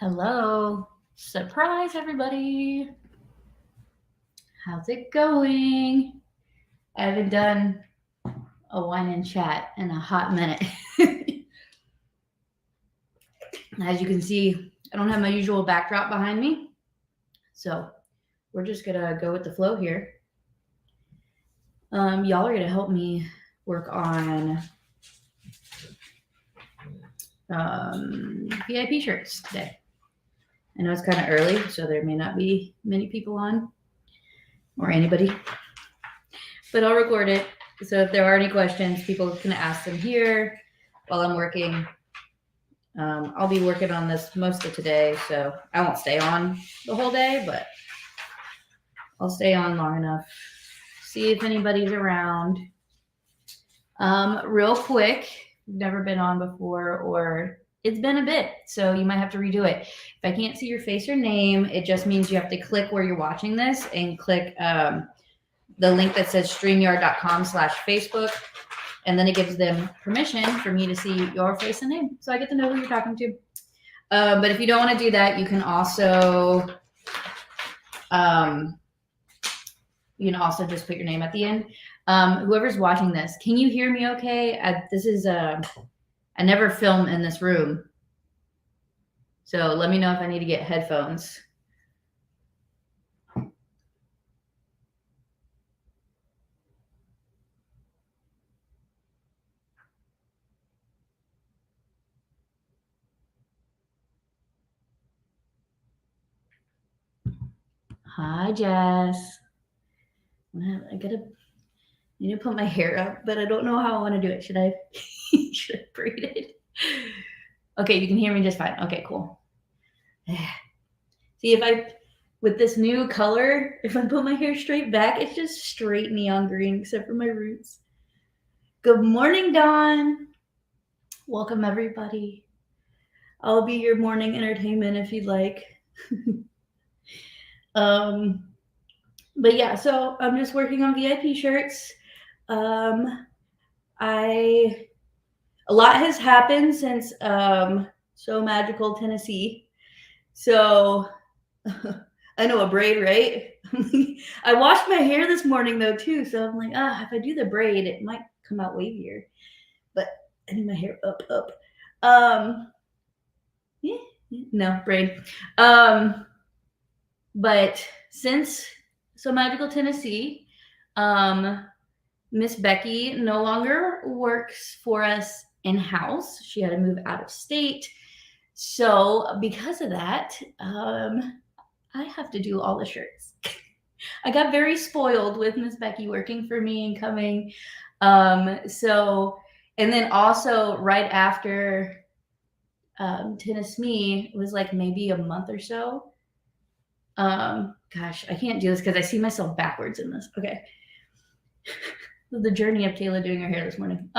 Hello. Surprise, everybody. How's it going? I haven't done a wine and chat in a hot minute. As you can see, I don't have my usual backdrop behind me. So we're just going to go with the flow here. Y'all are going to help me work on VIP shirts today. I know it's kind of early, so there may not be many people on or anybody, but I'll record it. So if there are any questions, people can ask them here while I'm working. I'll be working on this most of today, so I won't stay on the whole day, but I'll stay on long enough. See if anybody's around. Real quick, never been on before, or it's been a bit, so you might have to redo it. If I can't see your face or name, it just means you have to click where you're watching this and click the link that says streamyard.com/Facebook. And then it gives them permission for me to see your face and name. So I get to know who you're talking to. But if you don't want to do that, you can also just put your name at the end. Whoever's watching this, can you hear me okay? I never film in this room. So let me know if I need to get headphones. Hi, Jess. I need to put my hair up, but I don't know how I want to do it. Should I braid it? Okay, you can hear me just fine. Okay, cool. See, with this new color, if I put my hair straight back, it's just straight neon green, except for my roots. Good morning, Dawn. Welcome, everybody. I'll be your morning entertainment if you'd like. But yeah, so I'm just working on VIP shirts. A lot has happened since So Magical, Tennessee. So I know a braid, right? I washed my hair this morning though too, so I'm like, if I do the braid, it might come out wavier. But I need my hair up. No braid. But since So Magical, Tennessee, Miss Becky no longer works for us in-house. She had to move out of state. So because of that, I have to do all the shirts. I got very spoiled with Miss Becky working for me and coming. And then also right after Tennessee, it was like maybe a month or so. Gosh, I can't do this because I see myself backwards in this. Okay. The journey of Kayla doing her hair this morning.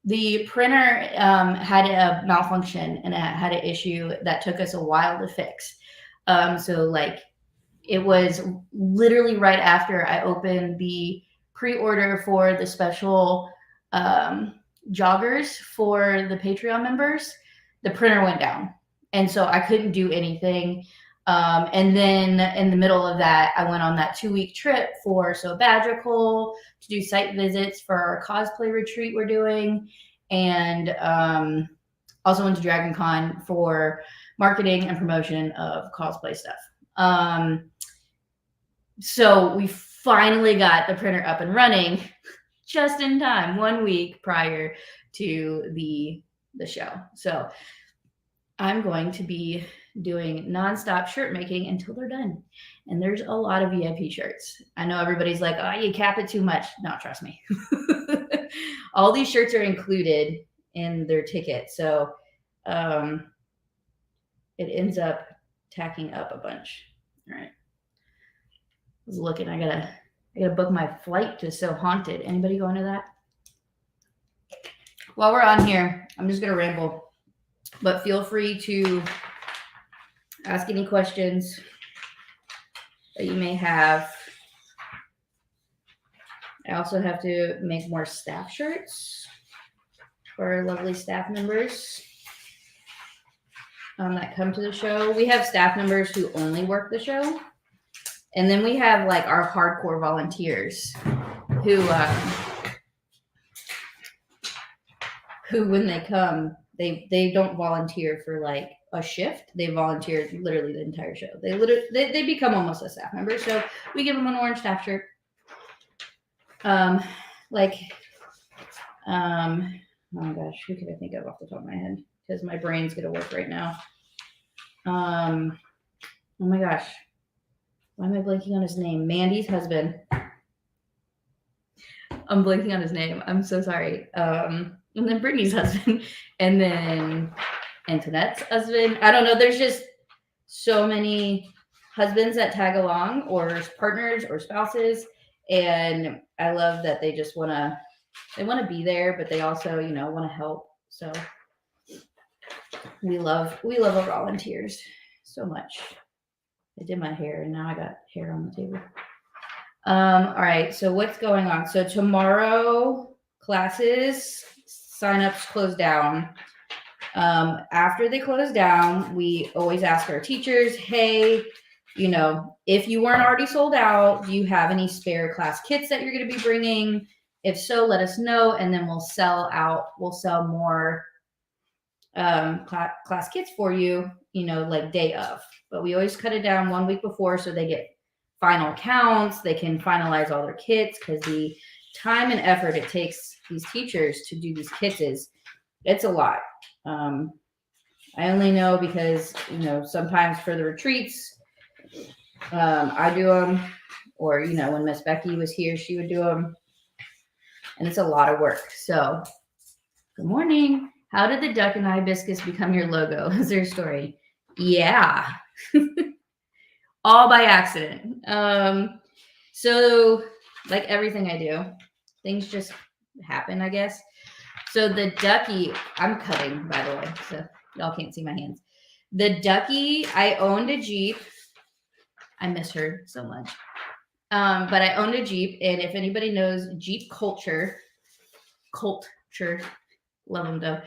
The printer had a malfunction and it had an issue that took us a while to fix. So like it was literally right after I opened the pre-order for the special joggers for the Patreon members, the printer went down. And so I couldn't do anything. And then in the middle of that, I went on that 2-week trip for Bagical to do site visits for our cosplay retreat we're doing. And also went to Dragon Con for marketing and promotion of cosplay stuff. So we finally got the printer up and running just in time, 1 week prior to the show. So I'm going to be doing nonstop shirt making until they're done. And there's a lot of VIP shirts. I know everybody's like, oh, you cap it too much. No, trust me. All these shirts are included in their ticket. So it ends up tacking up a bunch. All right. I was looking, I gotta book my flight to So Haunted. Anybody going to that? While we're on here, I'm just gonna ramble, but feel free to ask any questions that you may have. I also have to make more staff shirts for our lovely staff members. that come to the show. We have staff members who only work the show. And then we have like our hardcore volunteers who when they come, they don't volunteer for like a shift. They volunteer literally the entire show. They become almost a staff member. So we give them an orange staff shirt. Oh my gosh, who could I think of off the top of my head? Because my brain's gonna work right now. Oh my gosh, why am I blanking on his name? Mandy's husband. I'm blanking on his name. I'm so sorry. And then Brittany's husband, and then Antoinette's husband. I don't know. There's just so many husbands that tag along, or partners, or spouses, and I love that they just want to be there, but they also, you know, want to help. So we love our volunteers so much. I did my hair, and now I got hair on the table. All right, so what's going on? So tomorrow, classes, signups close down. After they close down, we always ask our teachers, hey, you know, if you weren't already sold out, do you have any spare class kits that you're going to be bringing? If so, let us know, and then we'll sell more class kits for you, you know, like day of. But we always cut it down 1 week before so they get final counts. They can finalize all their kits, because the time and effort it takes these teachers to do these kits it's a lot. I only know because, you know, sometimes for the retreats, I do them, or, you know, when Miss Becky was here, she would do them, and it's a lot of work. So, good morning. How did the duck and hibiscus become your logo? Is there a story? Yeah. All by accident. So like everything I do, things just happen, I guess. So the ducky, I'm cutting, by the way, so y'all can't see my hands. The ducky, I owned a Jeep. I miss her so much. But I owned a Jeep, and if anybody knows Jeep culture, love them though.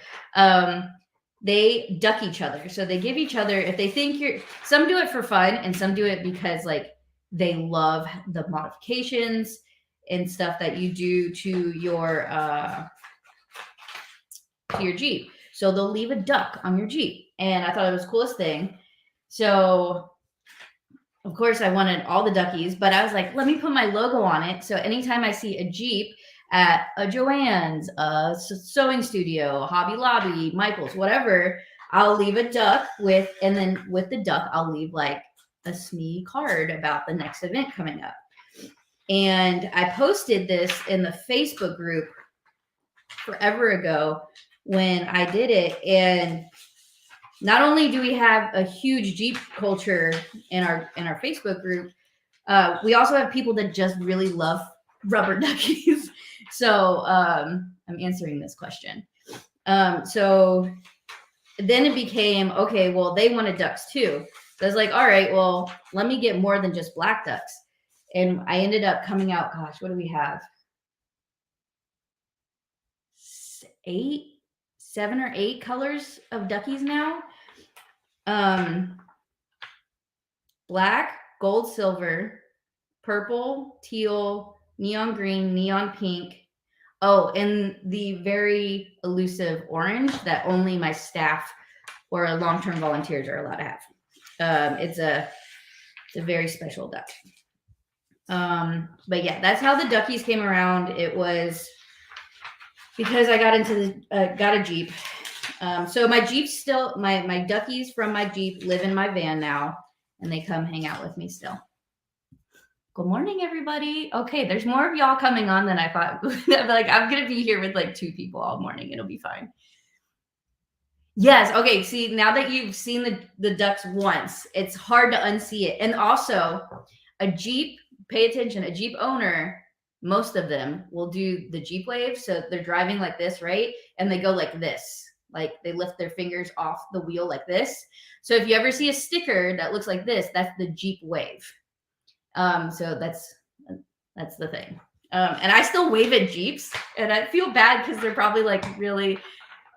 They duck each other. So they give each other, if they think some do it for fun, and some do it because like they love the modifications and stuff that you do to your Jeep. So they'll leave a duck on your Jeep. And I thought it was the coolest thing. So of course I wanted all the duckies, but I was like, let me put my logo on it. So anytime I see a Jeep at a Joann's, a sewing studio, Hobby Lobby, Michael's, whatever, I'll leave a duck and then with the duck, I'll leave like a SME card about the next event coming up. And I posted this in the Facebook group forever ago when I did it. And not only do we have a huge Jeep culture in our Facebook group, we also have people that just really love rubber duckies. So I'm answering this question. So then it became, okay, well, they wanted ducks too. So I was like, all right, well, let me get more than just black ducks. And I ended up coming out, gosh, what do we have? 7 or 8 colors of duckies now. Black, gold, silver, purple, teal, neon green, neon pink. Oh, and the very elusive orange that only my staff or long-term volunteers are allowed to have. It's a very special duck. But yeah, that's how the duckies came around. It was because I got into got a Jeep. So my Jeep still, my duckies from my Jeep live in my van now, and they come hang out with me still. Good morning, everybody. Okay, there's more of y'all coming on than I thought. Like, I'm going to be here with like 2 people all morning. It'll be fine. Yes. Okay. See, now that you've seen the ducks once, it's hard to unsee it. And also a Jeep, pay attention, a Jeep owner, most of them will do the Jeep wave. So they're driving like this, right? And they go like this, like they lift their fingers off the wheel like this. So if you ever see a sticker that looks like this, that's the Jeep wave. So that's the thing. And I still wave at Jeeps, and I feel bad because they're probably like, really,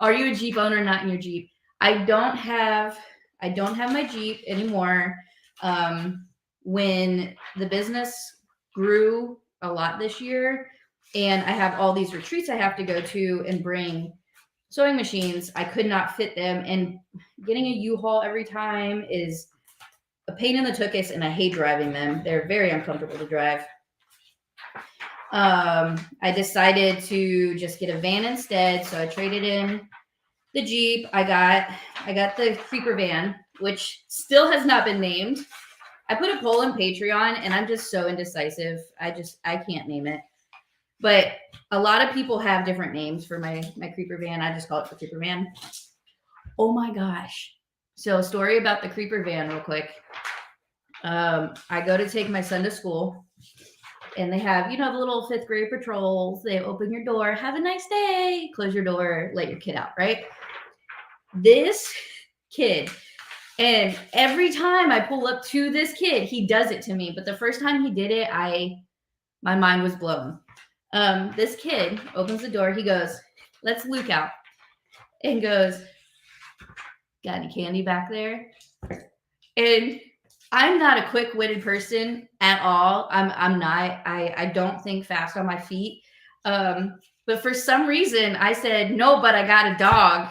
are you a Jeep owner, not in your Jeep? I don't have I don't have my Jeep anymore. When the business grew a lot this year, and I have all these retreats I have to go to and bring sewing machines, I could not fit them. And getting a U-Haul every time is a pain in the tuchus, and I hate driving them. They're very uncomfortable to drive. I decided to just get a van instead, so I traded in the Jeep. I got the creeper van, which still has not been named. I put a poll in Patreon, and I'm just so indecisive. I can't name it. But a lot of people have different names for my creeper van. I just call it the creeper van. Oh my gosh. So, story about the creeper van real quick. I go to take my son to school, and they have, the little 5th grade patrols. They open your door, have a nice day, close your door, let your kid out, right? This kid, and every time I pull up to this kid, he does it to me. But the first time he did it, my mind was blown. This kid opens the door. He goes, "Let's Luke out," and goes, "Got any candy back there?" And I'm not a quick-witted person at all. I'm not. I don't think fast on my feet. But for some reason, I said, "No, but I got a dog."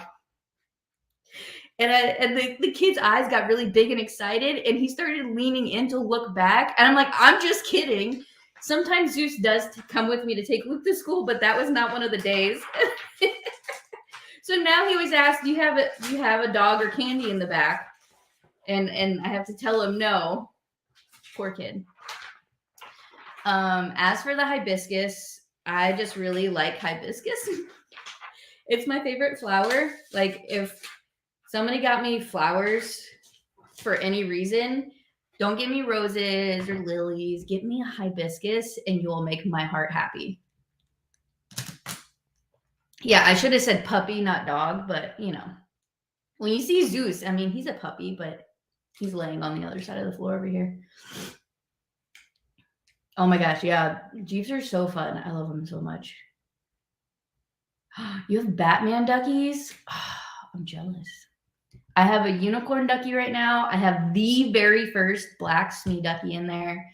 And the kid's eyes got really big and excited, and he started leaning in to look back. And I'm like, "I'm just kidding." Sometimes Zeus does come with me to take Luke to school, but that was not one of the days. So now he always asks, do you have a dog or candy in the back? And I have to tell him no. Poor kid. As for the hibiscus, I just really like hibiscus. It's my favorite flower. Like, if somebody got me flowers for any reason, don't give me roses or lilies. Give me a hibiscus, and you will make my heart happy. Yeah, I should have said puppy, not dog, but when you see Zeus, I mean, he's a puppy, but he's laying on the other side of the floor over here. Oh my gosh, yeah, Jeeps are so fun. I love them so much. You have Batman duckies? Oh, I'm jealous. I have a unicorn ducky right now. I have the very first black SME ducky in there.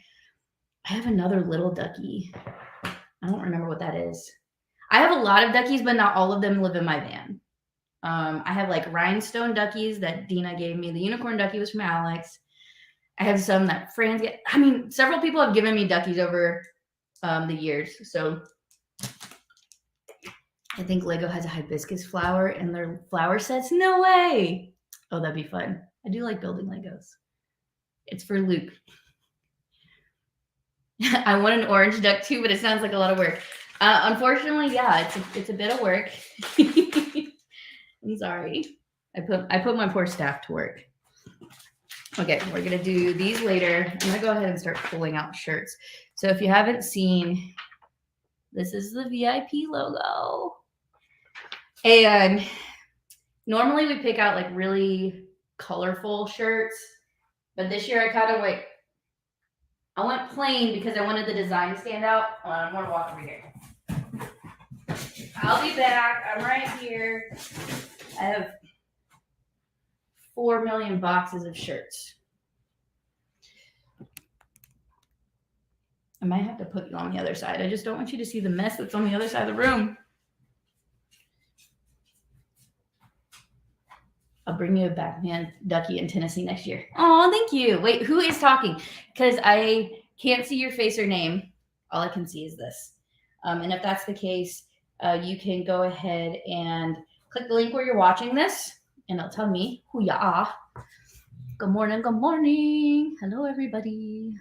I have another little ducky. I don't remember what that is. I have a lot of duckies, but not all of them live in my van. I have like rhinestone duckies that Dina gave me. The unicorn ducky was from Alex. I have some that Fran's get. I mean, several people have given me duckies over the years. So I think Lego has a hibiscus flower in their flower sets. No way. Oh, that'd be fun. I do like building Legos. It's for Luke. I want an orange duck too, but it sounds like a lot of work. Unfortunately, yeah, it's a bit of work. I'm sorry. I put my poor staff to work. Okay, we're gonna do these later. I'm gonna go ahead and start pulling out shirts. So if you haven't seen, this is the VIP logo. And normally we pick out like really colorful shirts, but this year I went plain because I wanted the design to stand out. I'm gonna walk over here. I'll be back. I'm right here. I have 4 million boxes of shirts. I might have to put you on the other side. I just don't want you to see the mess that's on the other side of the room. I'll bring you a Batman ducky in Tennessee next year. Oh, thank you. Wait, who is talking? Because I can't see your face or name. All I can see is this. And if that's the case, you can go ahead and click the link where you're watching this, and it'll tell me who you are. Good morning. Good morning. Hello, everybody.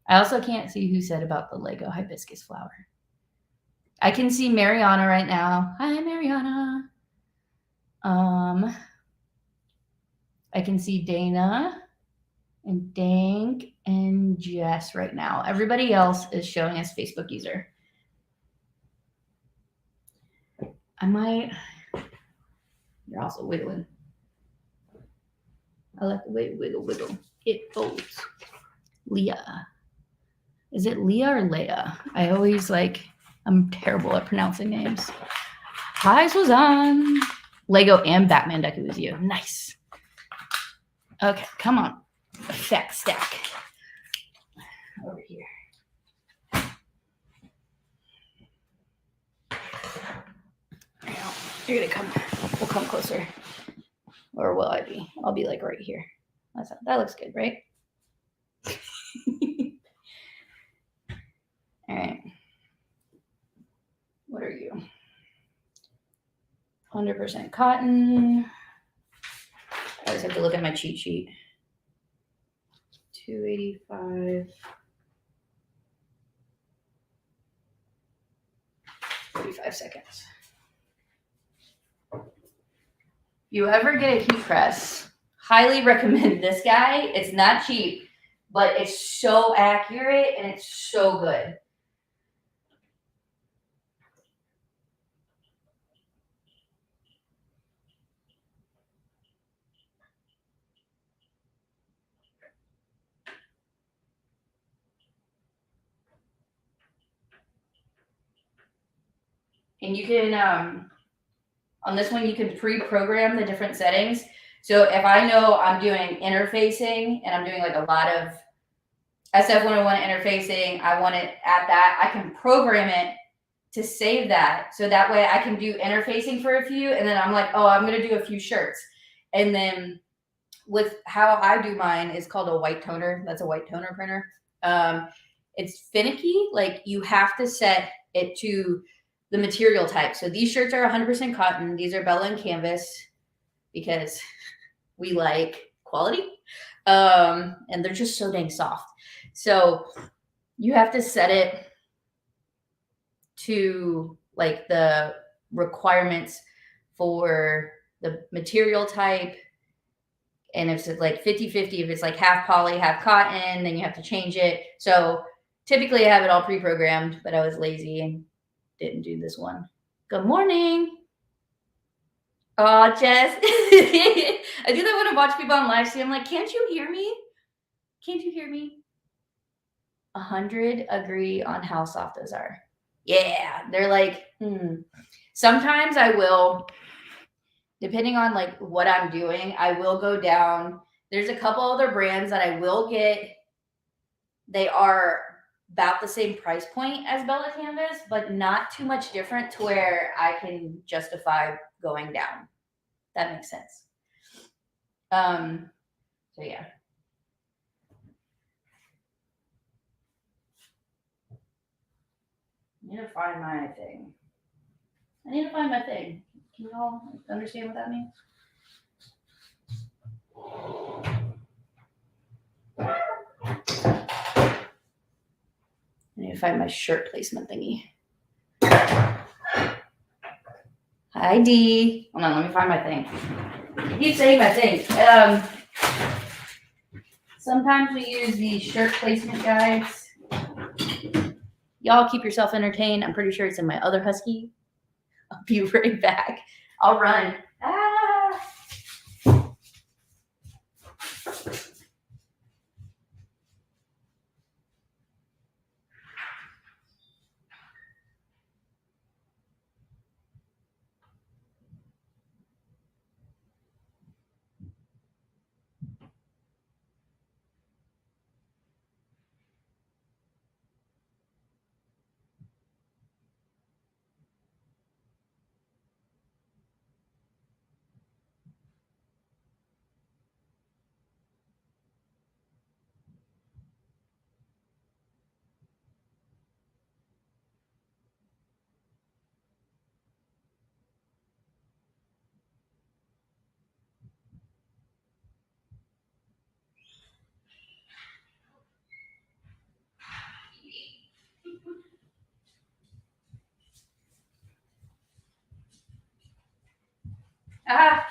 I also can't see who said about the Lego hibiscus flower. I can see Mariana right now. Hi, Mariana. I can see Dana and Dank and Jess right now. Everybody else is showing as Facebook user. You're also wiggling. I like the way you wiggle. It folds. Leah. Is it Leah or Leia? I'm terrible at pronouncing names. Hi, Suzanne. Lego and Batman ducky with you. Nice. Okay, come on. Effect stack. Over here. You're gonna come. We'll come closer. Or will I be? I'll be like right here. That looks good, right? All right. What are you? 100% cotton. I always have to look at my cheat sheet. 285. 45 seconds. If you ever get a heat press, highly recommend this guy. It's not cheap, but it's so accurate and it's so good. And you can, on this one, you can pre-program the different settings. So if I know I'm doing interfacing and I'm doing like a lot of SF101 interfacing, I want it at that, I can program it to save that. So that way I can do interfacing for a few, and then I'm like, oh, I'm going to do a few shirts. And then with how I do mine is called a white toner. That's a white toner printer. It's finicky. Like you have to set it to the material type. So these shirts are 100% cotton. These are Bella and canvas because we like quality. And they're just so dang soft. So you have to set it to like the requirements for the material type. And if it's like 50-50, if it's like half poly, half cotton, then you have to change it. So typically I have it all pre-programmed, but I was lazy and didn't do this one. Good morning. Oh, Jess. I do that when I watch people on live stream. I'm like, can't you hear me? Can't you hear me? 100 agree on how soft those are. Yeah. They're like, Sometimes I will, depending on like what I'm doing, I will go down. There's a couple other brands that I will get. They are about the same price point as Bella Canvas, but not too much different to where I can justify going down. That makes sense. So yeah. I need to find my thing. Can you all understand what that means? I need to find my shirt placement thingy. Hi, D. Hold on, let me find my thing. I keep saying my thing. Sometimes we use these shirt placement guides. Y'all keep yourself entertained. I'm pretty sure it's in my other husky. I'll be right back. I'll run.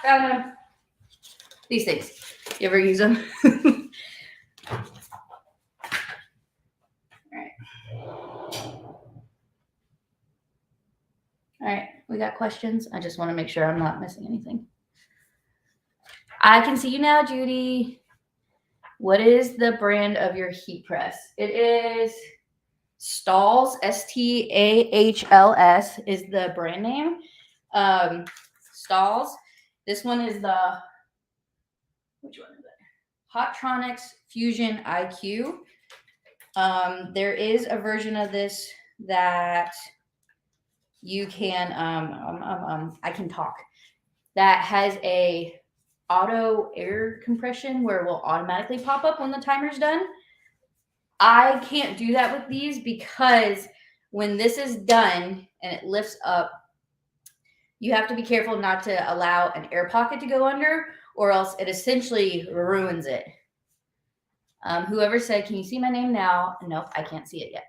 Found them. These things. You ever use them? All right. All right. We got questions. I just want to make sure I'm not missing anything. I can see you now, Judy. What is the brand of your heat press? It is Stahls, Stahls is the brand name. Stahls. This one is the, which one is it? Hotronix Fusion IQ. There is a version of this that you can, I can talk, that has a auto air compression where it will automatically pop up when the timer's done. I can't do that with these because when this is done and it lifts up, you have to be careful not to allow an air pocket to go under, or else it essentially ruins it. Whoever said, "Can you see my name now?" Nope, I can't see it yet.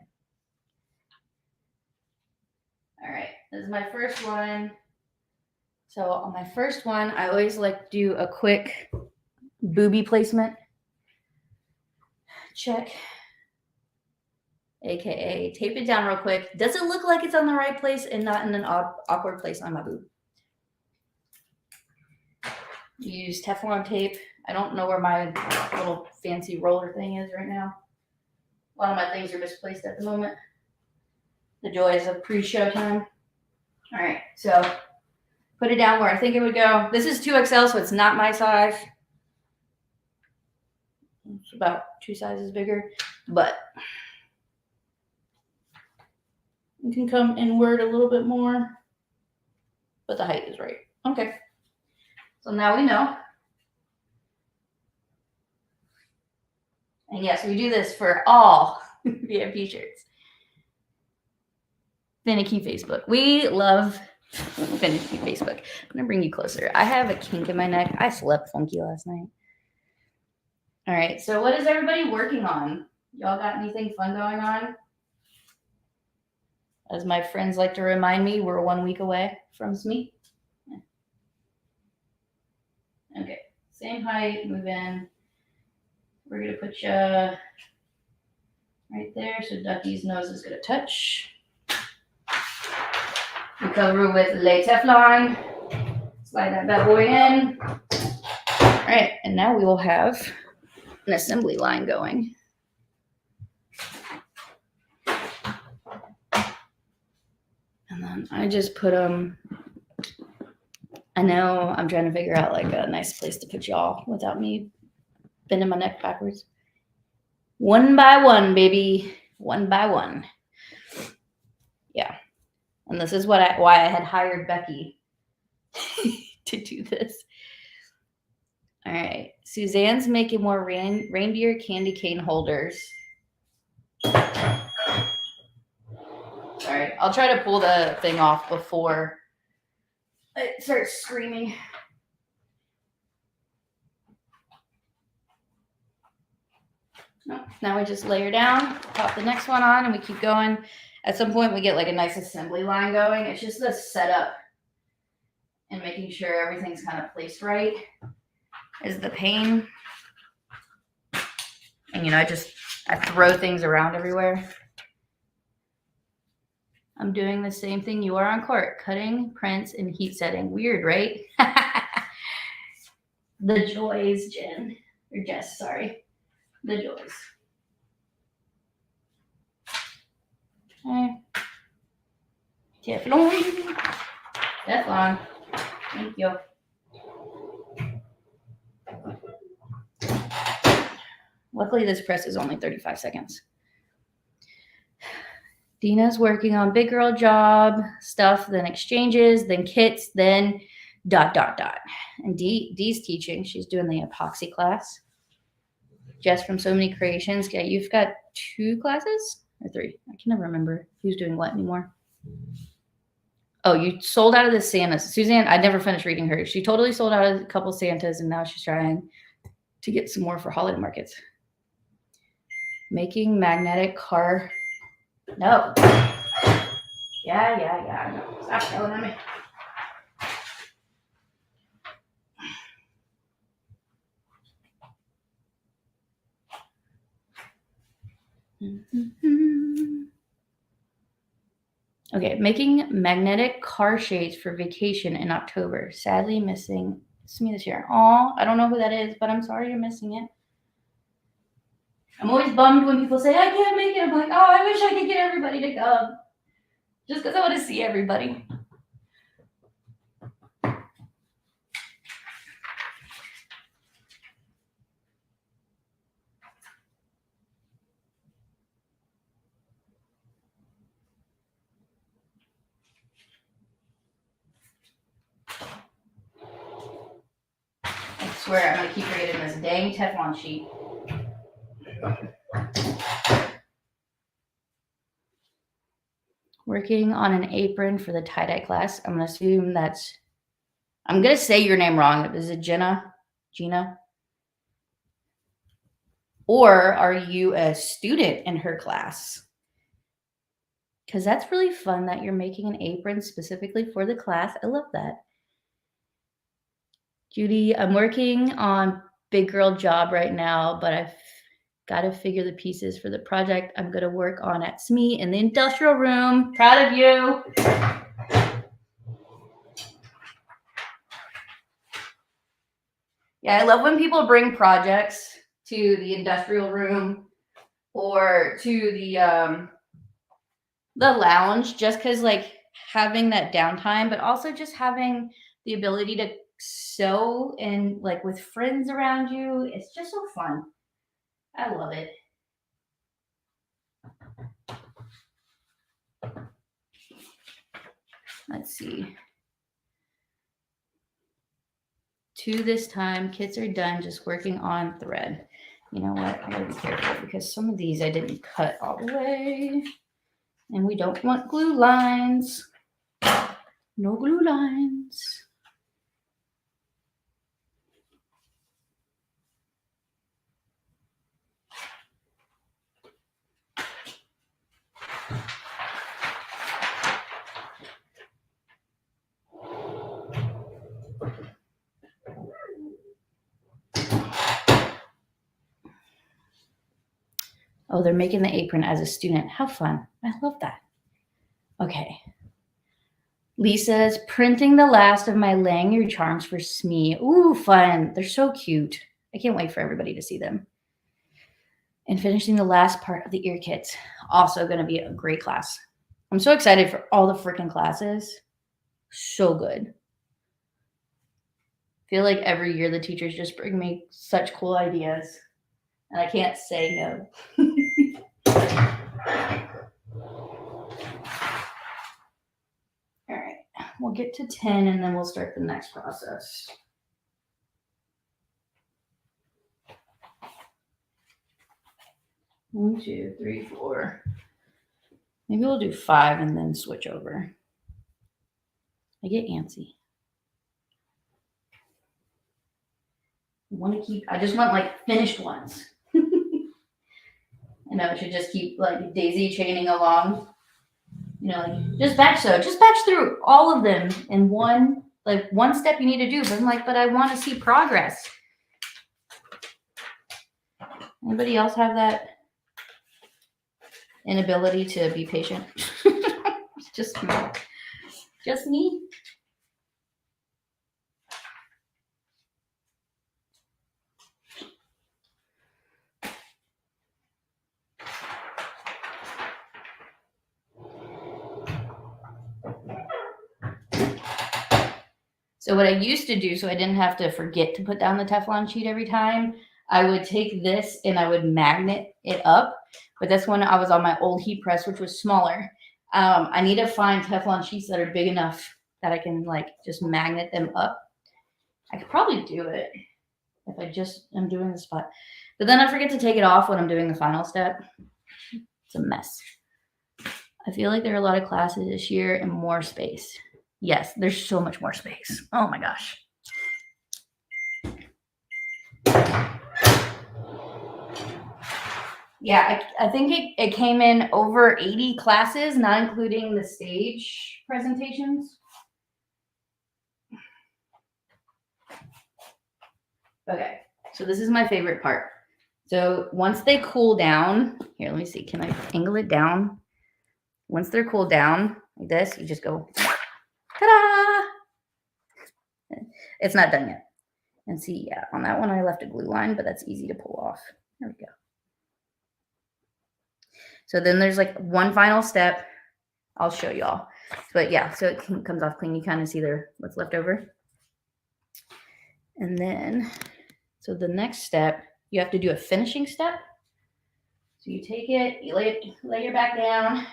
All right, this is my first one. So on my first one, I always like to do a quick booby placement check, aka tape it down real quick. Does it look like it's on the right place and not in an awkward place on my boob? Use Teflon tape. I don't know where my little fancy roller thing is right now. A lot of my things are misplaced at the moment. The joys of pre-show time. All right, so put it down where I think it would go. This is 2XL, so it's not my size. It's about 2 sizes bigger, but you can come inward a little bit more, but the height is right. Okay, so now we know. And yes, we do this for all VIP shirts. Finicky Facebook. We love finicky Facebook. I'm going to bring you closer. I have a kink in my neck. I slept funky last night. All right, so what is everybody working on? Y'all got anything fun going on? As my friends like to remind me, we're 1 week away from SMAS. Okay, same height, move in. We're going to put you right there so Ducky's nose is going to touch. We cover with lay Teflon. Slide that bad boy in. All right, and now we will have an assembly line going. And then I just put them. I know I'm trying to figure out like a nice place to put y'all without me bending my neck backwards. 1 by 1, baby. 1 by 1. Yeah. And this is why I had hired Becky to do this. All right. Suzanne's making more reindeer candy cane holders. All right. I'll try to pull the thing off before it starts screaming. Nope. Now we just layer down, pop the next one on, and we keep going. At some point, we get like a nice assembly line going. It's just the setup and making sure everything's kind of placed right is the pain. And, you know, I throw things around everywhere. I'm doing the same thing you are on court, cutting, prints, and heat setting. Weird, right? The joys, Jen. Or Jess, sorry. The joys. Okay. Teflon. Teflon. Thank you. Luckily, this press is only 35 seconds. Dina's working on big girl job stuff, then exchanges, then kits, then ... And Dee's teaching. She's doing the epoxy class. Jess from So Many Creations. Yeah, you've got 2 classes or 3. I can never remember who's doing what anymore. Oh, you sold out of the Santas. Suzanne, I never finished reading her. She totally sold out of a couple Santas, and now she's trying to get some more for holiday markets. Making magnetic car. No. Yeah. No. Stop yelling at me. Okay, making magnetic car shades for vacation in October. Sadly missing me this year. Aw, I don't know who that is, but I'm sorry you're missing it. I'm always bummed when people say, I can't make it. I'm like, oh, I wish I could get everybody to come. Just because I want to see everybody. swear I'm gonna keep forgetting this dang Teflon sheet. Working on an apron for the tie-dye class. I'm gonna assume that's, I'm gonna say your name wrong. Is it Gina? Or are you a student in her class? Because that's really fun that you're making an apron specifically for the class. I love that. Judy, I'm working on big girl job right now, but I've got to figure the pieces for the project I'm going to work on at SME in the industrial room. Proud of you. Yeah, I love when people bring projects to the industrial room or to the lounge, just because like having that downtime, but also just having the ability to sew and like with friends around you. It's just so fun. I love it. Let's see. To this time, kits are done, just working on thread. You know what? I gotta be careful because some of these I didn't cut all the way. And we don't want glue lines. No glue lines. Oh, they're making the apron as a student. How fun. I love that. Okay. Lisa's printing the last of my lanyard charms for SME. Ooh, fun. They're so cute. I can't wait for everybody to see them. And finishing the last part of the ear kits. Also going to be a great class. I'm so excited for all the freaking classes. So good. I feel like every year the teachers just bring me such cool ideas. And I can't say no. All right, we'll get to 10 and then we'll start the next process. One, two, three, four. Maybe we'll do 5 and then switch over. I get antsy. I just want like finished ones. I know I should just keep like daisy chaining along. You know, like just batch through all of them in one step you need to do. But I'm like, but I want to see progress. Anybody else have that inability to be patient? Just me. Just me. So what I used to do, so I didn't have to forget to put down the Teflon sheet every time, I would take this and I would magnet it up. But that's when I was on my old heat press, which was smaller. I need to find Teflon sheets that are big enough that I can like just magnet them up. I could probably do it if I just am doing the spot. But then I forget to take it off when I'm doing the final step. It's a mess. I feel like there are a lot of classes this year and more space. Yes, there's so much more space. Oh my gosh. Yeah, I think it came in over 80 classes, not including the stage presentations. Okay, so this is my favorite part. So once they cool down, here, let me see. Can I angle it down? Once they're cooled down like this, you just go, ta-da! It's not done yet. And see, yeah, on that one I left a glue line, but that's easy to pull off. There we go. So then there's like one final step. I'll show y'all. But yeah, so it comes off clean. You kind of see there what's left over. And then, so the next step, you have to do a finishing step. So you take it, you lay your back down.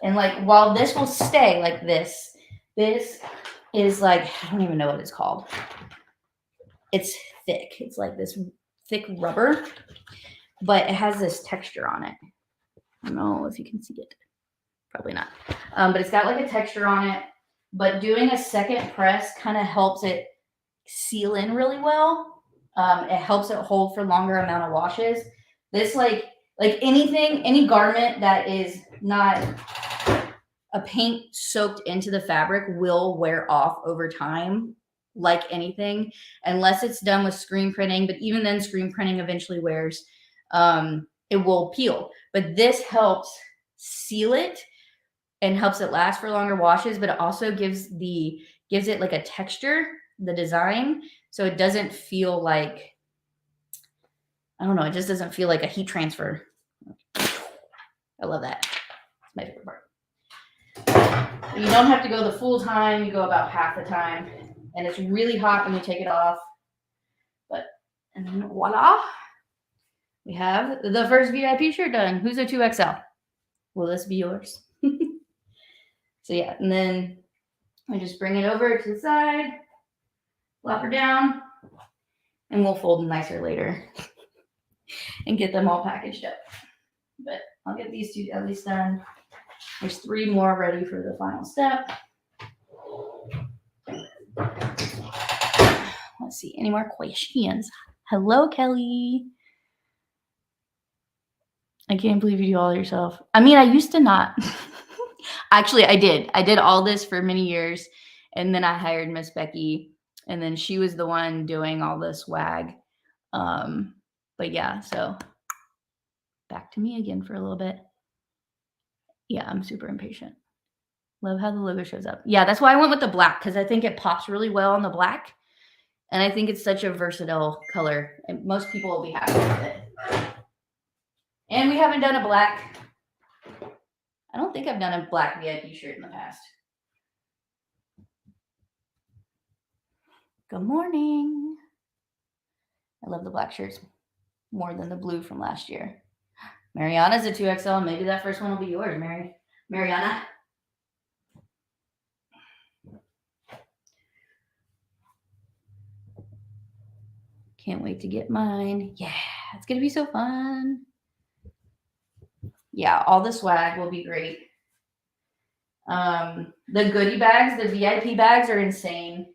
And like while this will stay like this is like, I don't even know what it's called. It's thick. It's like this thick rubber, but it has this texture on it. I don't know if you can see it. Probably not. But it's got like a texture on it. But doing a second press kind of helps it seal in really well. It helps it hold for longer amount of washes. This like anything, any garment that is not a paint soaked into the fabric will wear off over time, like anything, unless it's done with screen printing. But even then, screen printing eventually wears. It will peel. But this helps seal it and helps it last for longer washes, but it also gives it like a texture, the design, so it doesn't feel like, I don't know, it just doesn't feel like a heat transfer. I love that. It's my favorite part. You don't have to go the full time, you go about half the time, and it's really hot when you take it off. And then voila, we have the first VIP shirt done. Who's a 2XL? Will this be yours? So yeah, and then I just bring it over to the side, flop her down, and we'll fold them nicer later and get them all packaged up. But I'll get these two at least done. There's 3 more ready for the final step. Let's see, any more questions? Hello, Kelly. I can't believe you do all yourself. I mean, I used to not. Actually, I did. I did all this for many years, and then I hired Miss Becky, and then she was the one doing all the swag. But yeah, so back to me again for a little bit. Yeah, I'm super impatient. Love how the logo shows up. Yeah, that's why I went with the black, because I think it pops really well on the black, and I think it's such a versatile color, and most people will be happy with it. And we haven't done a black. I don't think I've done a black VIP shirt in the past. Good morning. I love the black shirts more than the blue from last year. Mariana's a 2XL. Maybe that first one will be yours, Mariana. Can't wait to get mine. Yeah, it's going to be so fun. Yeah, all the swag will be great. The goodie bags, the VIP bags are insane.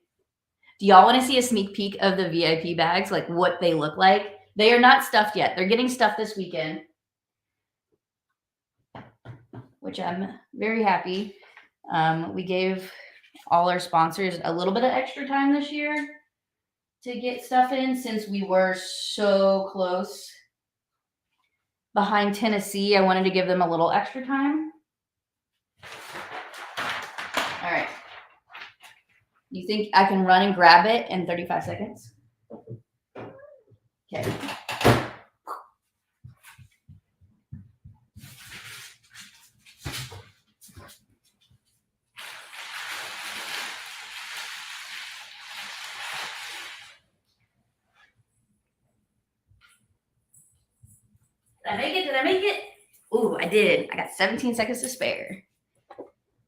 Do y'all want to see a sneak peek of the VIP bags, like what they look like? They are not stuffed yet. They're getting stuffed this weekend, which I'm very happy. We gave all our sponsors a little bit of extra time this year to get stuff in, since we were so close behind Tennessee. I wanted to give them a little extra time. All right. You think I can run and grab it in 35 seconds? Okay. Did I make it? Did I make it? Ooh, I did. I got 17 seconds to spare.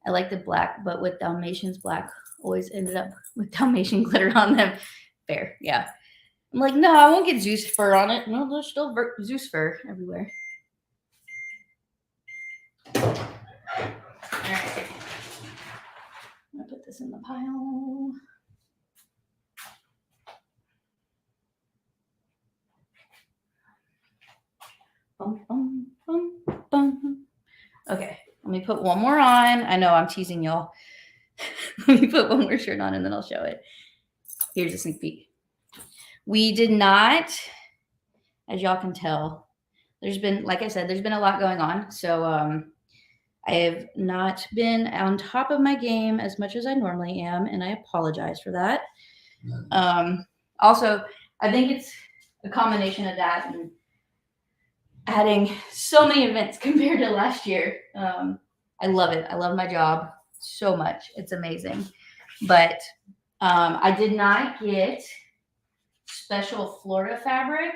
I like the black, but with Dalmatians black, always ended up with Dalmatian glitter on them. Fair, yeah. I'm like, no, I won't get Zeus fur on it. No, there's still Zeus fur everywhere. All right. I'm gonna put this in the pile. Bum, bum, bum, bum. Okay, let me put one more on. I know I'm teasing y'all. Let me put one more shirt on and then I'll show it. Here's a sneak peek. We did not, as y'all can tell, there's been, like I said, there's been a lot going on. So I have not been on top of my game as much as I normally am, and I apologize for that. Also, I think it's a combination of that and adding so many events compared to last year. I love it. I love my job so much. It's amazing. But I did not get special Florida fabric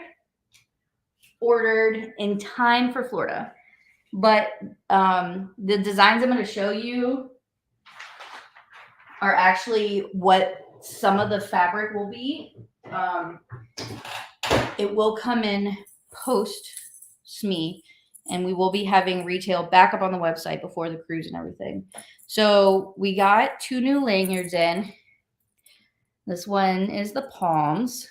ordered in time for Florida. But the designs I'm going to show you are actually what some of the fabric will be. It will come in post SME, and we will be having retail back up on the website before the cruise and everything. So we got 2 new lanyards in. This one is the palms.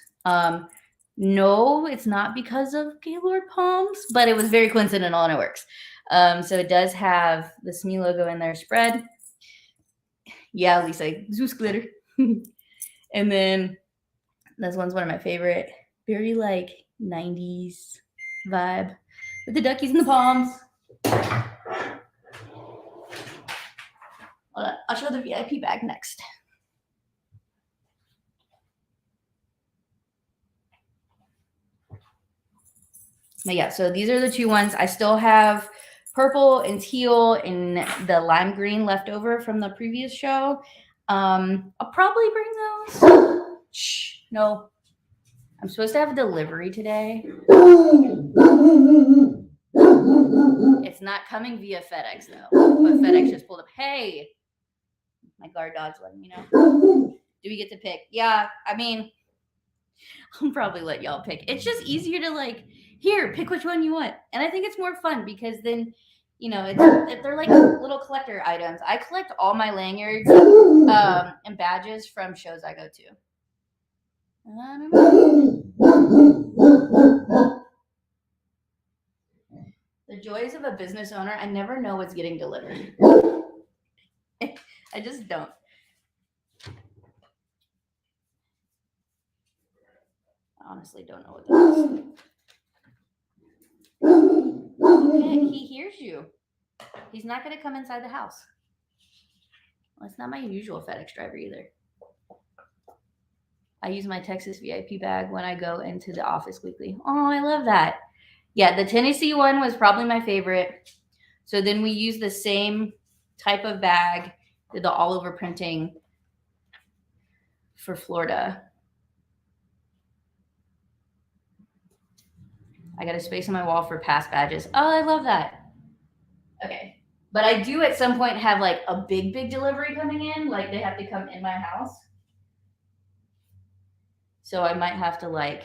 No, it's not because of Gaylord palms, but it was very coincidental and it works. So it does have the SME logo in there spread. Yeah, Lisa, Zeus glitter. And then this one's one of my favorite, very like 90s vibe with the duckies and the palms. I'll show the VIP bag next. But yeah, so these are the 2 ones. I still have purple and teal and the lime green left over from the previous show. I'll probably bring those. Shh, no. I'm supposed to have a delivery today. It's not coming via FedEx though. But FedEx just pulled up. Hey, my guard dog's letting me know. Do we get to pick? Yeah, I mean, I'll probably let y'all pick. It's just easier to like, here, pick which one you want. And I think it's more fun because then, you know, they're like little collector items. I collect all my lanyards and badges from shows I go to. The joys of a business owner, I never know what's getting delivered. I just don't. I honestly don't know what that is. Okay, he hears you. He's not going to come inside the house. Well, it's not my usual FedEx driver either. I use my Texas VIP bag when I go into the office weekly. Oh, I love that. Yeah, the Tennessee one was probably my favorite. So then we use the same type of bag, did the all over printing for Florida. I got a space on my wall for past badges. Oh, I love that. Okay. But I do at some point have like a big delivery coming in. Like they have to come in my house. So I might have to like,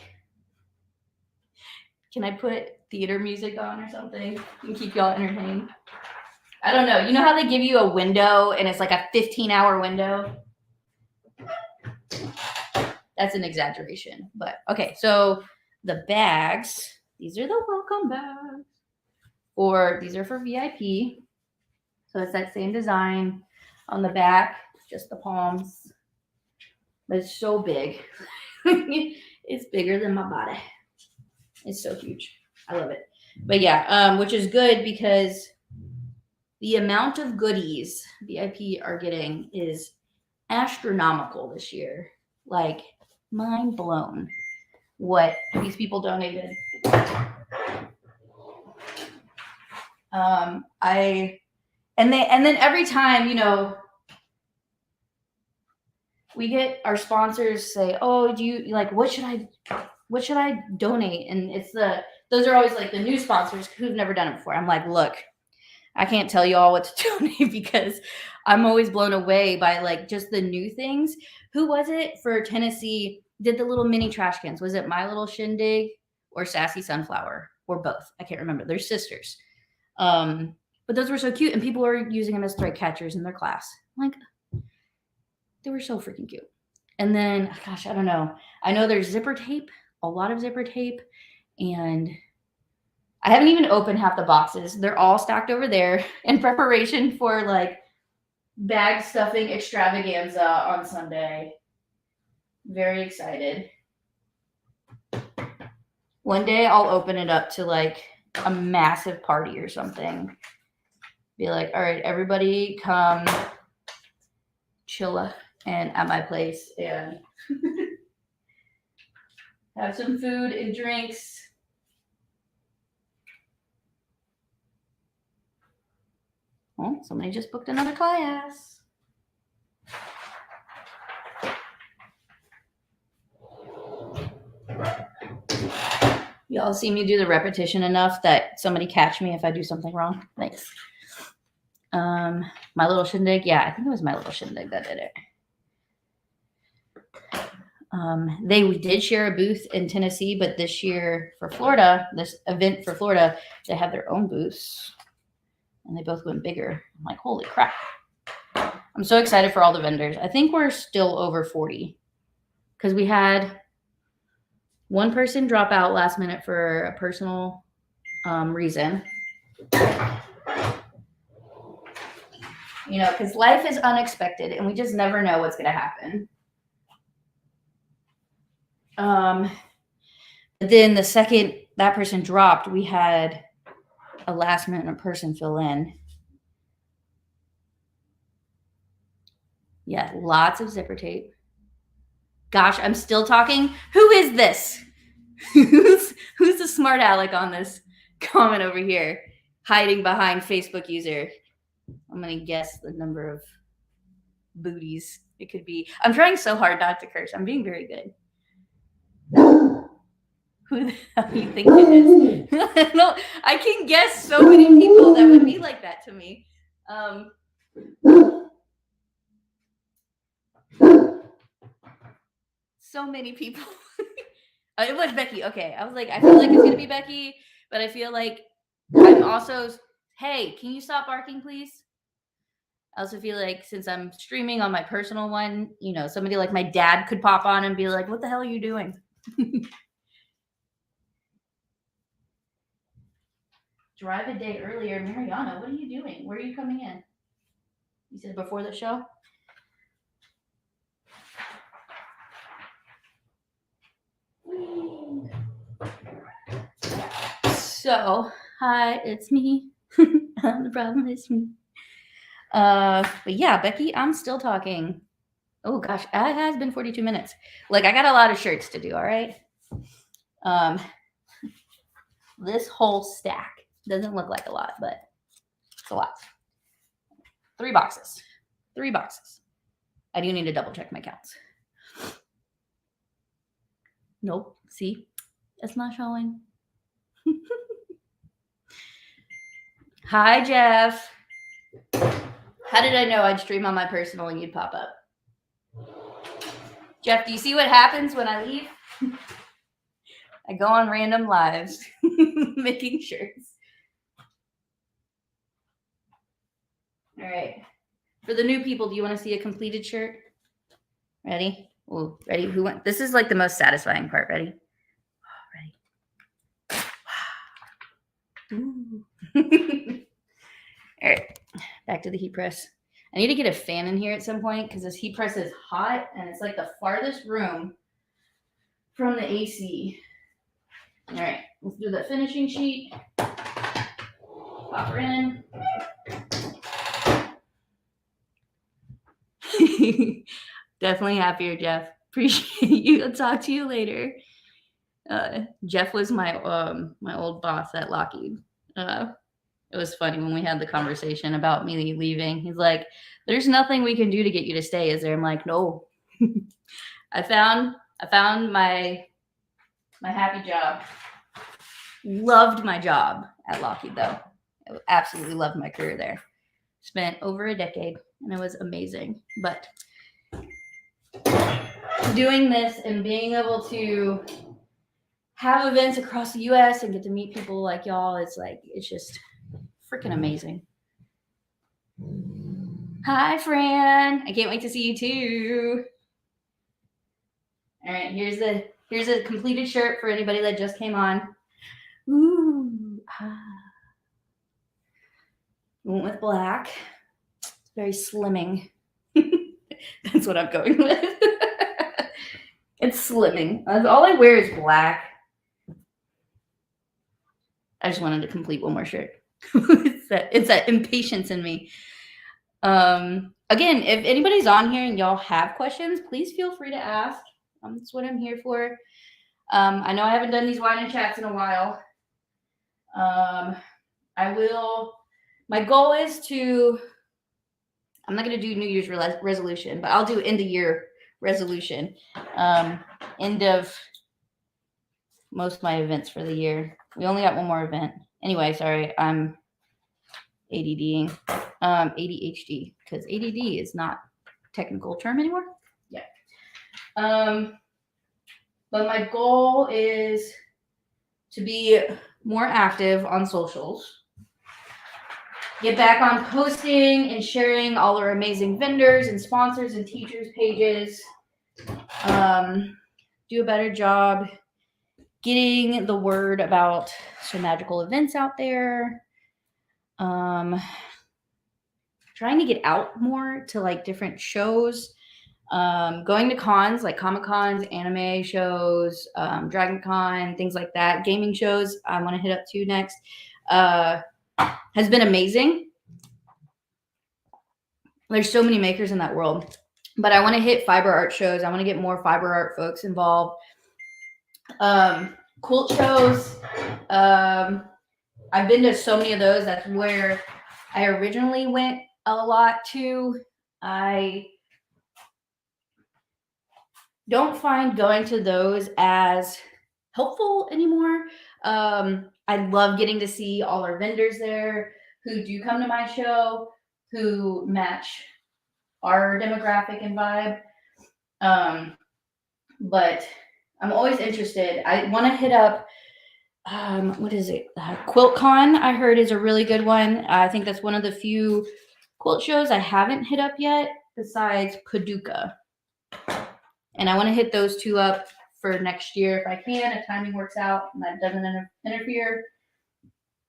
can I put theater music on or something and keep y'all entertained? I don't know. You know how they give you a window and it's like a 15-hour window? That's an exaggeration. But okay, so the bags, these are the welcome bags. Or these are for VIP. So it's that same design on the back, just the palms. But it's so big. It's bigger than my body. It's so huge. I love it. But yeah, which is good because the amount of goodies VIP are getting is astronomical this year. Like mind blown what these people donated. And then every time, you know, we get our sponsors say, "Oh, do you like what should I donate?" And it's those are always like the new sponsors who've never done it before. I'm like, look, I can't tell you all what to donate because I'm always blown away by like just the new things. Who was it for Tennessee? Did the little mini trash cans? Was it My Little Shindig or Sassy Sunflower or both? I can't remember. They're sisters. But those were so cute, and people were using them as thread catchers in their class. Like, they were so freaking cute. And then, gosh, I don't know. I know there's zipper tape, a lot of zipper tape, and I haven't even opened half the boxes. They're all stacked over there in preparation for like bag stuffing extravaganza on Sunday. Very excited. One day I'll open it up to like a massive party or something. Be like, all right, everybody come chill and at my place and have some food and drinks. Oh, somebody just booked another class. Y'all see me do the repetition enough that somebody catch me if I do something wrong. Thanks. My Little Shindig. Yeah, I think it was My Little Shindig that did it. They did share a booth in Tennessee, but this year for Florida, this event for Florida, they have their own booths, and they both went bigger. I'm like, holy crap. I'm so excited for all the vendors. I think we're still over 40 because we had one person drop out last minute for a personal reason. You know, because life is unexpected and we just never know what's going to happen. But then the second that person dropped, we had a last minute person fill in. Yeah, lots of zipper tape. Gosh, I'm still talking. Who is this? Who's the smart aleck on this comment over here, hiding behind Facebook user? I'm gonna guess the number of booties it could be. I'm trying so hard not to curse. I'm being very good. Who the hell do you think it is? No, I can guess so many people that would be like that to me. So many people. It was Becky. Okay. I was like, I feel like it's going to be Becky, but I feel like I'm also, hey, can you stop barking, please? I also feel like since I'm streaming on my personal one, you know, somebody like my dad could pop on and be like, what the hell are you doing? Drive a day earlier. Mariana, what are you doing? Where are you coming in? You said before the show? So, hi, it's me. The problem is me. But yeah, Becky, I'm still talking. Oh gosh, it has been 42 minutes. Like I got a lot of shirts to do, all right? This whole stack doesn't look like a lot, but it's a lot. 3 boxes. 3 boxes. I do need to double check my counts. Nope. See? It's not showing. Hi, Jeff. How did I know I'd stream on my personal and you'd pop up? Jeff, do you see what happens when I leave? I go on random lives making shirts. All right. For the new people, do you want to see a completed shirt? Ready? Ooh, ready? Who went? This is like the most satisfying part. Ready? Ready? All right. Back to the heat press. I need to get a fan in here at some point because this heat press is hot and it's like the farthest room from the AC. All right. Let's do the finishing sheet. Pop her in. Definitely happier, Jeff. Appreciate you. I'll talk to you later. Jeff was my my old boss at Lockheed. It was funny when we had the conversation about me leaving. He's like, "There's nothing we can do to get you to stay, is there?" I'm like, "No." I found my happy job. Loved my job at Lockheed though. I absolutely loved my career there. Spent over a decade and it was amazing. But doing this and being able to have events across the US and get to meet people like y'all, it's just freaking amazing. Hi, Fran. I can't wait to see you too. All right, here's a completed shirt for anybody that just came on. Ooh, went with black. It's very slimming. That's what I'm going with. It's slimming. All I wear is black. I just wanted to complete one more shirt. It's that impatience in me. Again, if anybody's on here and y'all have questions, please feel free to ask. That's what I'm here for. I know I haven't done these wine and chats in a while. I will. My goal is to. I'm not going to do New Year's resolution, but I'll do end of year resolution. End of most of my events for the year. We only got one more event. Anyway, sorry, I'm ADDing. ADHD, because ADD is not a technical term anymore. Yeah. But my goal is to be more active on socials, get back on posting and sharing all our amazing vendors and sponsors and teachers pages, do a better job getting the word about some magical events out there, trying to get out more to like different shows, going to cons like Comic Cons, anime shows, Dragon Con, things like that, gaming shows I want to hit up to next. Has been amazing. There's so many makers in that world, but I want to hit fiber art shows. I want to get more fiber art folks involved. Quilt shows. I've been to so many of those. That's where I originally went a lot to. I don't find going to those as helpful anymore. I love getting to see all our vendors there who do come to my show, who match our demographic and vibe. But I'm always interested. I want to hit up, what is it? QuiltCon, I heard, is a really good one. I think that's one of the few quilt shows I haven't hit up yet, besides Paducah. And I want to hit those two up for next year if I can, if timing works out and that doesn't interfere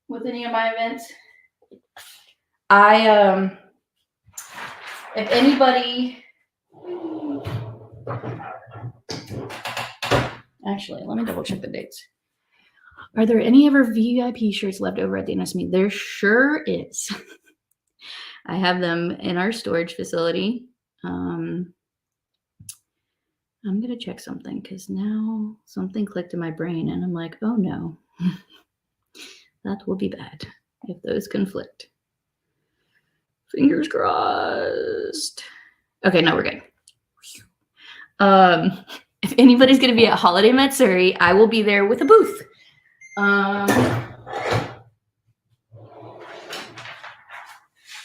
with any of my events. If anybody, actually, let me double check the dates. Are there any ever VIP shirts left over at the NSME? There sure is. I have them in our storage facility. I'm going to check something because now something clicked in my brain and I'm like, oh no, that will be bad if those conflict. Fingers crossed. Okay, no, we're good. If anybody's going to be at Holiday Matsuri, I will be there with a booth.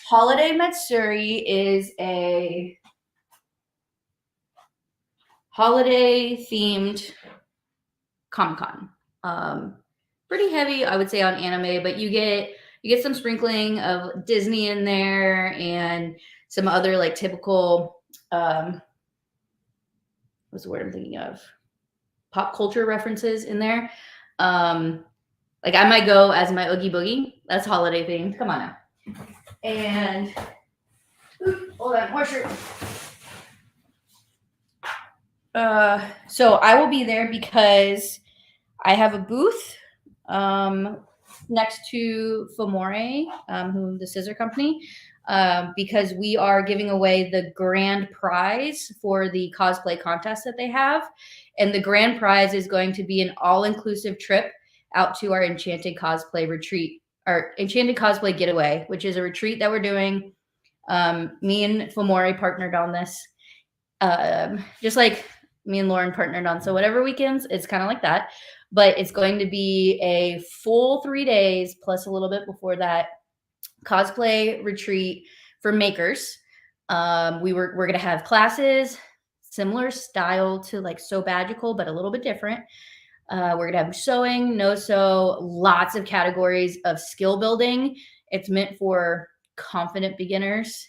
Holiday Matsuri is a holiday themed Comic-Con. Pretty heavy, I would say, on anime, but you get some sprinkling of Disney in there and some other like typical what's the word I'm thinking of? Pop culture references in there. Like I might go as my Oogie Boogie. That's holiday themed. Come on now. And hold on, more shirt. So I will be there because I have a booth next to Fomore, who the scissor company, because we are giving away the grand prize for the cosplay contest that they have. And the grand prize is going to be an all-inclusive trip out to our Enchanted Cosplay retreat, or Enchanted Cosplay Getaway, which is a retreat that we're doing. Me and Fomore partnered on this, just like me and Lauren partnered on. So whatever weekends, it's kind of like that. But it's going to be a full 3 days plus a little bit before that cosplay retreat for makers. We're going to have classes, similar style to like Sew Bagical, but a little bit different. We're going to have sewing, no-sew, lots of categories of skill building. It's meant for confident beginners.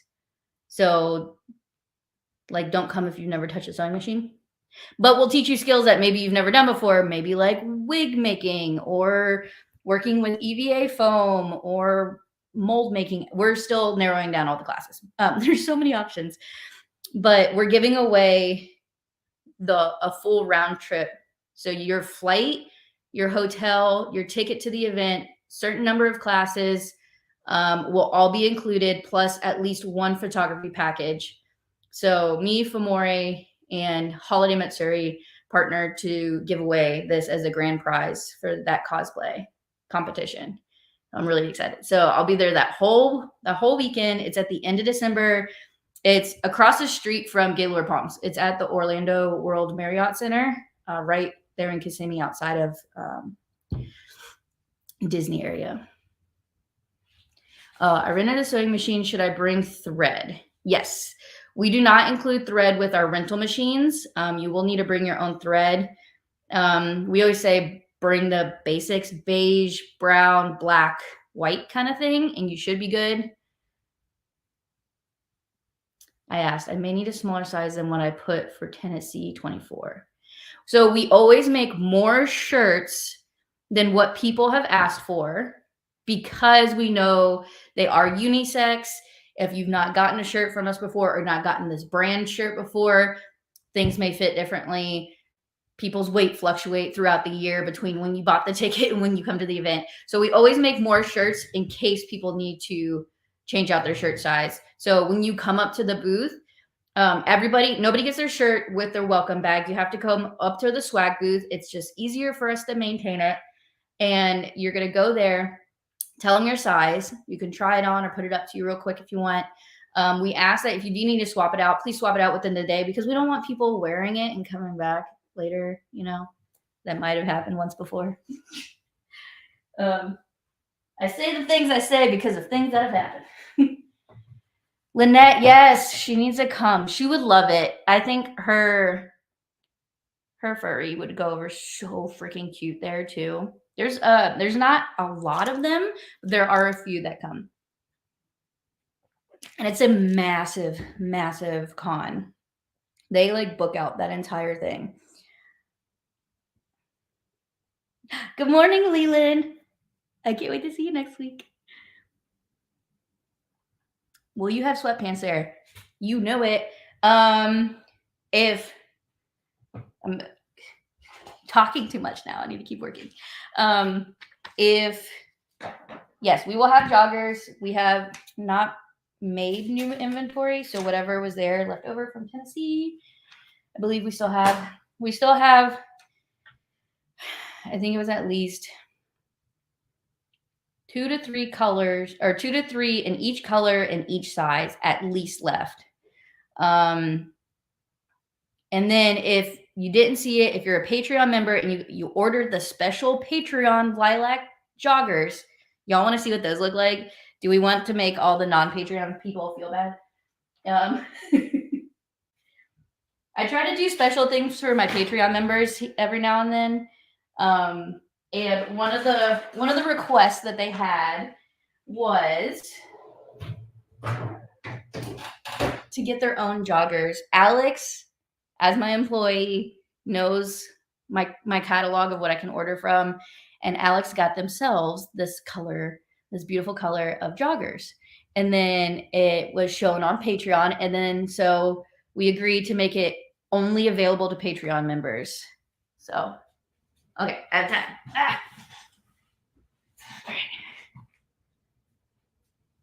So like, don't come if you've never touched a sewing machine. But we'll teach you skills that maybe you've never done before, maybe like wig making or working with EVA foam or mold making. We're still narrowing down all the classes. There's so many options, but we're giving away a full round trip. So your flight, your hotel, your ticket to the event, certain number of classes will all be included, plus at least one photography package. So me, Fomore, and Holiday Matsuri partnered to give away this as a grand prize for that cosplay competition. I'm really excited. So I'll be there the whole weekend. It's at the end of December. It's across the street from Gaylord Palms. It's at the Orlando World Marriott Center, right there in Kissimmee, outside of Disney area. I rented a sewing machine. Should I bring thread? Yes. We do not include thread with our rental machines. You will need to bring your own thread. We always say bring the basics, beige, brown, black, white kind of thing, and you should be good. I asked, I may need a smaller size than what I put for Tennessee 24. So we always make more shirts than what people have asked for because we know they are unisex. If you've not gotten a shirt from us before or not gotten this brand shirt before, things may fit differently. People's weight fluctuate throughout the year between when you bought the ticket and when you come to the event. So we always make more shirts in case people need to change out their shirt size. So when you come up to the booth, nobody gets their shirt with their welcome bag. You have to come up to the swag booth. It's just easier for us to maintain it. And you're going to go there, tell them your size. You can try it on or put it up to you real quick if you want. We ask that if you do need to swap it out, please swap it out within the day because we don't want people wearing it and coming back later, that might have happened once before. I say the things I say because of things that have happened. Lynette, yes, she needs to come. She would love it. I think her furry would go over so freaking cute there too. There's not a lot of them, but there are a few that come. And it's a massive, massive con. They like book out that entire thing. Good morning, Leland. I can't wait to see you next week. Will you have sweatpants there? You know it. If I'm talking too much now, I need to keep working. Yes, we will have joggers. We have not made new inventory, so whatever was there left over from Tennessee, I believe we still have. I think it was at least 2 to 3 colors, or 2 to 3 in each color and each size at least left. And then if you didn't see it, if you're a Patreon member and you ordered the special Patreon lilac joggers, y'all want to see what those look like? Do we want to make all the non-Patreon people feel bad? I try to do special things for my Patreon members every now and then. And one of the requests that they had was to get their own joggers. Alex, as my employee, knows my catalog of what I can order from, and Alex got themselves this beautiful color of joggers. And then it was shown on Patreon, and then so we agreed to make it only available to Patreon members. So, okay, I have time.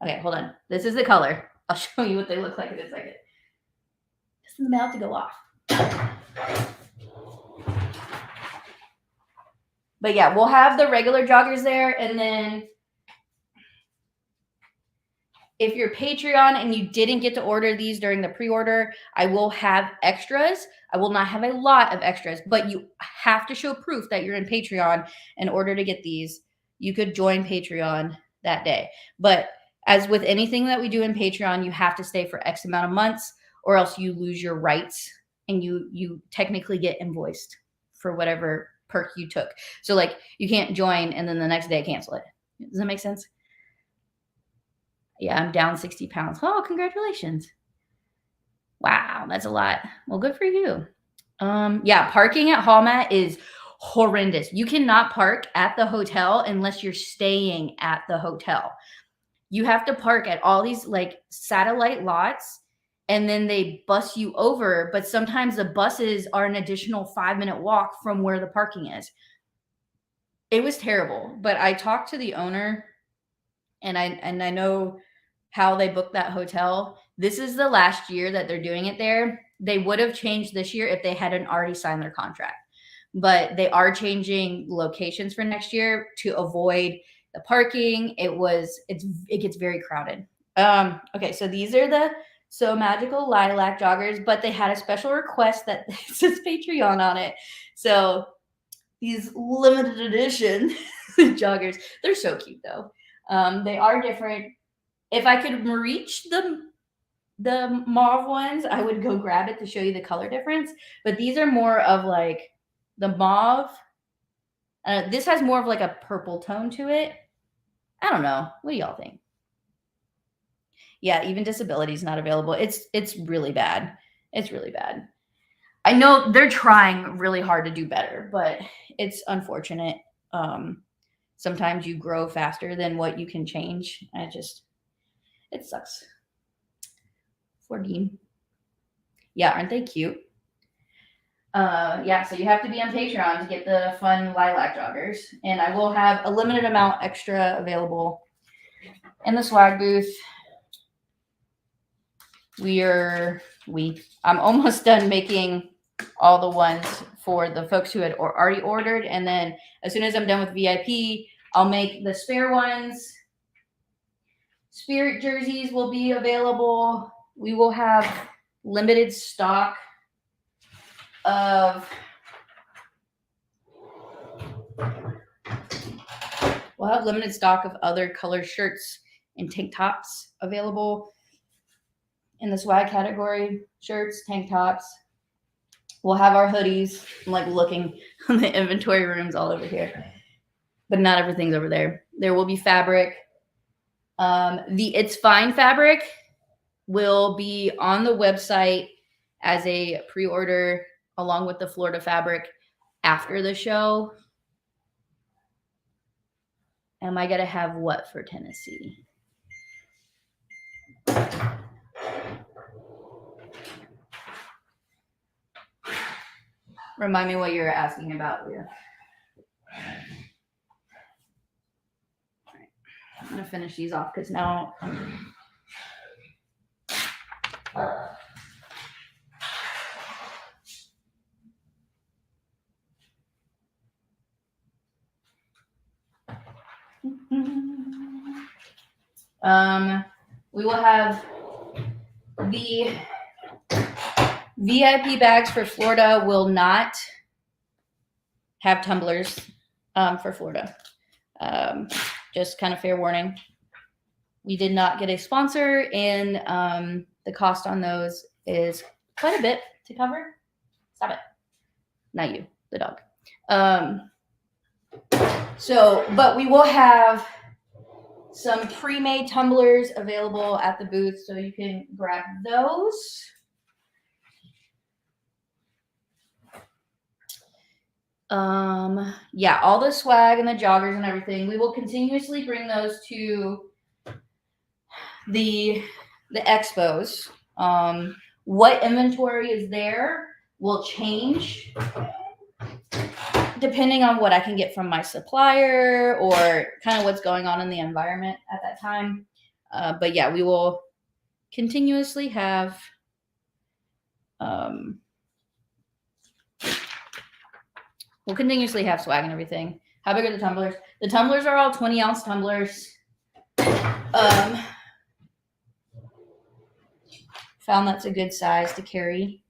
Okay, hold on. This is the color. I'll show you what they look like in a second. This is about to go off. But yeah, we'll have the regular joggers there, and then if you're Patreon and you didn't get to order these during the pre-order, I will have extras. I will not have a lot of extras, but you have to show proof that you're in Patreon in order to get these. You could join Patreon that day. But as with anything that we do in Patreon, you have to stay for X amount of months or else you lose your rights and you technically get invoiced for whatever perk you took. So like you can't join and then the next day cancel it. Does that make sense? Yeah, I'm down 60 pounds. Oh, congratulations. Wow, that's a lot. Well, good for you. Yeah, parking at Hallmat is horrendous. You cannot park at the hotel unless you're staying at the hotel. You have to park at all these like satellite lots and then they bus you over. But sometimes the buses are an additional 5-minute walk from where the parking is. It was terrible, but I talked to the owner and I know how they booked that hotel. This is the last year that they're doing it there. They would have changed this year if they hadn't already signed their contract, but they are changing locations for next year to avoid the parking. It gets very crowded. Okay, so these are the So Magical lilac joggers, but they had a special request that says Patreon on it. So these limited edition joggers, they're so cute though. They are different. If I could reach the mauve ones, I would go grab it to show you the color difference. But these are more of like the mauve. This has more of like a purple tone to it. I don't know. What do y'all think? Yeah, even disability is not available. It's really bad. It's really bad. I know they're trying really hard to do better, but it's unfortunate. Sometimes you grow faster than what you can change. It sucks. 14. Yeah, aren't they cute? Yeah, so you have to be on Patreon to get the fun lilac joggers. And I will have a limited amount extra available in the swag booth. I'm almost done making all the ones for the folks who had already ordered. And then as soon as I'm done with VIP, I'll make the spare ones. Spirit jerseys will be available. We will have limited stock of other color shirts and tank tops available in the swag category. Shirts, tank tops. We'll have our hoodies. I'm like looking on the inventory rooms all over here, but not everything's over there. There will be fabric. The It's Fine fabric will be on the website as a pre-order along with the Florida fabric after the show. Am I going to have what for Tennessee? Remind me what you're asking about, Leah. I'm going to finish these off because now we will have the VIP bags for Florida will not have tumblers for Florida. Just kind of fair warning. We did not get a sponsor, and the cost on those is quite a bit to cover. Stop it. Not you, the dog. But we will have some pre-made tumblers available at the booth, so you can grab those. Yeah, all the swag and the joggers and everything, we will continuously bring those to the expos. What inventory is there will change depending on what I can get from my supplier or kind of what's going on in the environment at that time. But yeah, we will continuously have swag and everything. How big are the tumblers? The tumblers are all 20-ounce tumblers. Found that's a good size to carry.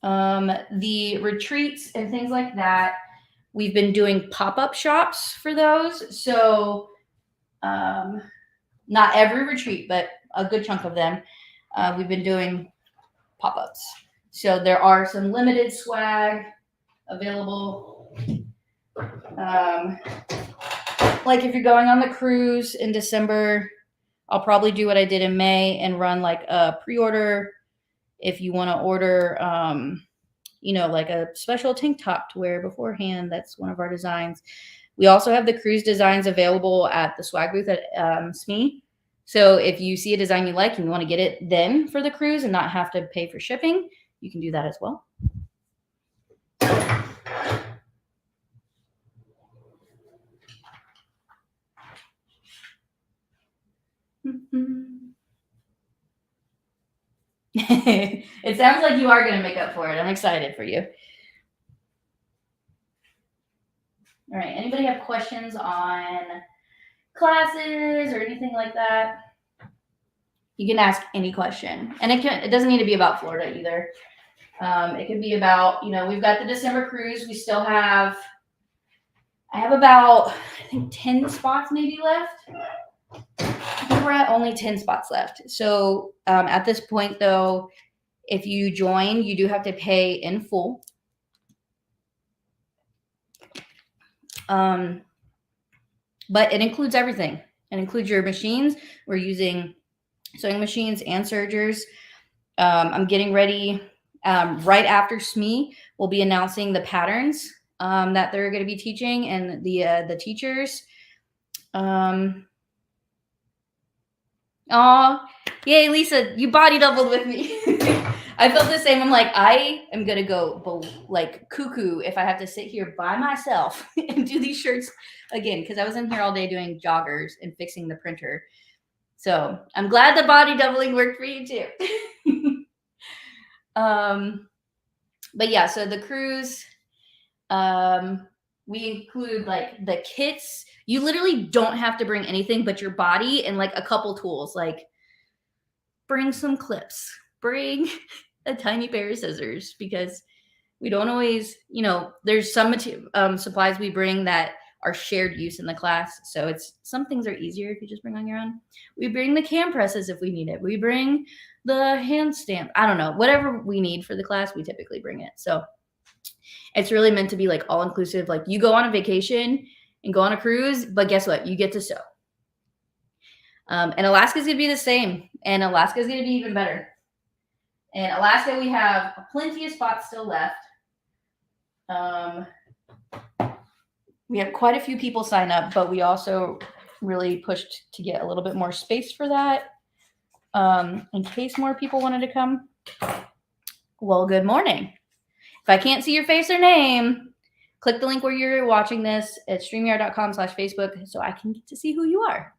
The retreats and things like that, we've been doing pop-up shops for those. So not every retreat, but a good chunk of them, we've been doing pop-ups. So there are some limited swag available. Like if you're going on the cruise in December, I'll probably do what I did in May and run like a pre-order. If you want to order, like a special tank top to wear beforehand, that's one of our designs. We also have the cruise designs available at the swag booth at SMAS. So if you see a design you like and you want to get it then for the cruise and not have to pay for shipping, you can do that as well. It sounds like you are going to make up for it. I'm excited for you. All right. Anybody have questions on classes or anything like that? You can ask any question. And it doesn't need to be about Florida either. It can be about, we've got the December cruise. We still have, I have about, I think 10 spots maybe left. we're at only 10 spots left. So at this point, though, if you join, you do have to pay in full. But it includes everything. It includes your machines. We're using sewing machines and sergers. I'm getting ready. Right after SME, we'll be announcing the patterns that they're going to be teaching and the teachers. Oh, yay, Lisa, you body doubled with me. I felt the same. I'm like, I am going to go like cuckoo if I have to sit here by myself and do these shirts again, because I was in here all day doing joggers and fixing the printer. So I'm glad the body doubling worked for you too. But yeah, so the cruise, we include like the kits. You literally don't have to bring anything but your body and like a couple tools. Like bring some clips, bring a tiny pair of scissors, because we don't always, you know, there's some supplies we bring that are shared use in the class. So it's, some things are easier if you just bring on your own. We bring the cam presses if we need it. We bring the hand stamp. I don't know, whatever we need for the class, we typically bring it. So it's really meant to be like all inclusive. Like you go on a vacation and go on a cruise, but guess what? You get to sew. And Alaska's going to be the same. And Alaska's going to be even better. In Alaska, we have plenty of spots still left. We have quite a few people sign up, but we also really pushed to get a little bit more space for that. In case more people wanted to come. Well, good morning. If I can't see your face or name, click the link where you're watching this at streamyard.com/Facebook so I can get to see who you are.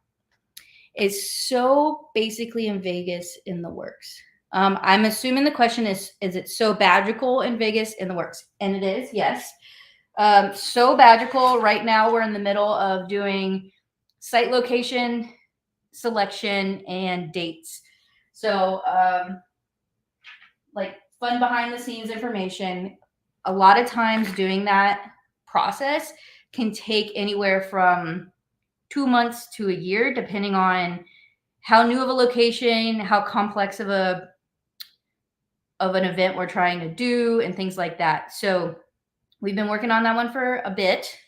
It's so basically in Vegas in the works. I'm assuming the question is it so Bagical in Vegas in the works? And it is, yes. So Bagical, right now we're in the middle of doing site location, selection, and dates. So like fun behind the scenes information. A lot of times doing that process can take anywhere from 2 months to a year, depending on how new of a location, how complex of an event we're trying to do, and things like that. So we've been working on that one for a bit.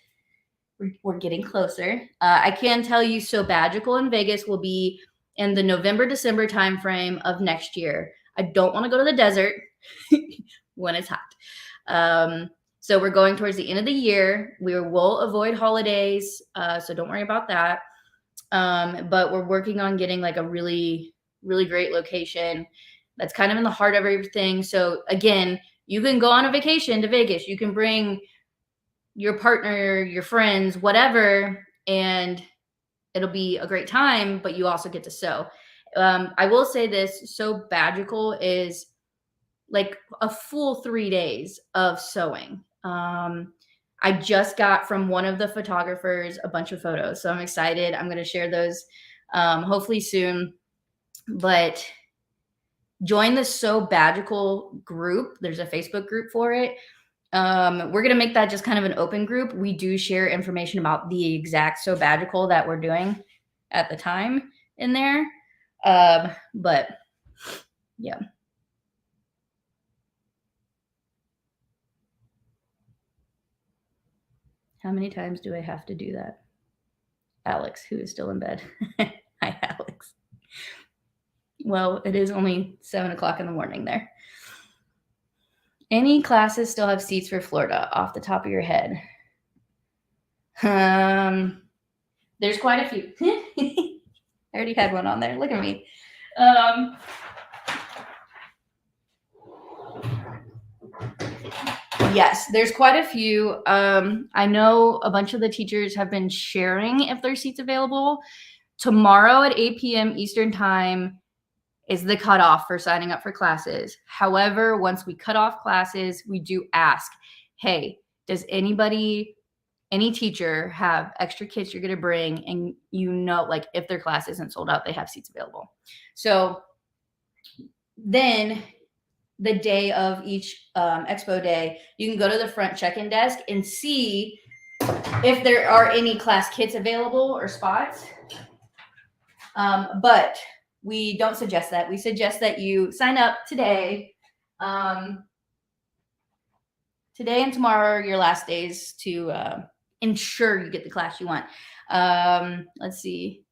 We're getting closer. I can tell you, so Bagical in Vegas will be in the November-December timeframe of next year. I don't want to go to the desert when it's hot. So we're going towards the end of the year. We will avoid holidays, so don't worry about that. But we're working on getting like a really, really great location that's kind of in the heart of everything. So again, you can go on a vacation to Vegas. You can bring your partner, your friends, whatever, and it'll be a great time, but you also get to sew. I will say this, so Bagical is like a full 3 days of sewing. I just got from one of the photographers a bunch of photos, so I'm excited. I'm going to share those hopefully soon. But join the So Bagical group. There's a Facebook group for it. We're going to make that just kind of an open group. We do share information about the exact So Bagical that we're doing at the time in there. But yeah. How many times do I have to do that? Alex, who is still in bed. Hi, Alex. Well, it is only 7 o'clock in the morning there. Any classes still have seats for Florida off the top of your head? There's quite a few. I already had one on there. Look at me. Yes, there's quite a few. I know a bunch of the teachers have been sharing if there's seats available. Tomorrow at 8 p.m. Eastern time is the cutoff for signing up for classes. However, once we cut off classes, we do ask, hey, does any teacher have extra kits you're going to bring? And you know, like if their class isn't sold out, they have seats available. So then the day of each expo day, you can go to the front check-in desk and see if there are any class kits available or spots. But we don't suggest that. We suggest that you sign up today. Today and tomorrow are your last days to ensure you get the class you want. Let's see.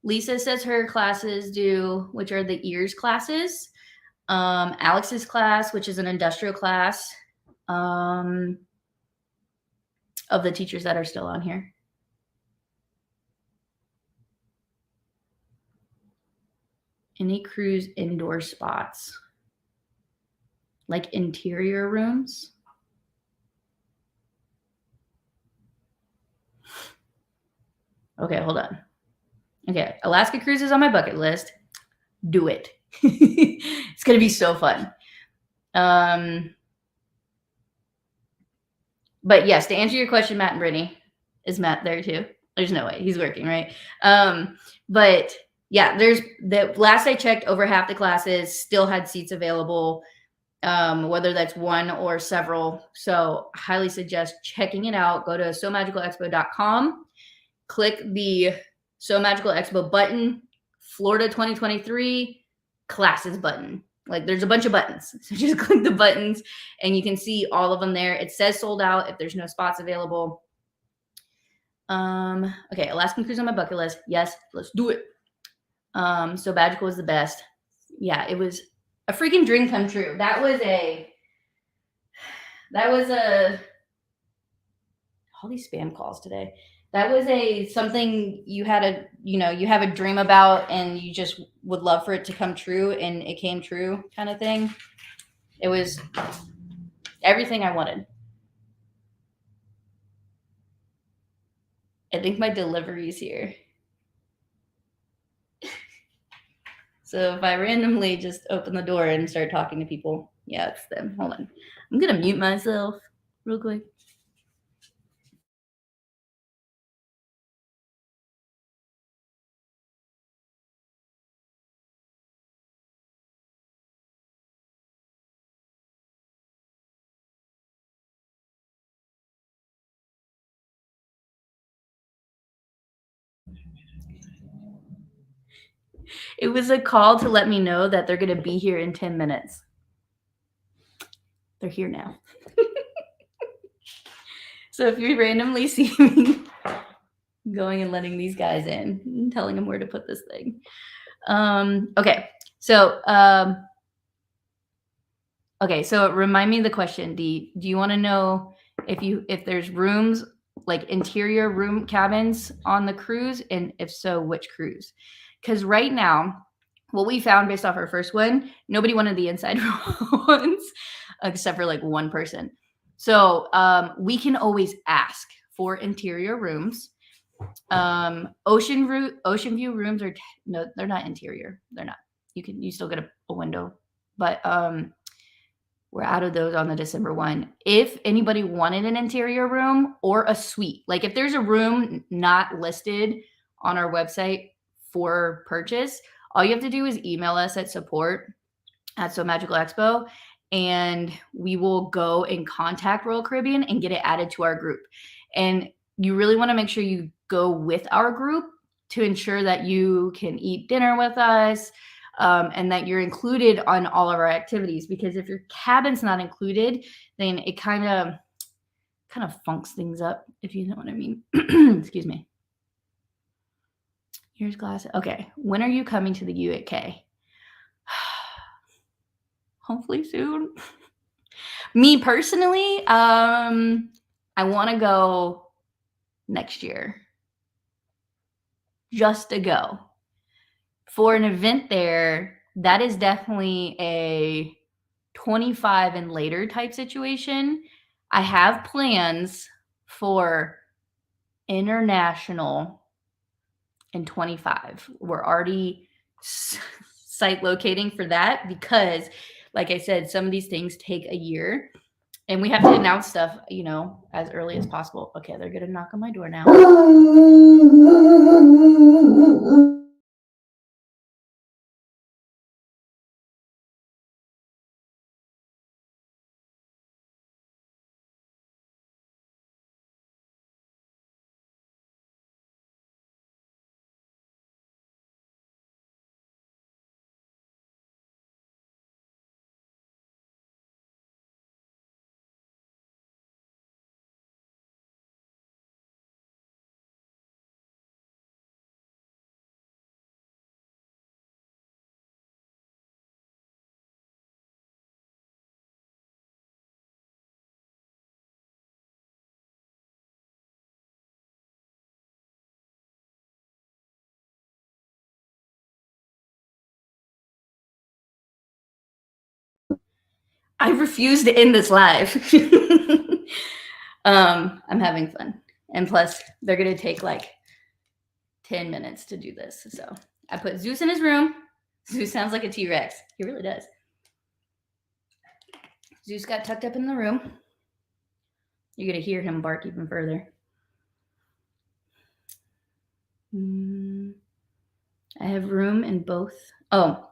Lisa says her classes do, which are the ears classes. Alex's class, which is an industrial class, of the teachers that are still on here. Any cruise indoor spots, like interior rooms? Okay, hold on. Okay, Alaska cruise is on my bucket list. Do it. It's gonna be so fun. But yes, to answer your question, Matt and Brittany, is Matt there too? There's no way, he's working, right? But yeah, there's the last I checked, over half the classes still had seats available, whether that's one or several. So highly suggest checking it out. Go to sewmagicalexpo.com, click the So Magical Expo button, Florida 2023 classes button. Like there's a bunch of buttons. So just click the buttons and you can see all of them there. It says sold out if there's no spots available. Okay, Alaskan cruise on my bucket list. Yes, let's do it. So Bagical was the best. Yeah, it was a freaking dream come true. That was all these spam calls today. That was something you had you have a dream about and you just would love for it to come true, and it came true kind of thing. It was everything I wanted. I think my delivery's here. So if I randomly just open the door and start talking to people, yeah, it's them. Hold on. I'm going to mute myself real quick. It was a call to let me know that they're going to be here in 10 minutes. They're here now. So if you randomly see me going and letting these guys in and telling them where to put this thing. Okay. So, remind me of the question, Dee. Do you want to know if there's rooms, like interior room cabins on the cruise, and if so, which cruise? Because right now, what we found based off our first one, nobody wanted the inside ones, except for like one person. So we can always ask for interior rooms. Ocean view rooms are no, they're not interior. They're not. You still get a window, but we're out of those on the December one. If anybody wanted an interior room or a suite, like if there's a room not listed on our website for purchase, all you have to do is email us at support@sewmagicalexpo, and we will go and contact Royal Caribbean and get it added to our group. And you really want to make sure you go with our group to ensure that you can eat dinner with us, and that you're included on all of our activities. Because if your cabin's not included, then it kind of funks things up, if you know what I mean. Excuse me. Here's glass. Okay, when are you coming to the UK? Hopefully soon. Me personally, I want to go next year, just to go for an event there. That is definitely a 25 and later type situation. I have plans for international in 25. We're already site locating for that because, like I said, some of these things take a year and we have to announce stuff, as early as possible. Okay, they're going to knock on my door now. I refuse to end this live. I'm having fun. And plus, they're going to take like 10 minutes to do this. So I put Zeus in his room. Zeus sounds like a T-Rex. He really does. Zeus got tucked up in the room. You're going to hear him bark even further. I have room in both. Oh,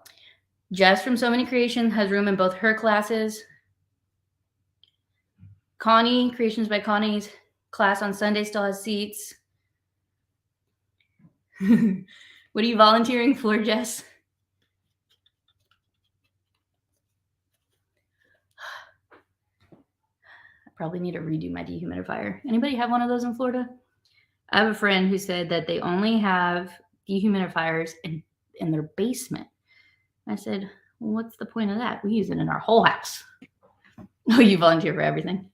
Jess from So Many Creations has room in both her classes. Connie, Creations by Connie's class on Sunday still has seats. What are you volunteering for, Jess? I probably need to redo my dehumidifier. Anybody have one of those in Florida? I have a friend who said that they only have dehumidifiers in their basement. I said, well, what's the point of that? We use it in our whole house. Oh, you volunteer for everything.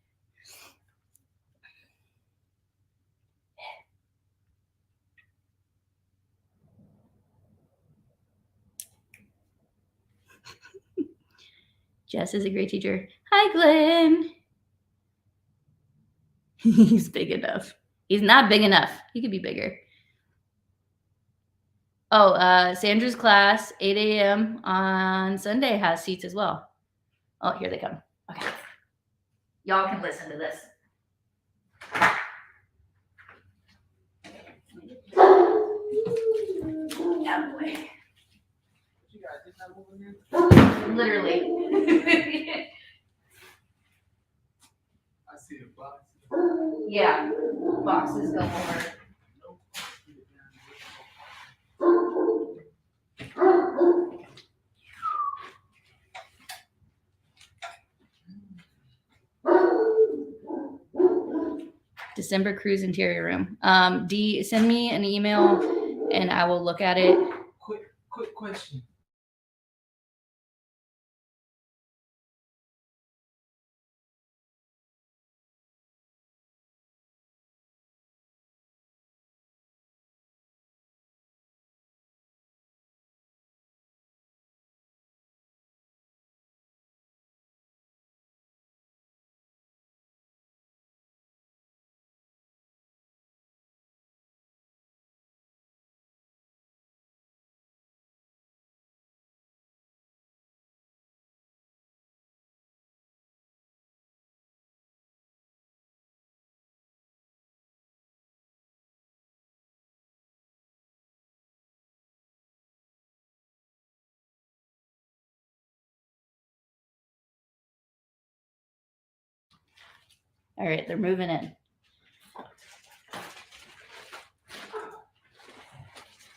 Jess is a great teacher. Hi, Glenn. He's big enough. He's not big enough. He could be bigger. Oh, Sandra's class, 8 a.m. on Sunday has seats as well. Oh, here they come. Okay. Y'all can listen to this. Out of the way. Literally. I see the box. Yeah, boxes go over. December cruise interior room. D, send me an email and I will look at it. Quick question. All right, they're moving in.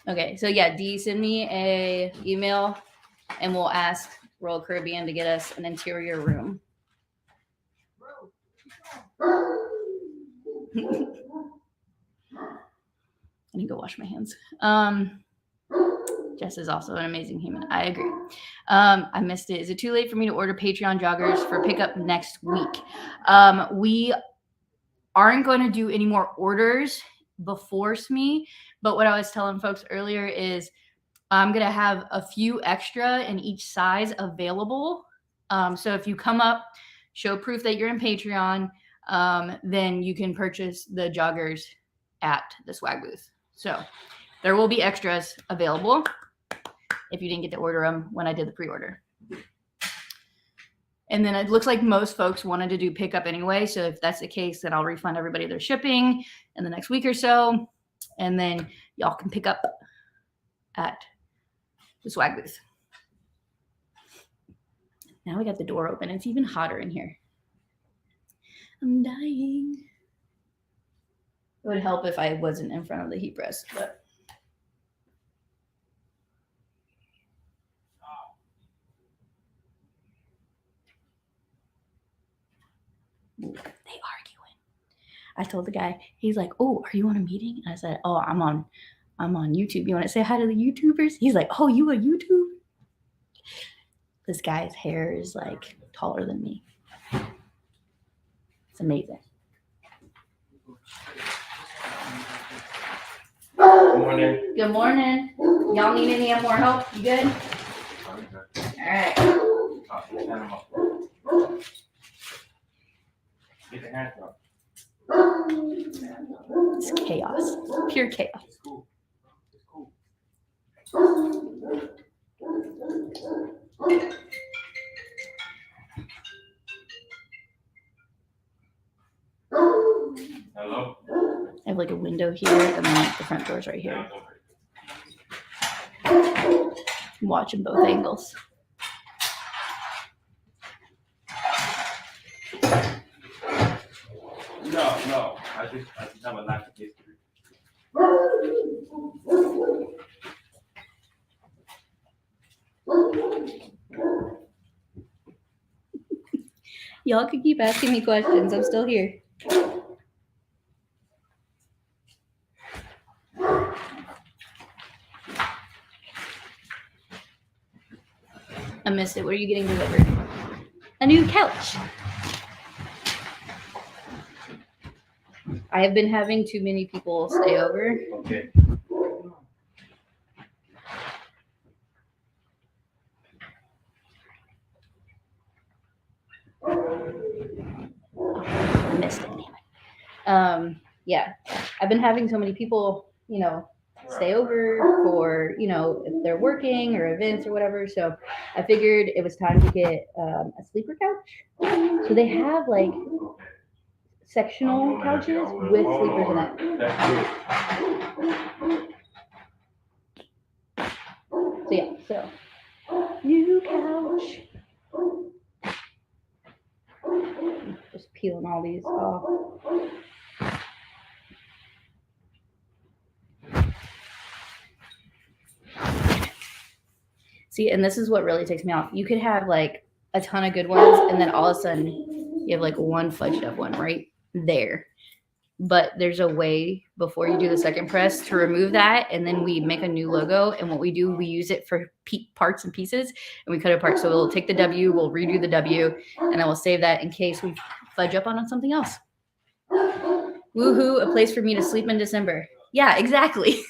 Okay, so yeah, D, send me a email and we'll ask Royal Caribbean to get us an interior room. I need to go wash my hands. Jess is also an amazing human. I agree. I missed it. Is it too late for me to order Patreon joggers for pickup next week? We aren't going to do any more orders before SME, but what I was telling folks earlier is I'm going to have a few extra in each size available. So if you come up, show proof that you're in Patreon, then you can purchase the joggers at the swag booth. So there will be extras available if you didn't get to order them when I did the pre-order. And then it looks like most folks wanted to do pickup anyway. So if that's the case, then I'll refund everybody their shipping in the next week or so. And then y'all can pick up at the swag booth. Now we got the door open. It's even hotter in here. I'm dying. It would help if I wasn't in front of the heat press, but. They arguing. I told the guy, he's like, oh, are you on a meeting? And I said, oh, I'm on YouTube. You want to say hi to the YouTubers? He's like, oh, you a YouTube? This guy's hair is like taller than me. It's amazing. Good morning. Good morning. Y'all need any more help? You good? All right. Get the hand up. It's chaos, pure chaos. It's cool. It's cool. Hello? I have like a window here, and then like the front door's right here. I'm watching both angles. No. I just have a lack of history. Y'all could keep asking me questions. I'm still here. I missed it. What are you getting delivered? A new couch. I have been having too many people stay over. Okay. I missed it. Damn it. Yeah, I've been having so many people, stay over for, if they're working or events or whatever. So I figured it was time to get a sleeper couch. So they have like sectional couches with sleepers in it. So yeah, so new couch. Just peeling all these off. See, and this is what really takes me off. You could have like a ton of good ones, and then all of a sudden you have like one fudged up one right there. But there's a way before you do the second press to remove that, and then we make a new logo. And what we do, we use it for parts and pieces, and we cut it apart. So we'll take the W, we'll redo the W, and then we'll save that in case we fudge up on something else. Woohoo, a place for me to sleep in December. Yeah, exactly.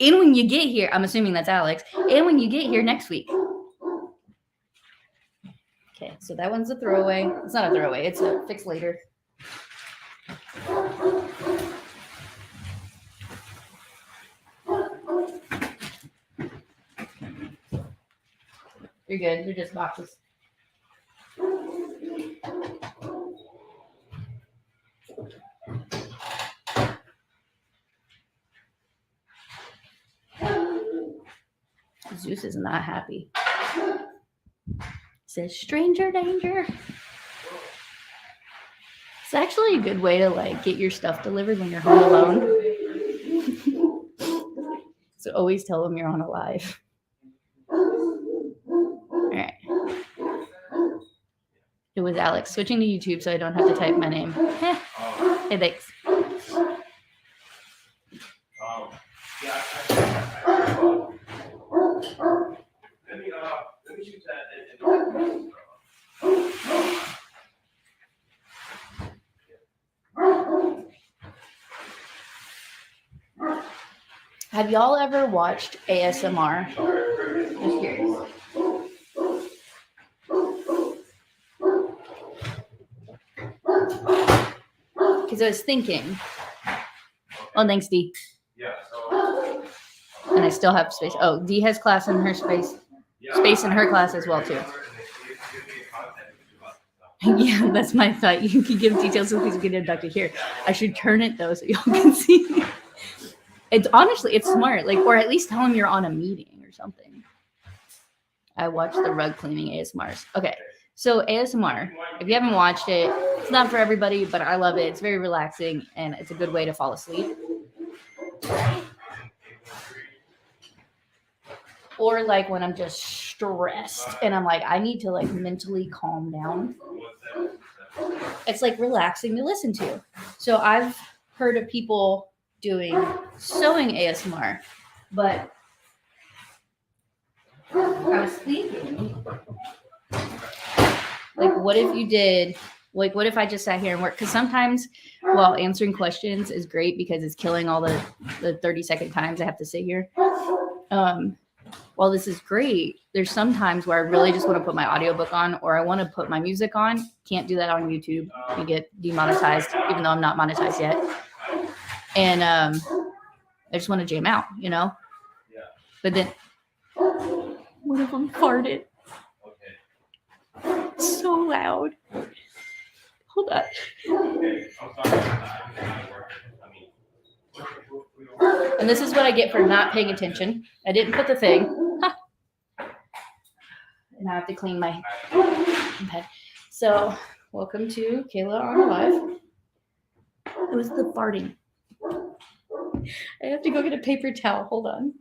And when you get here, I'm assuming that's Alex, and when you get here next week. Okay, so that one's a throwaway. It's not a throwaway, it's a fix later. You're good, they're just boxes. Zeus is not happy. Says stranger danger. It's actually a good way to like get your stuff delivered when you're home alone. So always tell them you're on a live. All right. It was Alex. Switching to YouTube so I don't have to type my name. Hey, thanks. Let me shoot that. Have y'all ever watched ASMR? Just curious. Because I was thinking. Oh, thanks, D. Yeah. So, and I still have space. Oh, D has class in her space. Space in her class as well, too. Yeah, that's my thought. You can give details so please get inducted here. I should turn it, though, so y'all can see. It's honestly, it's smart. Like, or at least tell them you're on a meeting or something. I watched the rug cleaning ASMRs. Okay, so ASMR, if you haven't watched it, it's not for everybody, but I love it. It's very relaxing, and it's a good way to fall asleep. Or like when I'm just stressed and I'm like, I need to like mentally calm down. It's like relaxing to listen to. So I've heard of people doing sewing ASMR, but I was thinking, like, what if you did, like, what if I just sat here and worked? Because sometimes while answering questions is great because it's killing all the 30-second times I have to sit here. while this is great, there's some times where I really just want to put my audiobook on or I want to put my music on. Can't do that on YouTube. You get demonetized, even though I'm not monetized yet. And I just want to jam out, you know? Yeah. But then one of them farted. Okay. So loud. Hold up. Okay. I'm sorry. I mean, And this is what I get for not paying attention. I didn't put the thing. Ha. And I have to clean my head. So, welcome to Kayla on Live. It was the farting. I have to go get a paper towel. Hold on.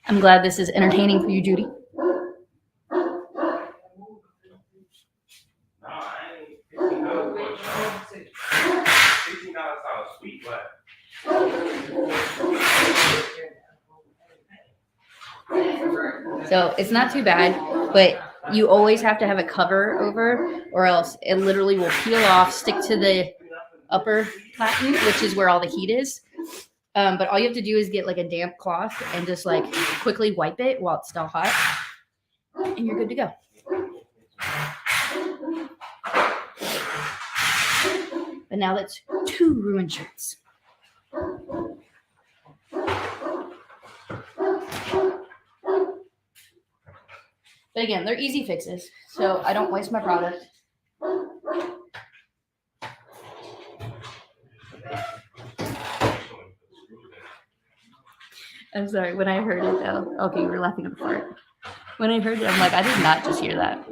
I'm glad this is entertaining for you, Judy. So it's not too bad, but you always have to have a cover over or else it literally will peel off, stick to the upper platen, which is where all the heat is. But all you have to do is get like a damp cloth and just like quickly wipe it while it's still hot and you're good to go. But now that's 2 ruined shirts. But again, they're easy fixes, so I don't waste my product. I'm sorry, when I heard it though, okay, you were laughing at the fart. When I heard it, I'm like, I did not just hear that.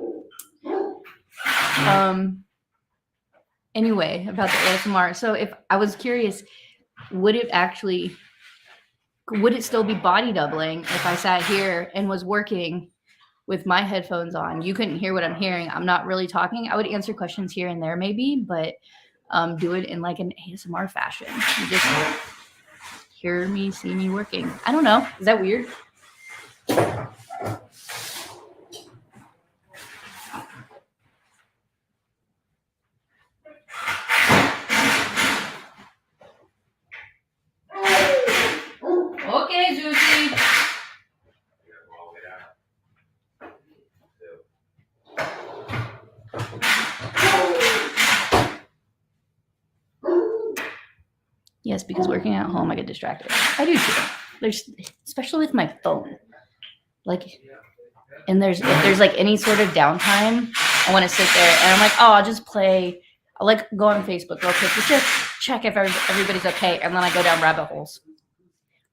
Anyway, about the ASMR. So if I was curious, would it still be body doubling if I sat here and was working with my headphones on? You couldn't hear what I'm hearing. I'm not really talking. I would answer questions here and there maybe, but do it in like an ASMR fashion. You just hear me, see me working. I don't know. Is that weird? Okay, Juicy. Yes, because working at home, I get distracted. I do too. There's, especially with my phone. Like, and if there's like any sort of downtime, I want to sit there and I'm like, oh, I'll just play. I like go on Facebook real quick, just check if everybody's okay, and then I go down rabbit holes.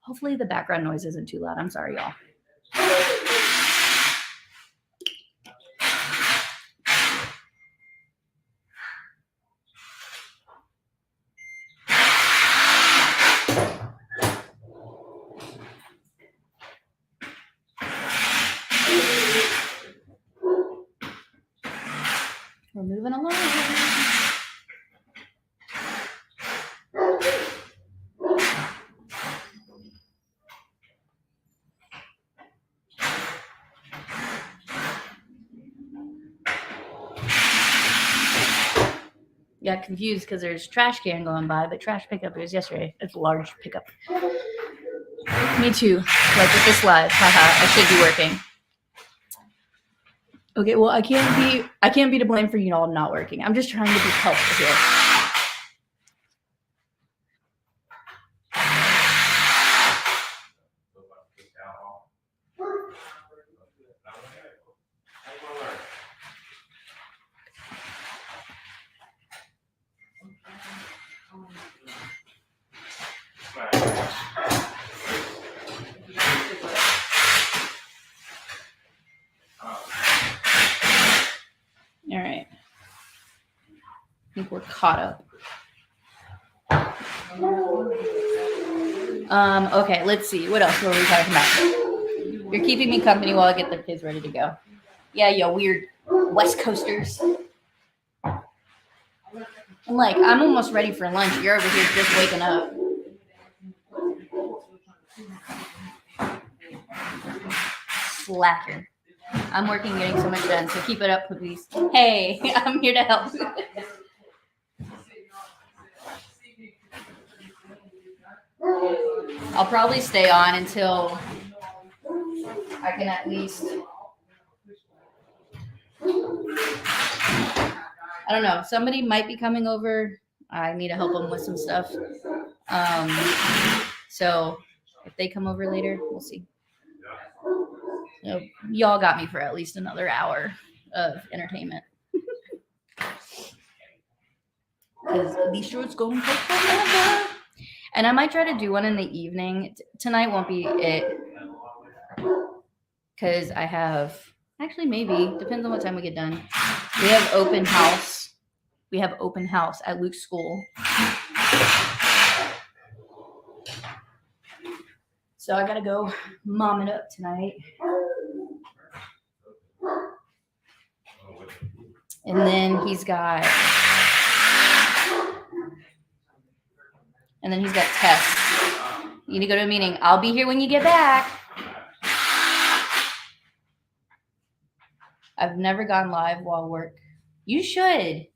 Hopefully the background noise isn't too loud. I'm sorry, y'all. We're moving along. Got confused because there's trash can going by, but trash pickup was yesterday. It's a large pickup. Me too. Like with this live. Haha, I should be working. Okay, well I can't be to blame for you all not working. I'm just trying to be helpful here. All right. I think we're caught up. Okay, let's see. What else were we talking about? You're keeping me company while I get the kids ready to go. Yeah, yo, weird West Coasters. I'm like, I'm almost ready for lunch. You're over here just waking up. Slacker. I'm working getting so much done, so keep it up, please. Hey, I'm here to help. I'll probably stay on until I can at least, I don't know, somebody might be coming over. I need to help them with some stuff. So if they come over later, we'll see. So y'all got me for at least another hour of entertainment. Because these shorts going to take forever. And I might try to do one in the evening. Tonight won't be it. Because I have, actually maybe, depends on what time we get done. We have open house. We have open house at Luke's school. So I gotta go mom it up tonight. And then he's got tests. You need to go to a meeting. I'll be here when you get back. I've never gone live while work. You should.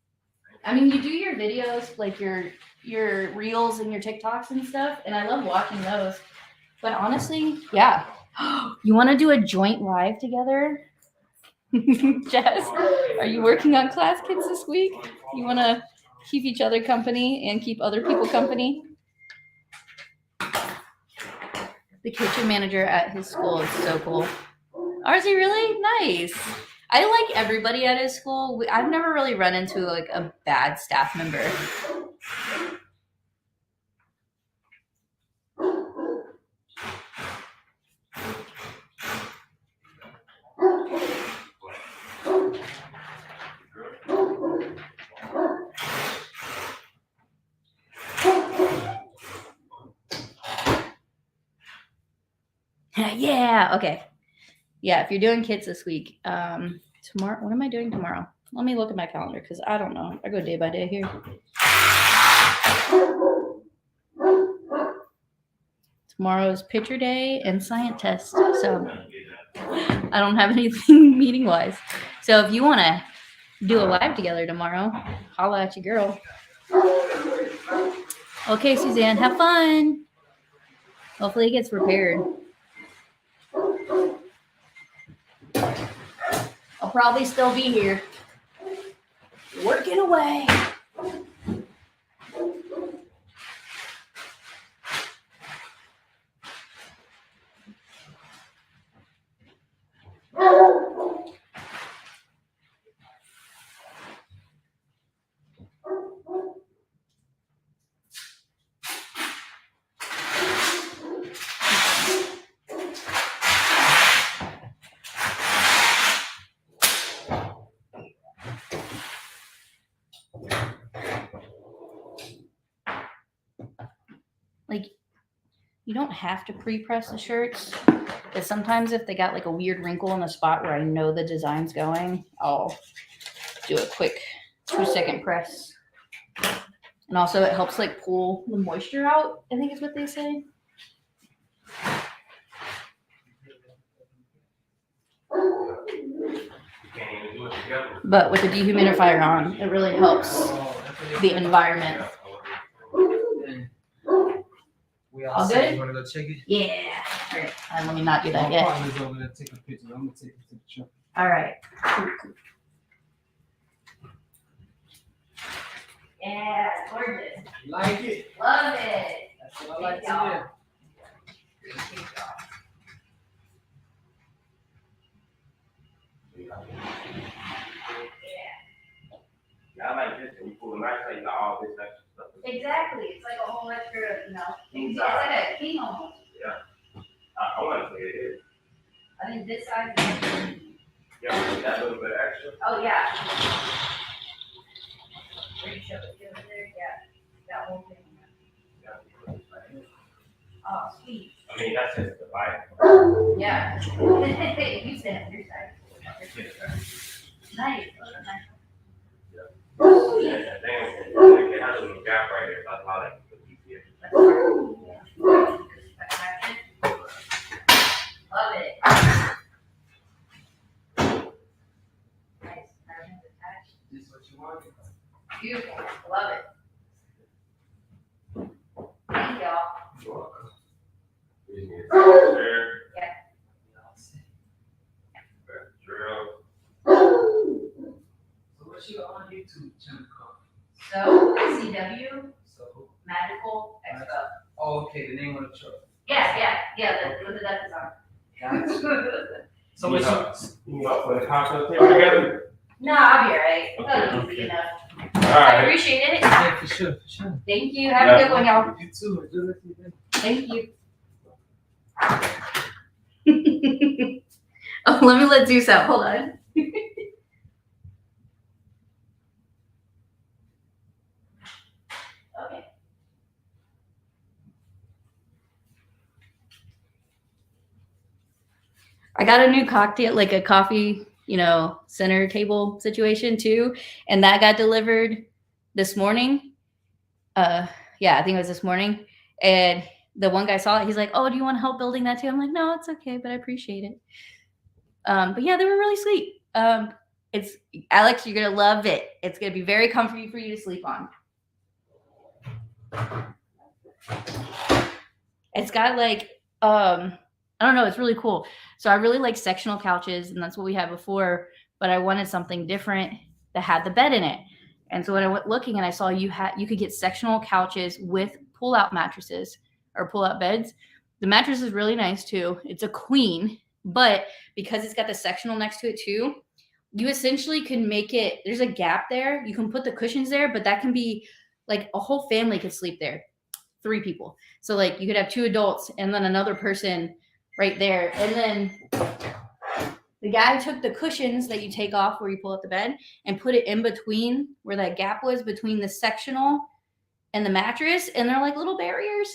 I mean, you do your videos, like your reels and your TikToks and stuff, and I love watching those. But honestly, yeah. You want to do a joint live together? Jess, are you working on class kits this week? You want to keep each other company and keep other people company? The kitchen manager at his school is so cool. Oh, is he really? Nice. I like everybody at his school. I've never really run into like a bad staff member. Yeah, okay. Yeah, if you're doing kits this week, tomorrow, what am I doing tomorrow? Let me look at my calendar because I don't know. I go day by day here. Tomorrow is picture day and science test, so I don't have anything meeting wise. So if you want to do a live together tomorrow, holla at your girl. Okay, Suzanne, have fun. Hopefully it gets repaired. I'll probably still be here working away. Like, you don't have to pre-press the shirts, but sometimes if they got like a weird wrinkle in the spot where I know the design's going, I'll do a quick 2-second press. And also it helps like pull the moisture out, I think is what they say. But with the dehumidifier on, it really helps the environment. All good? You want to go check it? Yeah. All right. Let me not do that yet. My partner's over there taking pictures. I'm going to take it to the truck. All right. Yeah, gorgeous. Like it? Love it. That's what I like to hear. I like this, and you pull the knife, like, all this extra stuff. Exactly. It's like a whole extra, it's like a king almost. Yeah. I want to say it is. I think this side is. Yeah, that little bit extra. Oh, yeah. Where you show it over there? Yeah. That whole thing. Oh, sweet. I mean, that's just the Bible. Yeah. You stand on your side. Nice. They have a gap right there. That's how like the easier. Love it. Nice. This is what you want? Beautiful. Love it. Thank y'all. You're welcome. Sure. Yeah. Drill. So what's your on YouTube channel called? So, CW, So, Magical Expo. oh, okay, the name of the truck. Yeah, the death is on. Gotcha. So You what's know, your, you know, for the cocktail table together? No, I'll be alright. That'll be Okay. enough. All I right. appreciate it. yeah, for sure. Thank you. Have a good one, y'all. You too. Enjoy the rest of your day. Thank you. Oh, let me let Zeus out. Hold on. Okay. I got a new cocktail, like a coffee, center table situation too, and that got delivered this morning. Yeah, I think it was this morning. And the one guy saw it. He's like, "Oh, do you want help building that too?" I'm like, "No, it's okay, but I appreciate it." But yeah, they were really sweet. It's Alex, you're gonna love it. It's gonna be very comfy for you to sleep on. It's got like I don't know, it's really cool. So I really like sectional couches, and that's what we had before, but I wanted something different that had the bed in it. And so when I went looking and I saw you could get sectional couches with pull-out mattresses or pull-out beds. The mattress is really nice too. It's a queen, but because it's got the sectional next to it too, you essentially can make it, there's a gap there. You can put the cushions there, but that can be like a whole family could sleep there. 3 people. So like you could have 2 adults and then another person right there. And then the guy took the cushions that you take off where you pull out the bed and put it in between where that gap was between the sectional and the mattress. And they're like little barriers.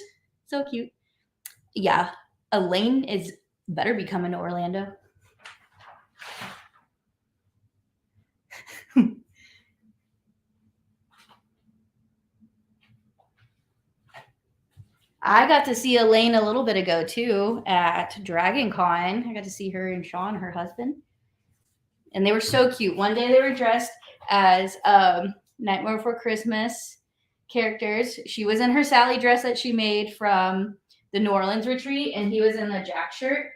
So cute. Yeah. Elaine is better be coming to Orlando. I got to see Elaine a little bit ago too at Dragon Con. I got to see her and Sean, her husband. And they were so cute. One day they were dressed as Nightmare Before Christmas characters. She was in her Sally dress that she made from the New Orleans retreat, and he was in the Jack shirt.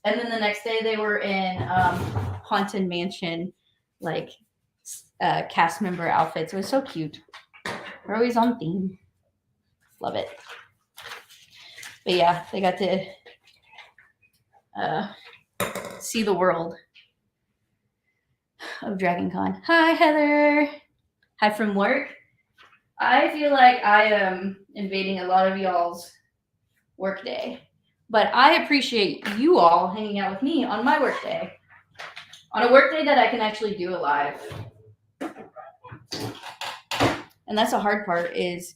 And then the next day they were in Haunted Mansion, like cast member outfits. It was so cute. We're always on theme. Love it. But yeah, they got to see the world of Dragon Con. Hi, Heather. Hi from work. I feel like I am invading a lot of y'all's work day, but I appreciate you all hanging out with me on my work day. On a work day that I can actually do it live. And that's the hard part is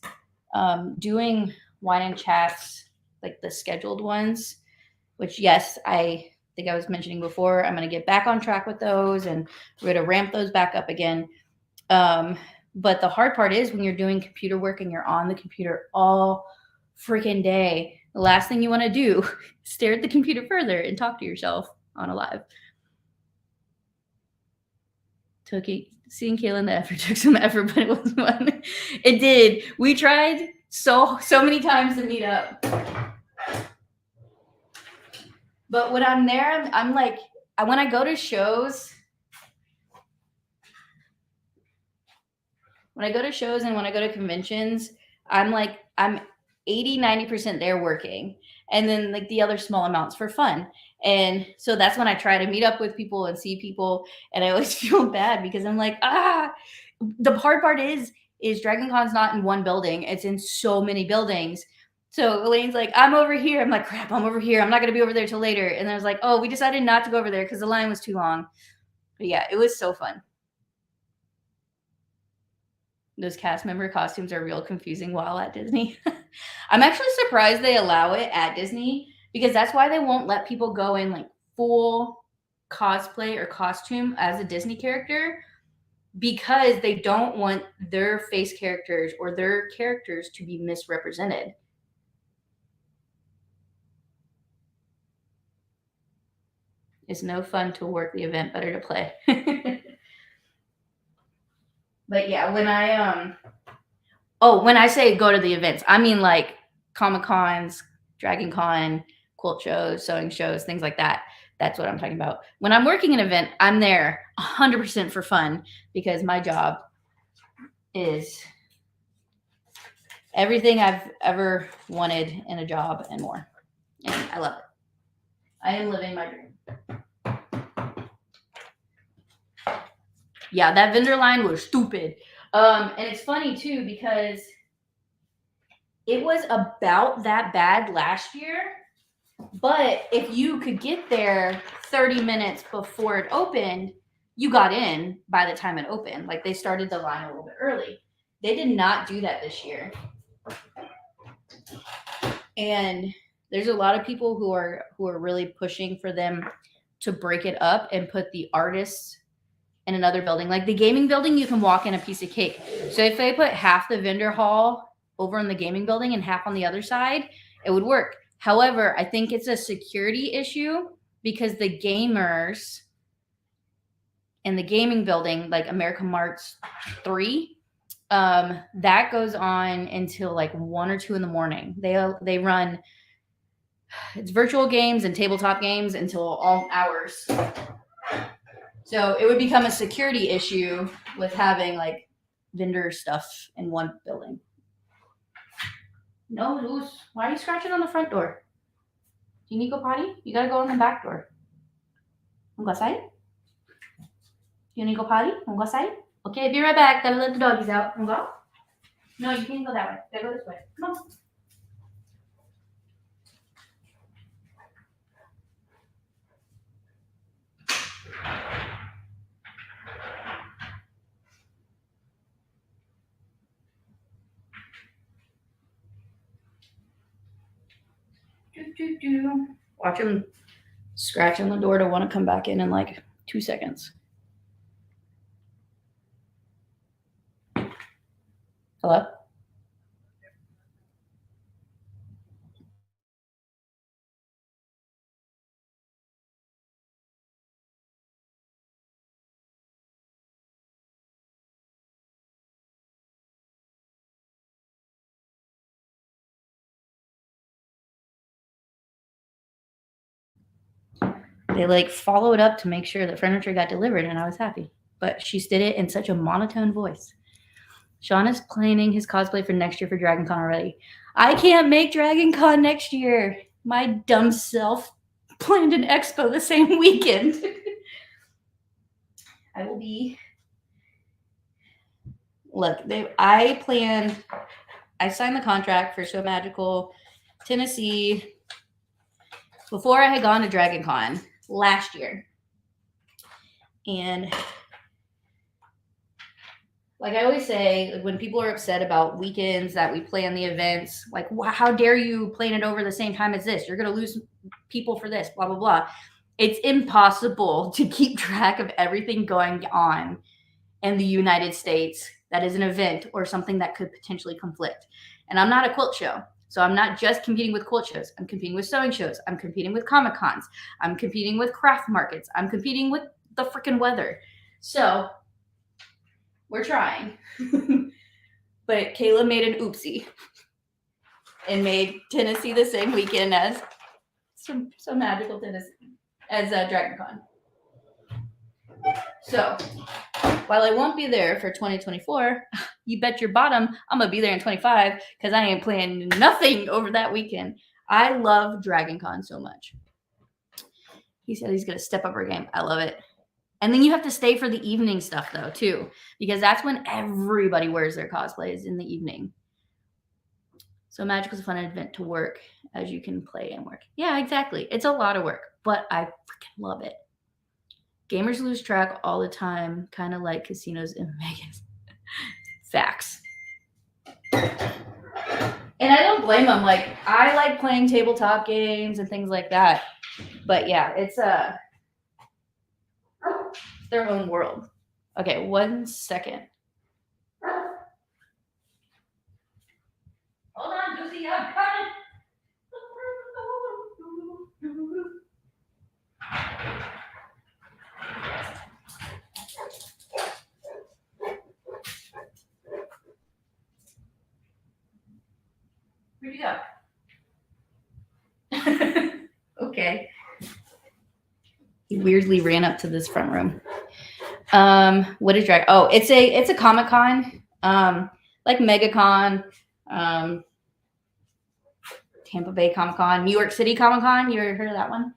doing wine and chats, like the scheduled ones, which yes, I think I was mentioning before, I'm going to get back on track with those and we're going to ramp those back up again. But the hard part is when you're doing computer work and you're on the computer all freaking day, the last thing you want to do is stare at the computer further and talk to yourself on a live. Seeing Kaylin, the effort took some effort, but it was fun. It did. We tried so many times to meet up. But when I'm there, I'm like, when I go to shows, and when I go to conventions, I'm 80-90% there working. And then like the other small amounts for fun. And so that's when I try to meet up with people and see people. And I always feel bad because I'm like, the hard part is Dragon Con's not in one building. It's in so many buildings. So Elaine's like, I'm over here. I'm like, crap, I'm over here. I'm not going to be over there till later. And I was like, oh, we decided not to go over there because the line was too long. But yeah, it was so fun. Those cast member costumes are real confusing while at Disney. I'm actually surprised they allow it at Disney because that's why they won't let people go in like full cosplay or costume as a Disney character because they don't want their face characters or their characters to be misrepresented. It's no fun to work the event, better to play. But yeah, when I say go to the events, I mean like Comic Cons, Dragon Con, quilt shows, sewing shows, things like that. That's what I'm talking about. When I'm working an event, I'm there 100% for fun because my job is everything I've ever wanted in a job and more. And I love it. I am living my dream. Yeah, that vendor line was stupid. And it's funny too because it was about that bad last year. But if you could get there 30 minutes before it opened, you got in by the time it opened. Like they started the line a little bit early. They did not do that this year. And there's a lot of people who are really pushing for them to break it up and put the artists in another building. Like the gaming building, you can walk in a piece of cake. So if they put half the vendor hall over in the gaming building and half on the other side, it would work. However, I think it's a security issue because the gamers in the gaming building, like American Marts 3, that goes on until like 1 or 2 in the morning. They run it's virtual games and tabletop games until all hours. So it would become a security issue with having like vendor stuff in one building. No, Luz, why are you scratching on the front door? Do you need to go potty? You gotta go on the back door. Wanna go outside? You need to go potty? Wanna go outside? Okay, be right back. Gotta let the doggies out. Wanna go? No, you can't go that way. Gotta go this way. Come on. Watch him scratch on the door to want to come back in like 2 seconds. Hello? They like followed up to make sure the furniture got delivered, and I was happy. But she did it in such a monotone voice. Sean is planning his cosplay for next year for Dragon Con already. I can't make Dragon Con next year. My dumb self planned an expo the same weekend. I will be. Look, I signed the contract for So Magical Tennessee before I had gone to Dragon Con last year. And like I always say, when people are upset about weekends that we plan the events, like, how dare you plan it over the same time as this? You're going to lose people for this, blah, blah, blah. It's impossible to keep track of everything going on in the United States that is an event or something that could potentially conflict. And I'm not a quilt show. So I'm not just competing with quilt shows. I'm competing with sewing shows. I'm competing with Comic Cons. I'm competing with craft markets. I'm competing with the freaking weather. So we're trying. But Kayla made an oopsie and made Tennessee the same weekend as So Magical Tennessee, as Dragon Con. So while I won't be there for 2024, you bet your bottom I'm going to be there in 25 because I ain't playing nothing over that weekend. I love Dragon Con so much. He said he's going to step up our game. I love it. And then you have to stay for the evening stuff, though, too, because that's when everybody wears their cosplays in the evening. So Magical's a fun event to work as you can play and work. Yeah, exactly. It's a lot of work, but I freaking love it. Gamers lose track all the time, kind of like casinos in Vegas. Facts. And I don't blame them. Like, I like playing tabletop games and things like that. But yeah, it's their own world. Okay, 1 second. Hold on, Lucy, I'm coming. Where'd you go? Okay. He weirdly ran up to this front room. What is drag? Oh, it's a Comic-Con, like MegaCon, Tampa Bay Comic-Con, New York City Comic-Con. You ever heard of that one?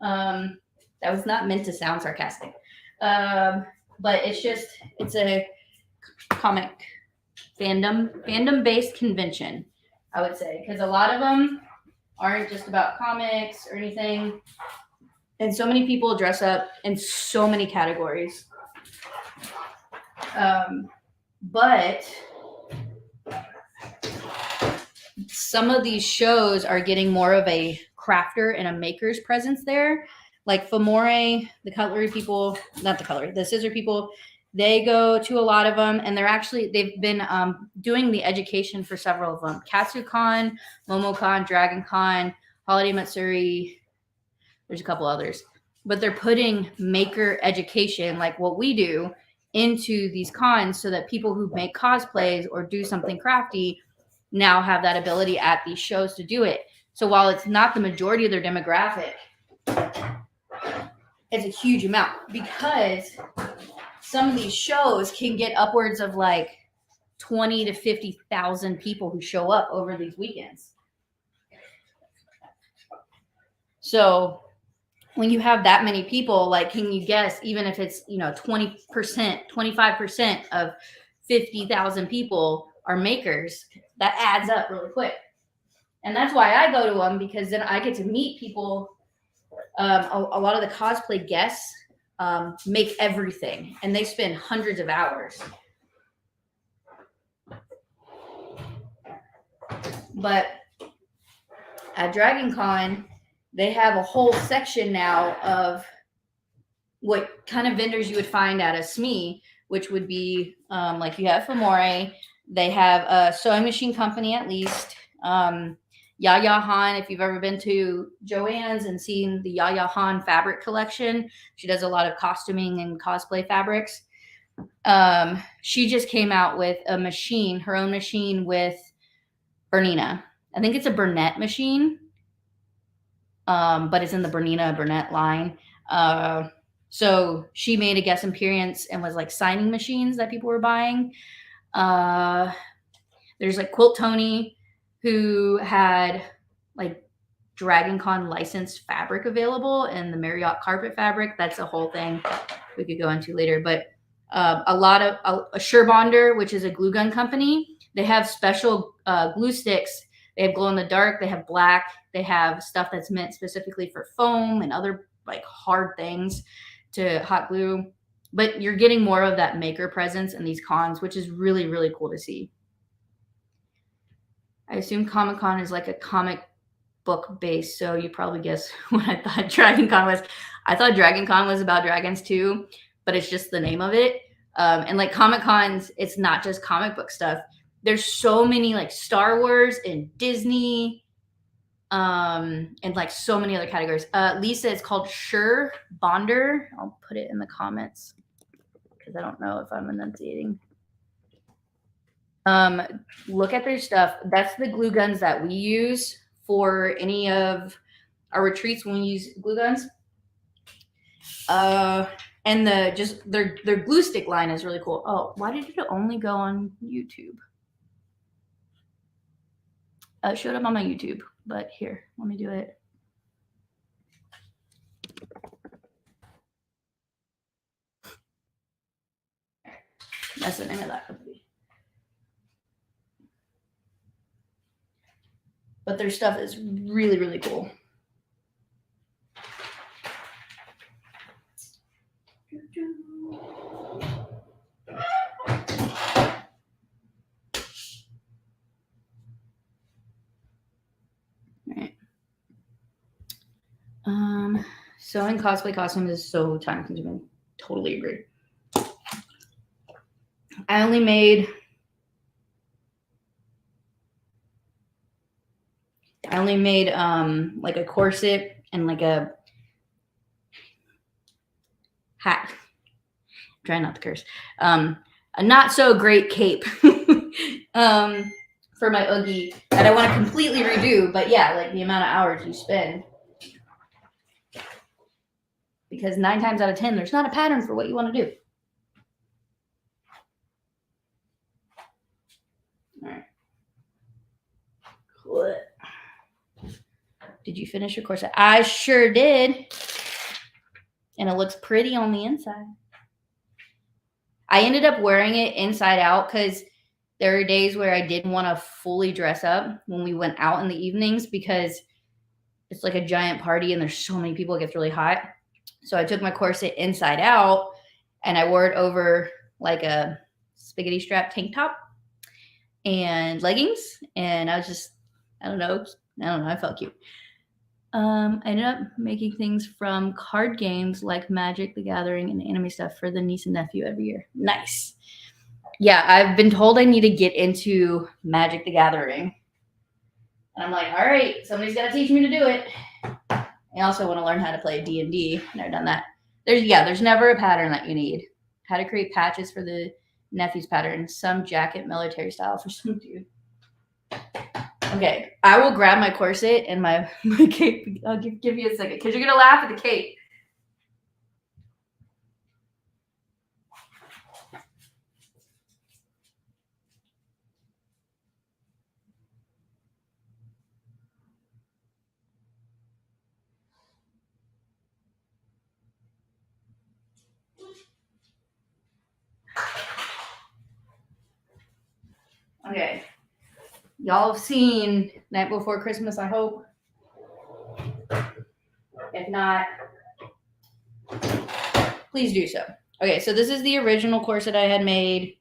That was not meant to sound sarcastic. But it's a comic fandom based convention, I would say, because a lot of them aren't just about comics or anything. And so many people dress up in so many categories. But some of these shows are getting more of a crafter and a maker's presence there. Like Famore, the cutlery people, not the cutlery, the scissor people, they go to a lot of them, and they've been doing the education for several of them. KatsuCon, MomoCon, DragonCon, Holiday Matsuri, there's a couple others. But they're putting maker education, like what we do, into these cons so that people who make cosplays or do something crafty now have that ability at these shows to do it. So while it's not the majority of their demographic, it's a huge amount, because some of these shows can get upwards of like 20 to 50,000 people who show up over these weekends. So when you have that many people, like, can you guess, even if it's, 20%, 25% of 50,000 people are makers, that adds up really quick. And that's why I go to them, because then I get to meet people. A lot of the cosplay guests make everything, and they spend hundreds of hours. But at DragonCon, they have a whole section now of what kind of vendors you would find at a SME, which would be like you have Famore. They have a sewing machine company, at least. Yaya Han, if you've ever been to Joann's and seen the Yaya Han fabric collection, she does a lot of costuming and cosplay fabrics. She just came out with a machine, her own machine with Bernina. I think it's a Burnett machine, but it's in the Burnett line. So she made a guest appearance and was like signing machines that people were buying. There's like Quilt Tony, who had like DragonCon licensed fabric available, and the Marriott carpet fabric. That's a whole thing we could go into later. But a lot of a Surebonder, which is a glue gun company, they have special glue sticks. They have glow in the dark. They have black. They have stuff that's meant specifically for foam and other like hard things to hot glue. But you're getting more of that maker presence in these cons, which is really, really cool to see. I assume Comic-Con is like a comic book base, so you probably guess what I thought DragonCon was. I thought DragonCon was about dragons too, but it's just the name of it. And like Comic-Cons, it's not just comic book stuff. There's so many like Star Wars and Disney, and like so many other categories. Lisa, it's called Surebonder. I'll put it in the comments because I don't know if I'm enunciating. Look at their stuff. That's the glue guns that we use for any of our retreats when we use glue guns. And their glue stick line is really cool. Oh, why did it only go on YouTube? It showed up on my YouTube, but here, let me do it. That's the name of that company. But their stuff is really, really cool. Sewing cosplay costumes is so time consuming. Totally agree. I only made like a corset and like a hat. Try not to curse. A not so great cape for my Oogie that I want to completely redo. But yeah, like the amount of hours you spend. Because 9 times out of 10, there's not a pattern for what you want to do. All right. Cool. Did you finish your corset? I sure did. And it looks pretty on the inside. I ended up wearing it inside out because there are days where I didn't want to fully dress up when we went out in the evenings because it's like a giant party and there's so many people, it gets really hot. So I took my corset inside out and I wore it over like a spaghetti strap tank top and leggings. And I was just, I don't know, I felt cute. I ended up making things from card games like Magic, the Gathering, and anime stuff for the niece and nephew every year. Nice. Yeah, I've been told I need to get into Magic, the Gathering. And I'm like, all right, somebody's got to teach me to do it. I also want to learn how to play D&D. Never done that. There's never a pattern that you need. How to create patches for the nephew's pattern. Some jacket military style for some dude. Okay, I will grab my corset and my cape. I'll give you a second because you're going to laugh at the cape. Okay. Y'all have seen Night Before Christmas, I hope. If not, please do so. Okay, so this is the original corset I had made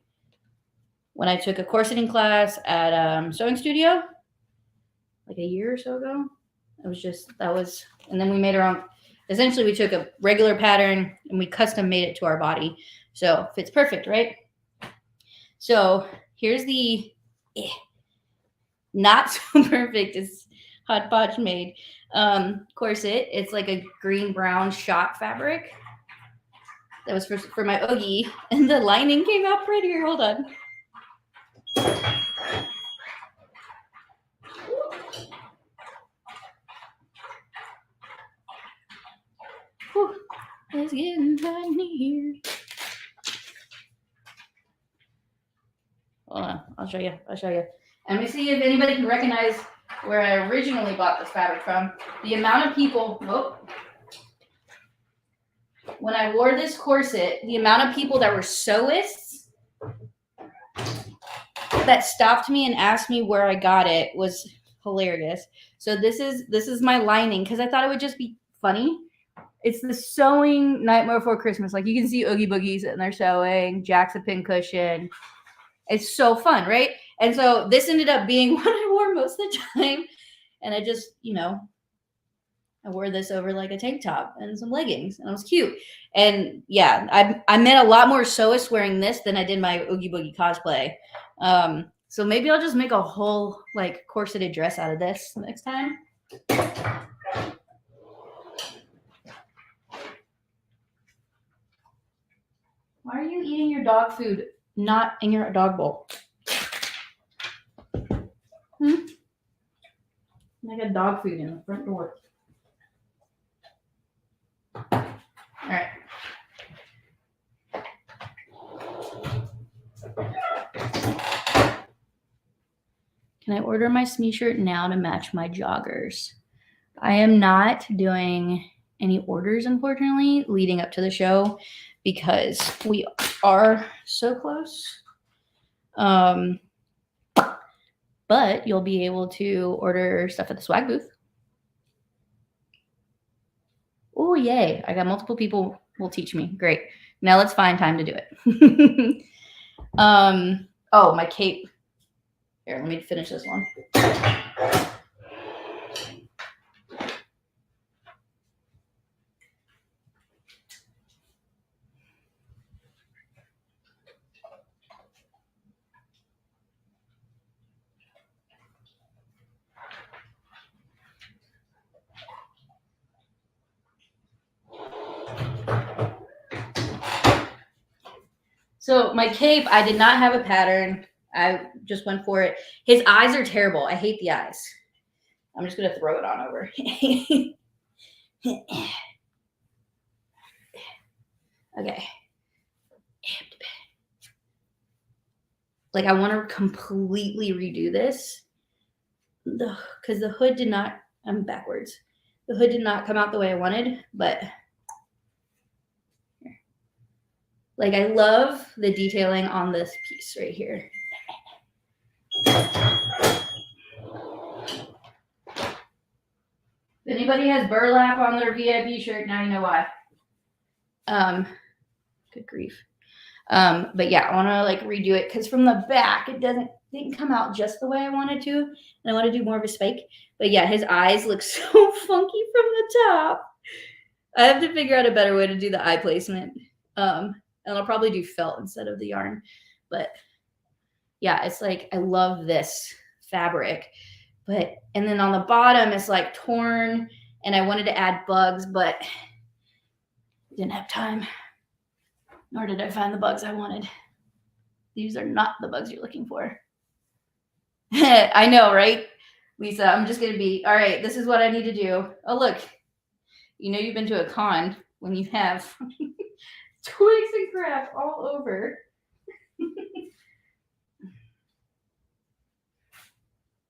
when I took a corseting class at Sewing Studio like a year or so ago. And then we made our own. Essentially, we took a regular pattern and we custom made it to our body. So it fits perfect, right? So here's the not so perfect as Hodgepodge made corset. It's like a green-brown shot fabric. That was for my Oogie. And the lining came out prettier. Hold on. Whew, it's getting hot in here. Hold on. I'll show you. Let me see if anybody can recognize where I originally bought this fabric from. The amount of people, when I wore this corset, the amount of people that were sewists that stopped me and asked me where I got it was hilarious. So this is my lining because I thought it would just be funny. It's the sewing Nightmare Before Christmas. Like you can see Oogie Boogie sitting there sewing, Jack's a pincushion. It's so fun, right? And so this ended up being what I wore most of the time. And I just, I wore this over like a tank top and some leggings, and it was cute. And yeah, I met a lot more sewists wearing this than I did my Oogie Boogie cosplay. So maybe I'll just make a whole like corseted dress out of this next time. Why are you eating your dog food not in your dog bowl? I got dog food in the front door. All right. Can I order my SMAS shirt now to match my joggers? I am not doing any orders, unfortunately, leading up to the show because we are so close. But you'll be able to order stuff at the swag booth. Oh, yay. I got multiple people will teach me. Great. Now let's find time to do it. Oh, my cape. Here, let me finish this one. So my cape, I did not have a pattern. I just went for it. His eyes are terrible. I hate the eyes. I'm just gonna throw it on over. Okay. Like I want to completely redo this. Because the hood did not, I'm backwards. The hood did not come out the way I wanted, but like I love the detailing on this piece right here. If anybody has burlap on their VIP shirt, now you know why. Good grief. But yeah, I want to like redo it because from the back it didn't come out just the way I wanted to, and I want to do more of a spike. But yeah, his eyes look so funky from the top. I have to figure out a better way to do the eye placement. And I'll probably do felt instead of the yarn. But yeah, it's like I love this fabric. And then on the bottom it's like torn, and I wanted to add bugs, but didn't have time. Nor did I find the bugs I wanted. These are not the bugs you're looking for. I know, right? Lisa, I'm just going to be, all right, this is what I need to do. Oh, look. You know you've been to a con when you have twigs and crap all over.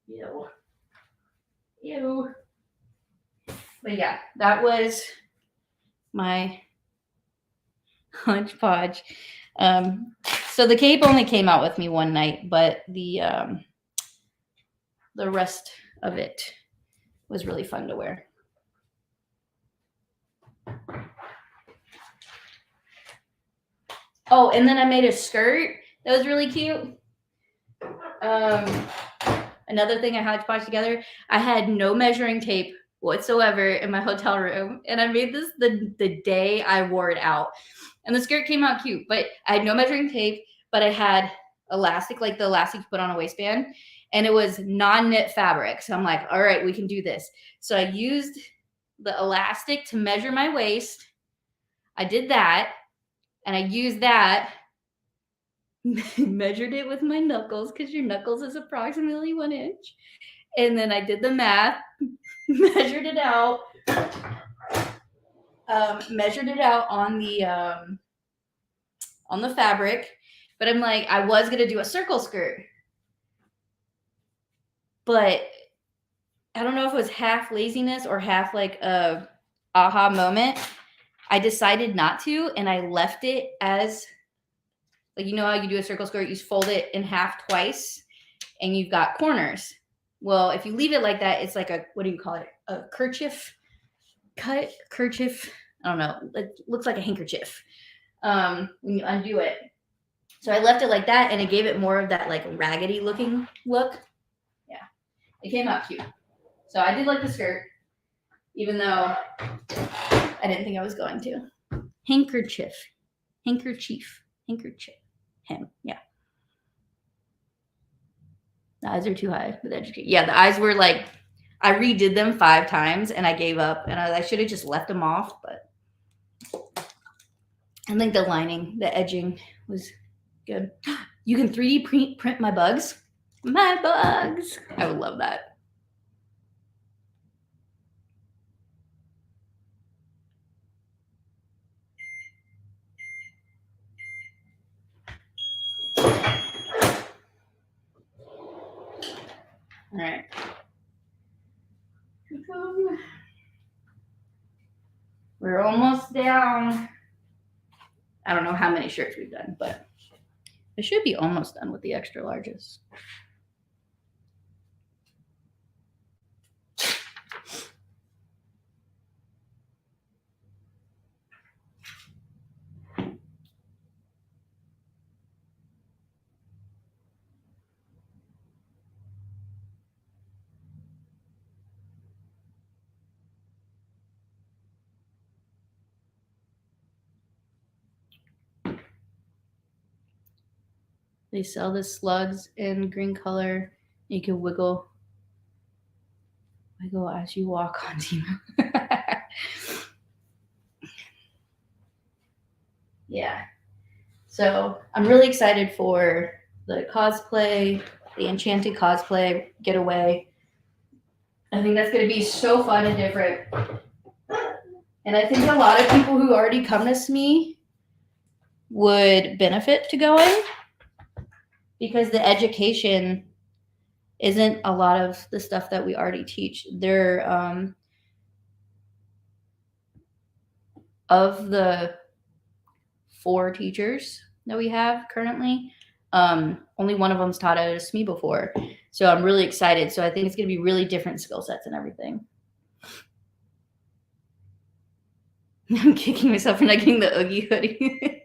Ew. Ew. But yeah, that was my hodgepodge. So the cape only came out with me one night, but the rest of it was really fun to wear. Oh, and then I made a skirt that was really cute. Another thing I hodgepodge together, I had no measuring tape whatsoever in my hotel room, and I made this the day I wore it out. And the skirt came out cute, but I had no measuring tape, but I had elastic, like the elastic you put on a waistband, and it was non-knit fabric. So I'm like, all right, we can do this. So I used the elastic to measure my waist. I did that, and I used that, measured it with my knuckles, because your knuckles is approximately 1 inch. And then I did the math, measured it out on the fabric. But I'm like, I was gonna do a circle skirt, but I don't know if it was half laziness or half like a aha moment. I decided not to, and I left it as, like, you know how you do a circle skirt, you fold it in half twice and you've got corners. Well, if you leave it like that, it's like a, what do you call it? A kerchief? Kerchief? I don't know. It looks like a handkerchief when you undo it. So I left it like that, and it gave it more of that like raggedy looking look. Yeah, it came out cute. So I did like the skirt, even though I didn't think I was going to. Handkerchief. Him, yeah. The eyes are too high for the education. Yeah, the eyes were like, I redid them 5 times and I gave up, and I should have just left them off, but I think the lining, the edging was good. You can 3D print my bugs. My bugs. I would love that. All right. We're almost down. I don't know how many shirts we've done, but I should be almost done with the extra larges. They sell the slugs in green color. You can wiggle as you walk on Temu. Yeah. So I'm really excited for the cosplay, the Enchanted cosplay getaway. I think that's going to be so fun and different. And I think a lot of people who already come to SME would benefit to going because the education isn't a lot of the stuff that we already teach. They're of the 4 teachers that we have currently, only one of them's taught at SME before. So I'm really excited. So I think it's going to be really different skill sets and everything. I'm kicking myself for not getting the Oogie hoodie.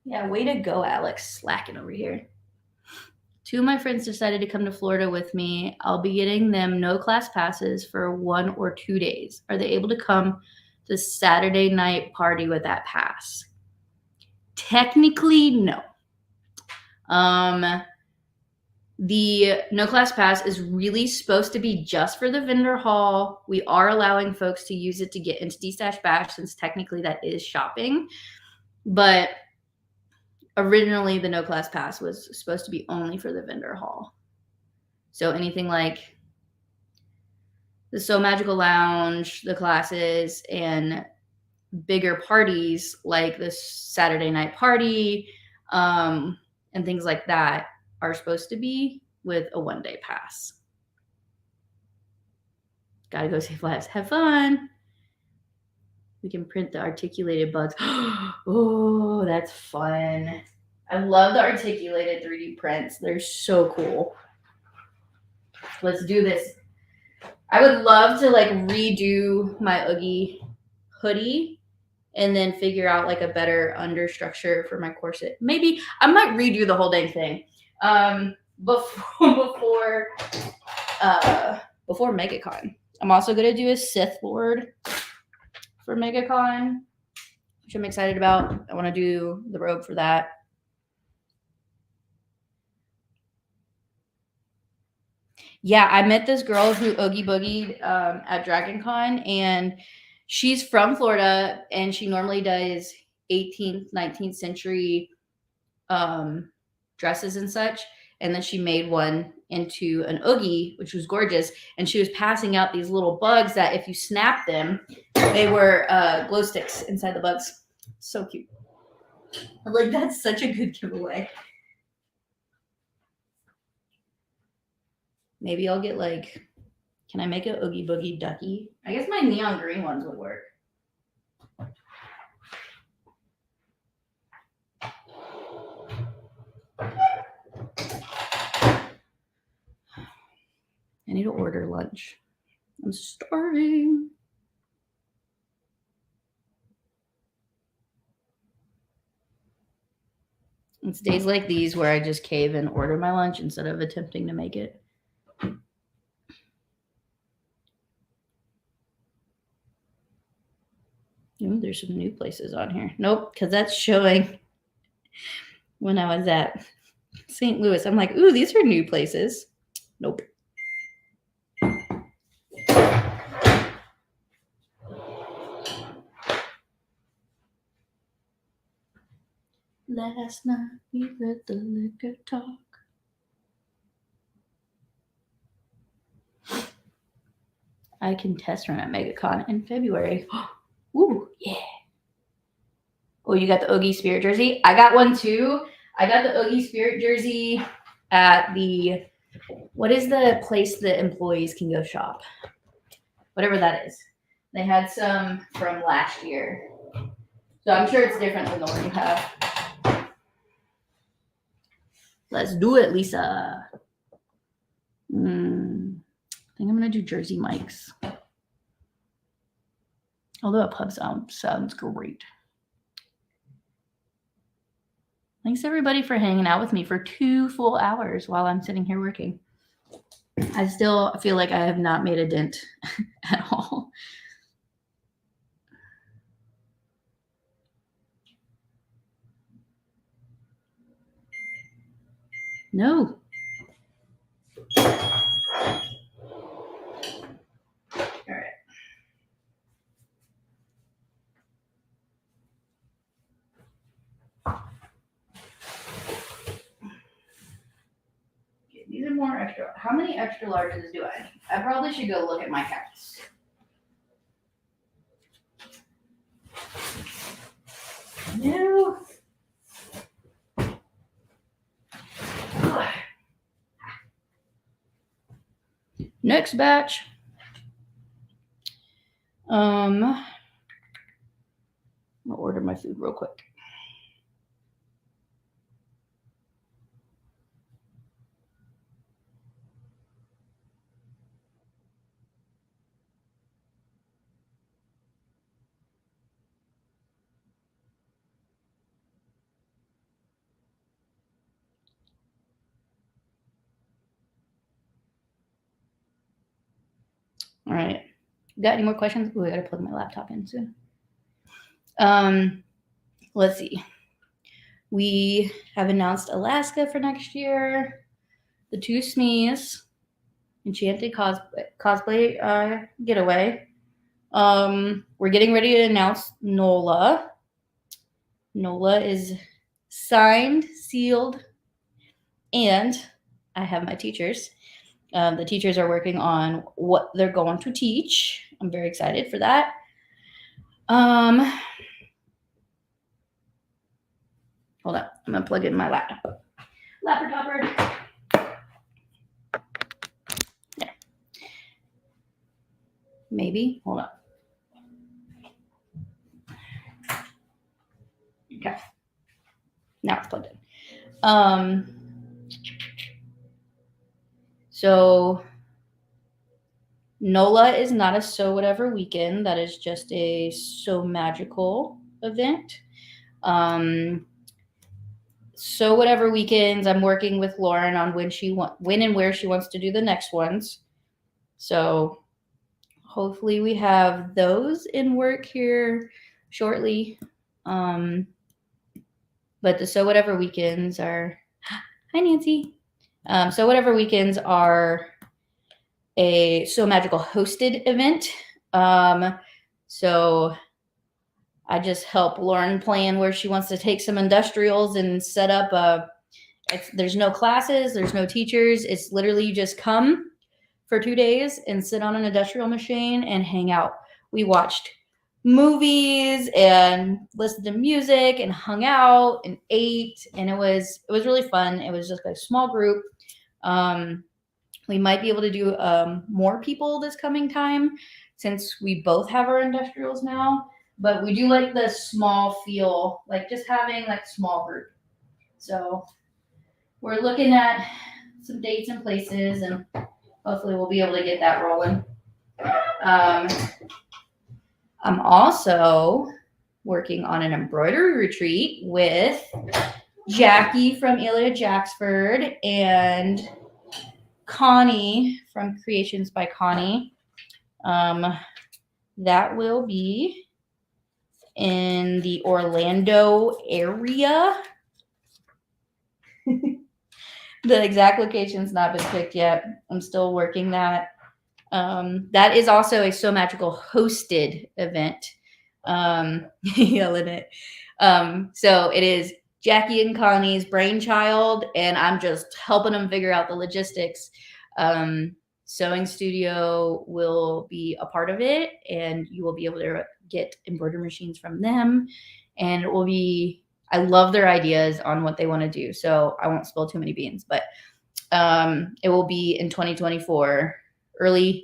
Yeah, way to go, Alex. Slacking over here. 2 of my friends decided to come to Florida with me. I'll be getting them no class passes for 1 or 2 days. Are they able to come to Saturday night party with that pass? Technically, no. The no class pass is really supposed to be just for the vendor hall. We are allowing folks to use it to get into D-Stash Bash since technically that is shopping. But originally the no class pass was supposed to be only for the vendor hall. So anything like the So Magical Lounge, the classes, and bigger parties like the Saturday night party, and things like that are supposed to be with a 1-day pass. Gotta go save lives. Have fun. We can print the articulated bugs. Oh, that's fun. I love the articulated 3D prints. They're so cool. Let's do this. I would love to like redo my Oogie hoodie and then figure out like a better understructure for my corset. Maybe I might redo the whole dang thing. Before MegaCon. I'm also gonna do a Sith Lord for MegaCon, which I'm excited about. I want to do the robe for that. Yeah, I met this girl who Oogie Boogied at Dragon Con, and she's from Florida, and she normally does 18th, 19th century dresses and such. And then she made one into an Oogie, which was gorgeous. And she was passing out these little bugs that if you snap them, they were glow sticks inside the bugs. So cute. I'm like, that's such a good giveaway. Maybe I'll get like, can I make an Oogie Boogie ducky? I guess my neon green ones would work. I need to order lunch. I'm starving. It's days like these where I just cave and order my lunch instead of attempting to make it. Ooh, there's some new places on here. Nope, because that's showing when I was at St. Louis. I'm like, ooh, these are new places. Nope. Last night we let the liquor talk. I can test run at MegaCon in February. Ooh, yeah. Oh, you got the Oogie Spirit jersey? I got one too. I got the Oogie Spirit jersey at the, what is the place that employees can go shop? Whatever that is. They had some from last year. So I'm sure it's different than the one you have. Let's do it, Lisa. I think I'm going to do Jersey Mike's. Although a pub sounds great. Thanks everybody for hanging out with me for 2 full hours while I'm sitting here working. I still feel like I have not made a dent at all. No. All right. more extra. How many extra larges do I need? I probably should go look at my counts. No. Next batch. I'll order my food real quick. All right. Got any more questions? Oh, I gotta plug my laptop in soon. Let's see. We have announced Alaska for next year. The 2 SMAS, Enchanted Cosplay Getaway. We're getting ready to announce NOLA. NOLA is signed, sealed, and I have my teachers. The teachers are working on what they're going to teach. I'm very excited for that. Hold on. I'm going to plug in my laptop. Laptopper. There. Maybe. Hold on. Okay. Now it's plugged in. So NOLA is not a Sew Whatever weekend. That is just a Sew Magical event. Sew Whatever weekends, I'm working with Lauren on when and where she wants to do the next ones. So hopefully we have those in work here shortly. But the Sew Whatever weekends are, hi Nancy. Sew Whatever weekends are a Sew Magical hosted event. So I just help Lauren plan where she wants to take some industrials and set up there's no classes, there's no teachers. It's literally you just come for 2 days and sit on an industrial machine and hang out. We watched movies and listened to music and hung out and ate, and it was really fun. It was just a small group. We might be able to do more people this coming time since we both have our industrials now, but we do like the small feel, like just having like small group. So we're looking at some dates and places, and hopefully we'll be able to get that rolling. I'm also working on an embroidery retreat with Jackie from Elia Jacksford and Connie from Creations by Connie. That will be in the Orlando area. The exact location's not been picked yet. I'm still working that. That is also a Sew Magical hosted event. Yeah, Lynette. So it is Jackie and Connie's brainchild, and I'm just helping them figure out the logistics. Sewing Studio will be a part of it, and you will be able to get embroidery machines from them. And it will be, I love their ideas on what they want to do, so I won't spill too many beans, but it will be in 2024, earlier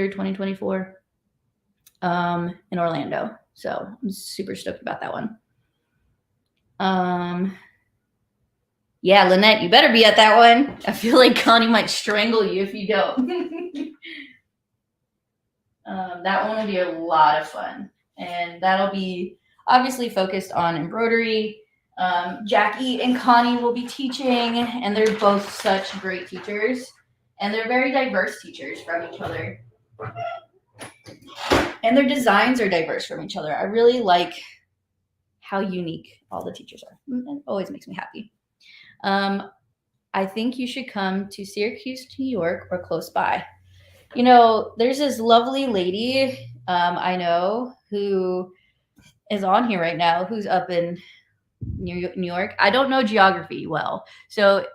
2024 in Orlando. So I'm super stoked about that one. Yeah, Lynette, you better be at that one. I feel like Connie might strangle you if you don't. That one will be a lot of fun. And that'll be obviously focused on embroidery. Jackie and Connie will be teaching, and they're both such great teachers. And they're very diverse teachers from each other. And their designs are diverse from each other. I really like how unique all the teachers are. It always makes me happy. I think you should come to Syracuse, New York, or close by. You know, there's this lovely lady I know who is on here right now, who's up in New York. I don't know geography well. So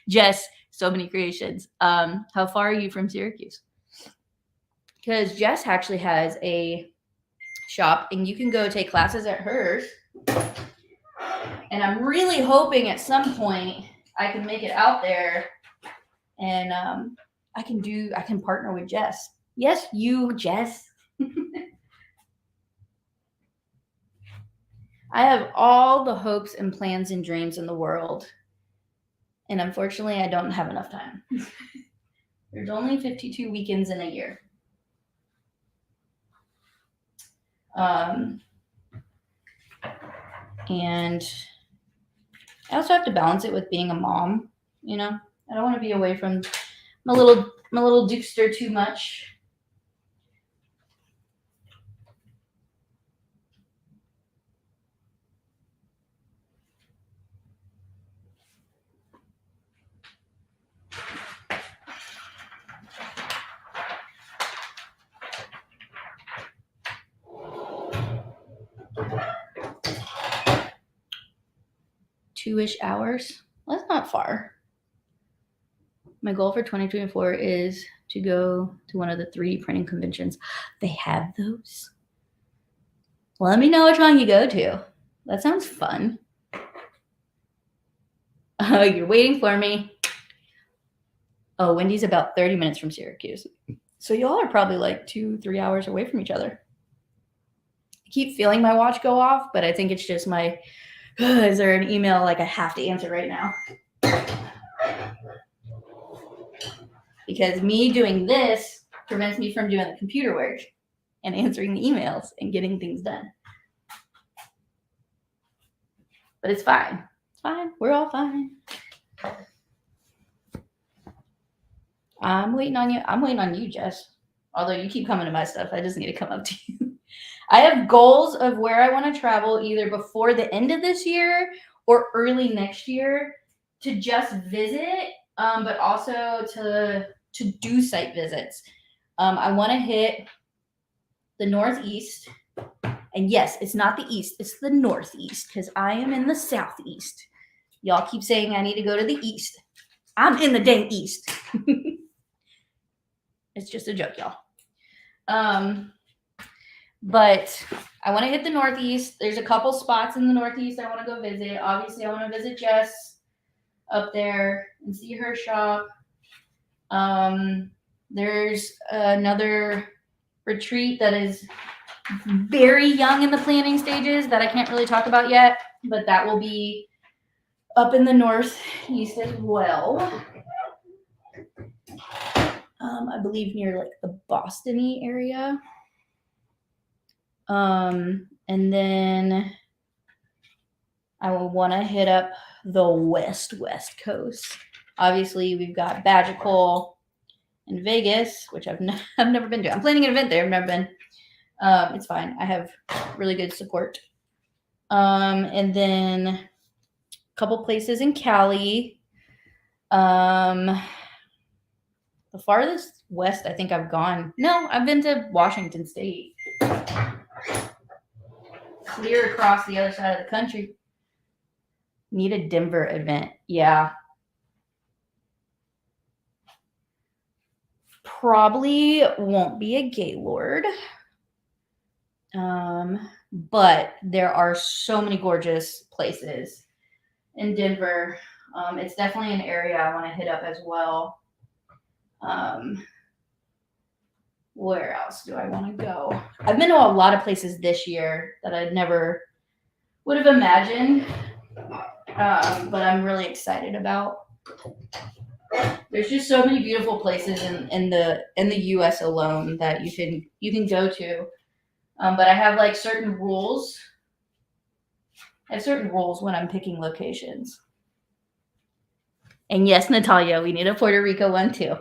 Jess, so many creations. How far are you from Syracuse? Because Jess actually has a shop and you can go take classes at hers. And I'm really hoping at some point I can make it out there and I can partner with Jess. Yes, you, Jess. I have all the hopes and plans and dreams in the world. And unfortunately, I don't have enough time. There's only 52 weekends in a year. And I also have to balance it with being a mom, you know. I don't want to be away from my little Dukester too much. Two-ish hours. Well, that's not far. My goal for 2024 is to go to one of the 3D printing conventions. They have those. Well, let me know which one you go to. That sounds fun. Oh, you're waiting for me. Oh, Wendy's about 30 minutes from Syracuse. So y'all are probably like 2-3 hours away from each other. I keep feeling my watch go off, but I think it's just my, is there an email like I have to answer right now? Because me doing this prevents me from doing the computer work and answering the emails and getting things done. But it's fine. It's fine. We're all fine. I'm waiting on you. I'm waiting on you, Jess. Although you keep coming to my stuff. I just need to come up to you. I have goals of where I want to travel either before the end of this year or early next year to just visit, but also to do site visits. I want to hit the Northeast. And yes, it's not the East, it's the Northeast because I am in the Southeast. Y'all keep saying I need to go to the East. I'm in the dang East. It's just a joke, y'all. But I want to hit the Northeast. There's a couple spots in the Northeast I want to go visit. Obviously, I want to visit Jess up there and see her shop. There's another retreat that is very young in the planning stages that I can't really talk about yet, but that will be up in the Northeast as well. I believe near like the Boston-y area. And then I will want to hit up the West Coast. Obviously, we've got Bagical in Vegas, which I've never been to. I'm planning an event there. I've never been. It's fine. I have really good support. And then a couple places in Cali. The farthest west I think I've gone. No, I've been to Washington State. Clear across the other side of the country. Need a Denver event. Yeah. Probably won't be a Gaylord. But there are so many gorgeous places in Denver. It's definitely an area I want to hit up as well. Where else do I want to go? I've been to a lot of places this year that I never would have imagined, but I'm really excited about. There's just so many beautiful places in the U.S. alone that you can go to, but I have like certain rules. I have certain rules when I'm picking locations. And yes, Natalia, we need a Puerto Rico one too.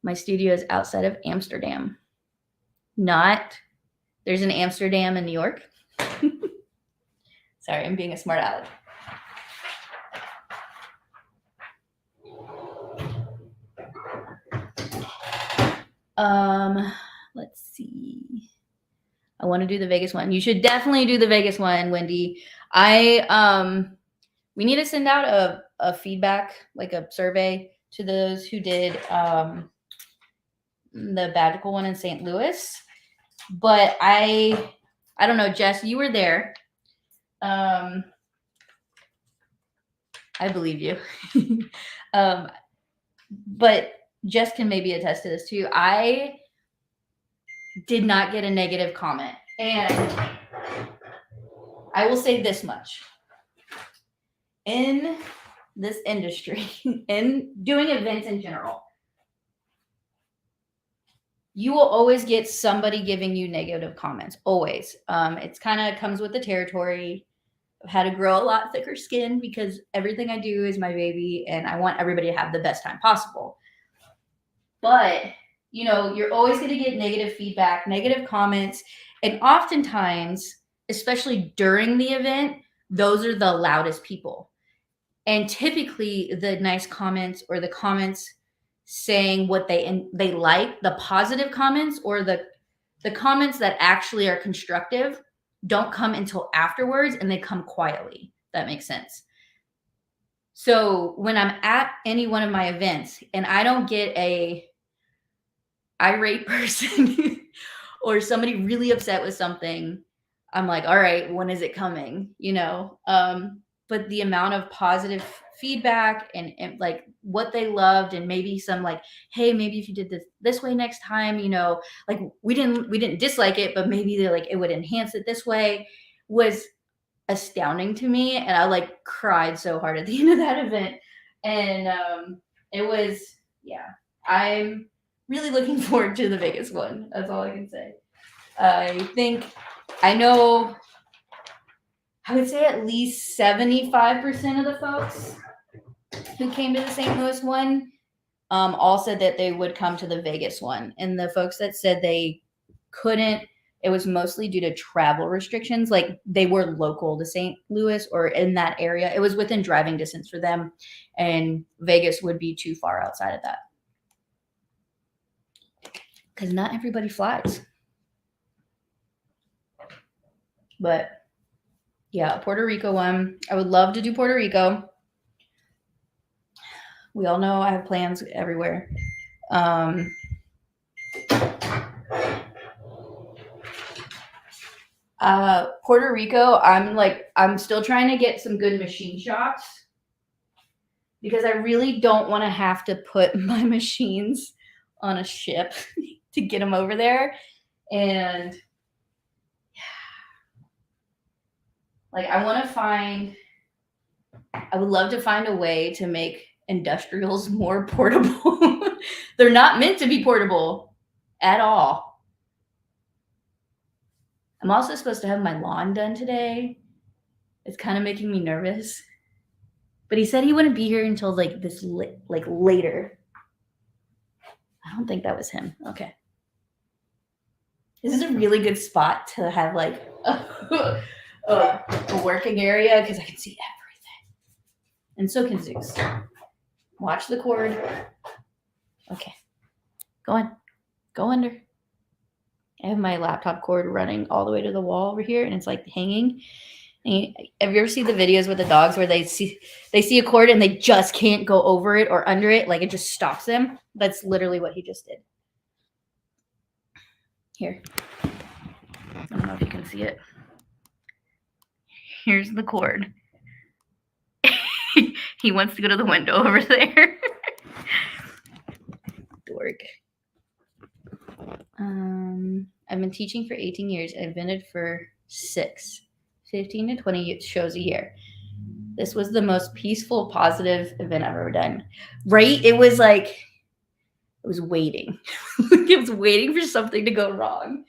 My studio is outside of Amsterdam. There's an Amsterdam in New York. Sorry, I'm being a smart aleck. Let's see. I want to do the Vegas one. You should definitely do the Vegas one, Wendy. We need to send out a feedback, like a survey to those who did the Bagical one in St. Louis. But I don't know, Jess, you were there. I believe you. But Jess can maybe attest to this too. I did not get a negative comment. And I will say this much. In this industry, in doing events in general, you will always get somebody giving you negative comments. Always. It's kind of comes with the territory. I've had to grow a lot thicker skin because everything I do is my baby and I want everybody to have the best time possible. But, you know, you're always going to get negative feedback, negative comments. And oftentimes, especially during the event, those are the loudest people. And typically the nice comments or the comments saying what they like, the positive comments or the comments that actually are constructive don't come until afterwards and they come quietly. That makes sense. So when I'm at any one of my events and I don't get a irate person or somebody really upset with something, I'm like, all right, when is it coming? You know, but the amount of positive feedback and like what they loved and maybe some like, hey, maybe if you did this way next time, you know, like we didn't dislike it, but maybe they like it would enhance it this way, was astounding to me. And I like cried so hard at the end of that event. And it was, yeah, I'm really looking forward to the Vegas one. That's all I can say. I would say at least 75% of the folks who came to the St. Louis one all said that they would come to the Vegas one. And the folks that said they couldn't, it was mostly due to travel restrictions. Like they were local to St. Louis or in that area. It was within driving distance for them. And Vegas would be too far outside of that. Because not everybody flies. But yeah, Puerto Rico one. I would love to do Puerto Rico. We all know I have plans everywhere. Puerto Rico, I'm still trying to get some good machine shops because I really don't want to have to put my machines on a ship to get them over there. And like, I would love to find a way to make industrials more portable. They're not meant to be portable at all. I'm also supposed to have my lawn done today. It's kind of making me nervous. But he said he wouldn't be here until like later. I don't think that was him. Okay. This is a really good spot to have like a working area because I can see everything. And so can Zeus. Watch the cord. Okay. Go on. Go under. I have my laptop cord running all the way to the wall over here, and it's like hanging. And have you ever seen the videos with the dogs where they see a cord and they just can't go over it or under it? Like it just stops them. That's literally what he just did. Here. I don't know if you can see it. Here's the cord. He wants to go to the window over there. Dork. I've been teaching for 18 years. I've been it for 6, 15 to 20 shows a year. This was the most peaceful, positive event I've ever done. Right? It was like, it was waiting. It was waiting for something to go wrong.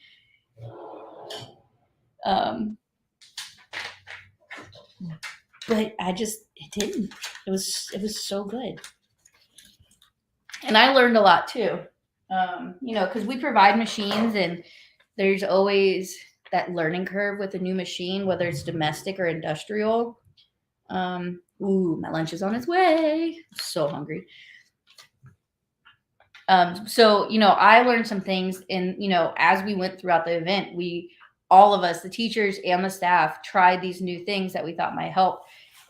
But it didn't. It was so good. And I learned a lot too. Because we provide machines and there's always that learning curve with a new machine, whether it's domestic or industrial. My lunch is on its way. I'm so hungry. I learned some things and, as we went throughout the event, we all of us, the teachers and the staff, tried these new things that we thought might help,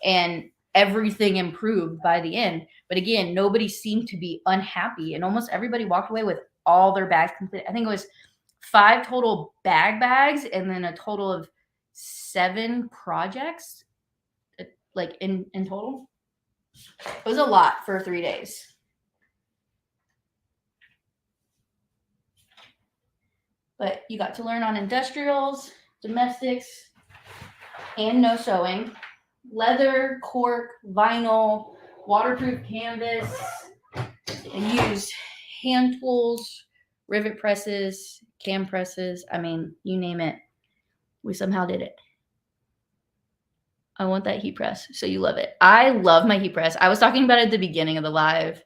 and everything improved by the end. But again, nobody seemed to be unhappy, and almost everybody walked away with all their bags complete. I think it was 5 total bags, and then a total of 7 projects, like in total. It was a lot for 3 days. But you got to learn on industrials, domestics, and no sewing, leather, cork, vinyl, waterproof canvas, and used hand tools, rivet presses, cam presses. I mean, you name it. We somehow did it. I want that heat press. So you love it. I love my heat press. I was talking about it at the beginning of the live.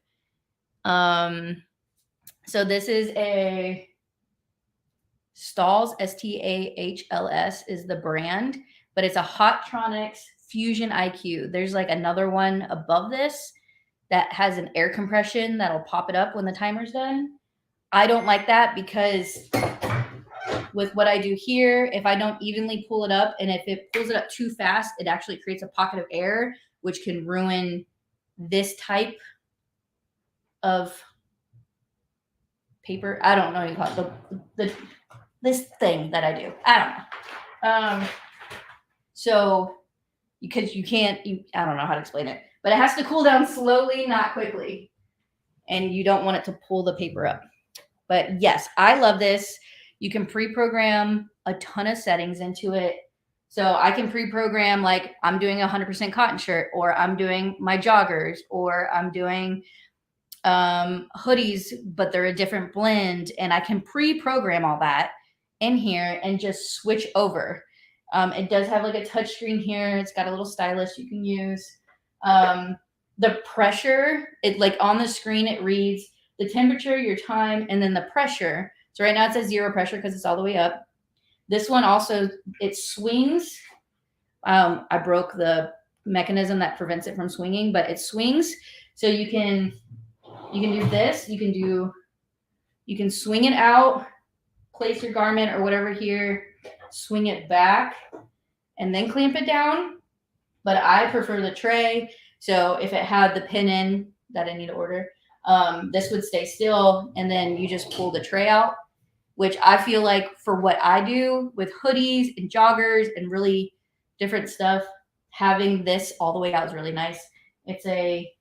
So this is a Stahls, Stahls is the brand, but it's a Hottronics Fusion IQ. There's like another one above this that has an air compression that'll pop it up when the timer's done. I don't like that because with what I do here, if I don't evenly pull it up, and if it pulls it up too fast, it actually creates a pocket of air, which can ruin this type of paper. I don't know what you call it. This thing that I do. I don't know. So because you can't, I don't know how to explain it, but it has to cool down slowly, not quickly. And you don't want it to pull the paper up. But yes, I love this. You can pre-program a ton of settings into it. So I can pre-program like I'm doing a 100% cotton shirt, or I'm doing my joggers, or I'm doing hoodies, but they're a different blend. And I can pre-program all that in here and just switch over. It does have like a touch screen here. It's got a little stylus you can use. The pressure, it like on the screen, it reads the temperature, your time, and then the pressure. So right now it says 0 pressure because it's all the way up. This one also, it swings. I broke the mechanism that prevents it from swinging, but it swings. So you can do this. You can swing it out, place your garment or whatever here, swing it back, and then clamp it down. But I prefer the tray. So if it had the pin in that I need to order, this would stay still, and then you just pull the tray out, which I feel like for what I do with hoodies and joggers and really different stuff, having this all the way out is really nice. It's a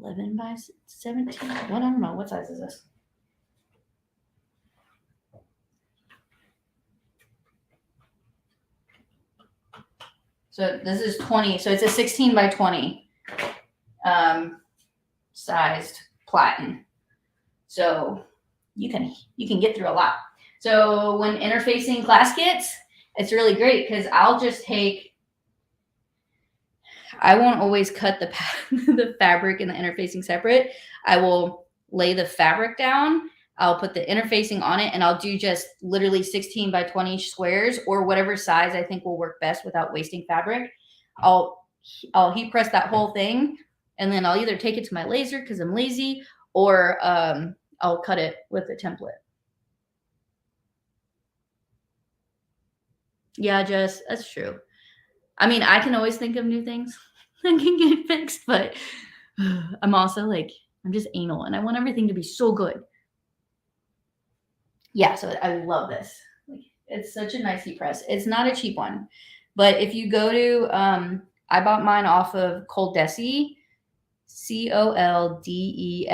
11 by 17. What? I don't know. What size is this? So this is 20. So it's a 16 by 20 sized platen. So you can get through a lot. So when interfacing class kits, it's really great because I'll just take, I won't always cut the fabric and the interfacing separate. I will lay the fabric down. I'll put the interfacing on it, and I'll do just literally 16 by 20 squares or whatever size I think will work best without wasting fabric. I'll heat press that whole thing, and then I'll either take it to my laser because I'm lazy, or I'll cut it with a template. Yeah, Jess, that's true. I mean, I can always think of new things that can get fixed, but I'm also like, I'm just anal, and I want everything to be so good. Yeah, so I love this. It's such a nice heat press. It's not a cheap one, but if you go to, I bought mine off of Coldesi, Coldesi.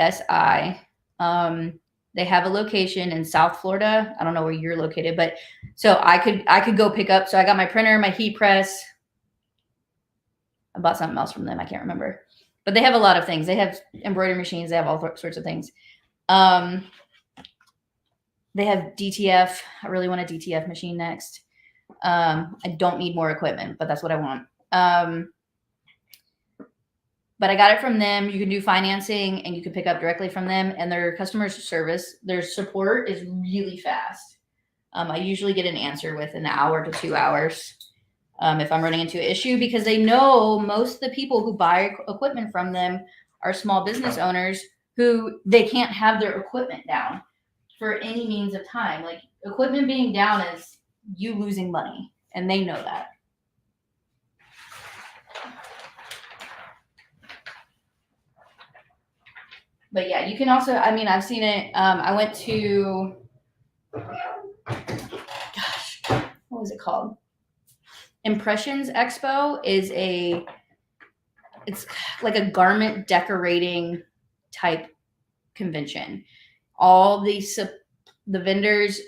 They have a location in South Florida. I don't know where you're located, but so I could go pick up. So I got my printer, my heat press. I bought something else from them. I can't remember, but they have a lot of things. They have embroidery machines. They have all sorts of things. They have DTF. I really want a DTF machine next. I don't need more equipment, but that's what I want. But I got it from them. You can do financing, and you can pick up directly from them. And their customer service, their support is really fast. I usually get an answer within an hour to 2 hours if I'm running into an issue, because they know most of the people who buy equipment from them are small business owners who they can't have their equipment down for any means of time. Like equipment being down is you losing money, and they know that. But yeah, you can also, I mean, I've seen it. I went to, gosh, what was it called? Impressions Expo is it's like a garment decorating type convention. All the vendors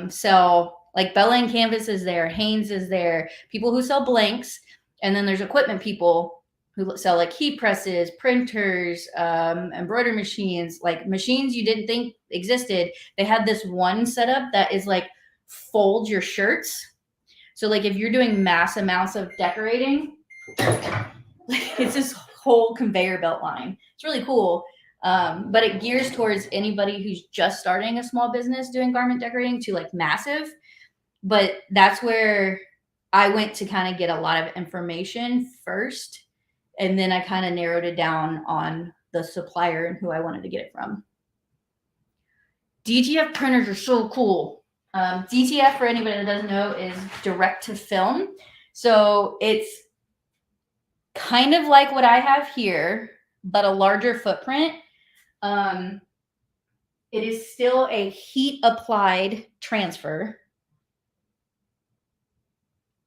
sell, like Bella and Canvas is there, Hanes is there, people who sell blanks, and then there's equipment people who sell like heat presses, printers, embroidery machines, like machines you didn't think existed. They had this one setup that is like fold your shirts. So like if you're doing mass amounts of decorating, it's this whole conveyor belt line. It's really cool. But it gears towards anybody who's just starting a small business doing garment decorating to like massive. But that's where I went to kind of get a lot of information first. And then I kind of narrowed it down on the supplier and who I wanted to get it from. DTF printers are so cool. DTF, for anybody that doesn't know, is direct to film. So it's kind of like what I have here, but a larger footprint. It is still a heat applied transfer.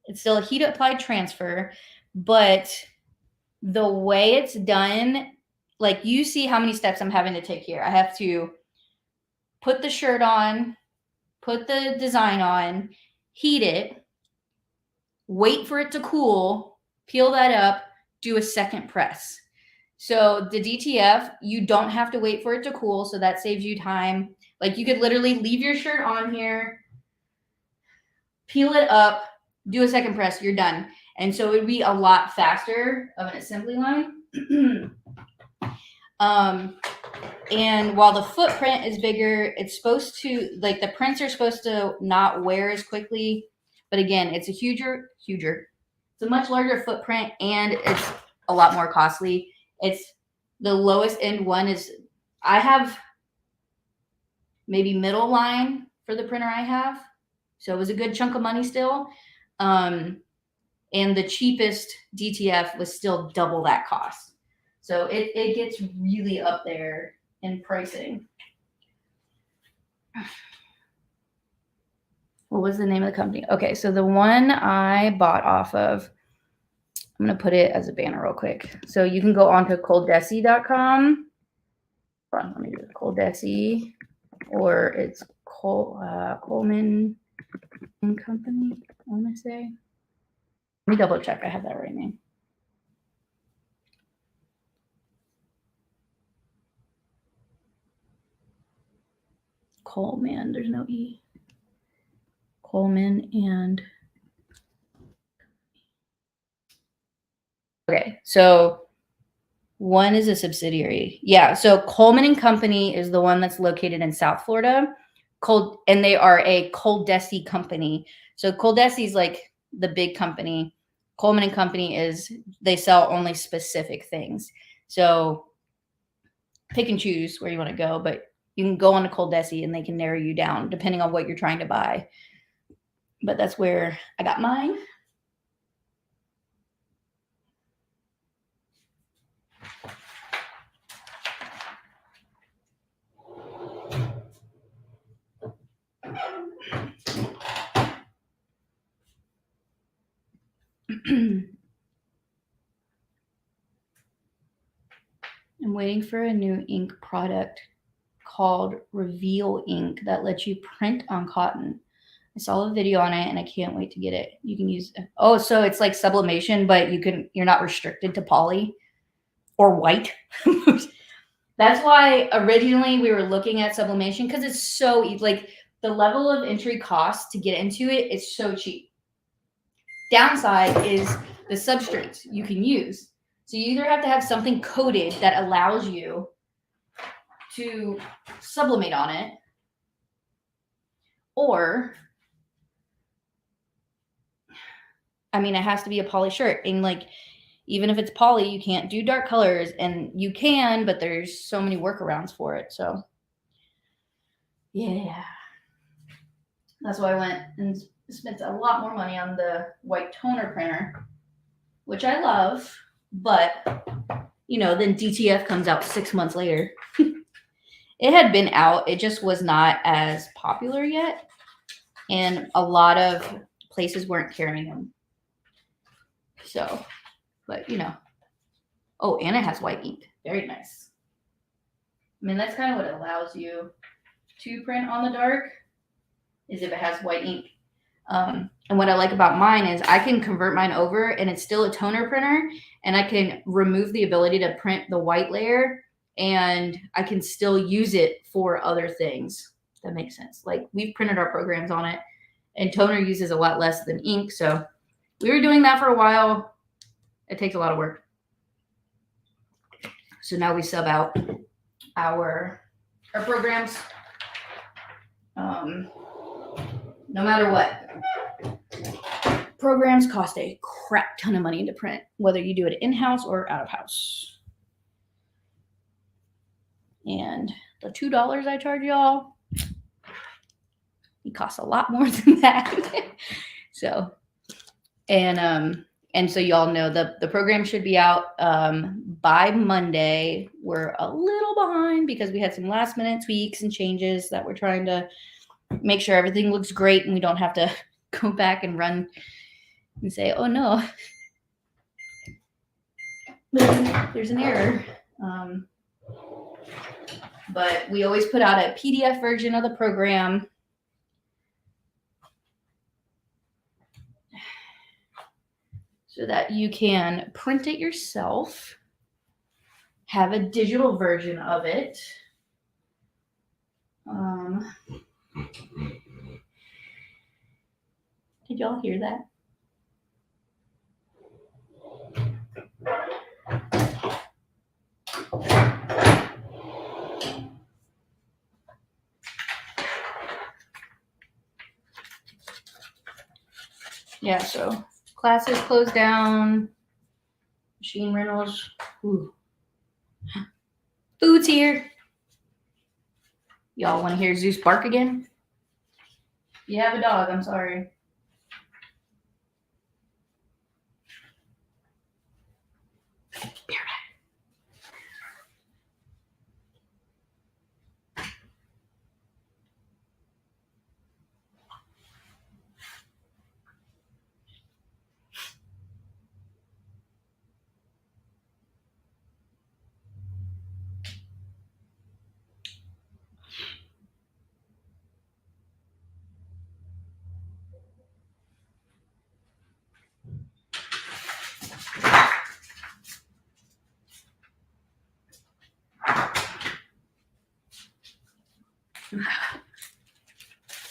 It's still a heat applied transfer, but the way it's done, like you see how many steps I'm having to take here. I have to put the shirt on, put the design on, heat it, wait for it to cool, peel that up, do a second press. So the DTF, you don't have to wait for it to cool, so that saves you time. Like you could literally leave your shirt on here, peel it up, do a second press, you're done. And so it would be a lot faster of an assembly line. And while the footprint is bigger, it's supposed to, like the prints are supposed to not wear as quickly. But again, it's a it's a much larger footprint and it's a lot more costly. It's the lowest end one is, I have maybe middle line for the printer I have. So it was a good chunk of money still. And the cheapest DTF was still double that cost. So it gets really up there in pricing. What was the name of the company? Okay, so the one I bought off of, I'm going to put it as a banner real quick. So you can go on to coldesi.com. Let me do Coldesi, or it's Coleman and Company, I want to say. Let me double check I have that right name. Coleman, there's no E. Coleman and. Okay, so one is a subsidiary. Yeah, so Coleman and Company is the one that's located in South Florida. And they are a Coldesi company. So Coldesi is like the big company. Coleman and Company is, they sell only specific things. So pick and choose where you want to go, but you can go on to Coldesi and they can narrow you down depending on what you're trying to buy. But that's where I got mine. I'm waiting for a new ink product called Reveal Ink that lets you print on cotton. I saw a video on it and I can't wait to get it. You can use, oh, so it's like sublimation, but you're not restricted to poly or white. That's why originally we were looking at sublimation, because it's so like the level of entry cost to get into it is so cheap. Downside is the substrates you can use. So you either have to have something coated that allows you to sublimate on it, or, I mean, it has to be a poly shirt. And like, even if it's poly, you can't do dark colors, and you can, but there's so many workarounds for it. So Yeah. That's why I went and spent a lot more money on the white toner printer, which I love, but then DTF comes out 6 months later. It had been out, it just was not as popular yet, and a lot of places weren't carrying them. So, but oh, and it has white ink. Very nice. I mean, that's kind of what allows you to print on the dark, is if it has white ink. And what I like about mine is I can convert mine over and it's still a toner printer, and I can remove the ability to print the white layer, and I can still use it for other things. That makes sense. Like, we've printed our programs on it, and toner uses a lot less than ink. So we were doing that for a while. It takes a lot of work. So now we sub out our programs. No matter what. Programs cost a crap ton of money to print, whether you do it in-house or out-of-house. And the $2 I charge y'all, it costs a lot more than that. So, and so y'all know the program should be out by Monday. We're a little behind because we had some last minute tweaks and changes that we're trying to make sure everything looks great and we don't have to go back and run and say, oh no, there's an error. But we always put out a PDF version of the program. So that you can print it yourself, have a digital version of it. Did y'all hear that? Yeah, so classes closed down, machine rentals. Ooh. Food's here. Y'all want to hear Zeus bark again? You have a dog, I'm sorry. Be right back.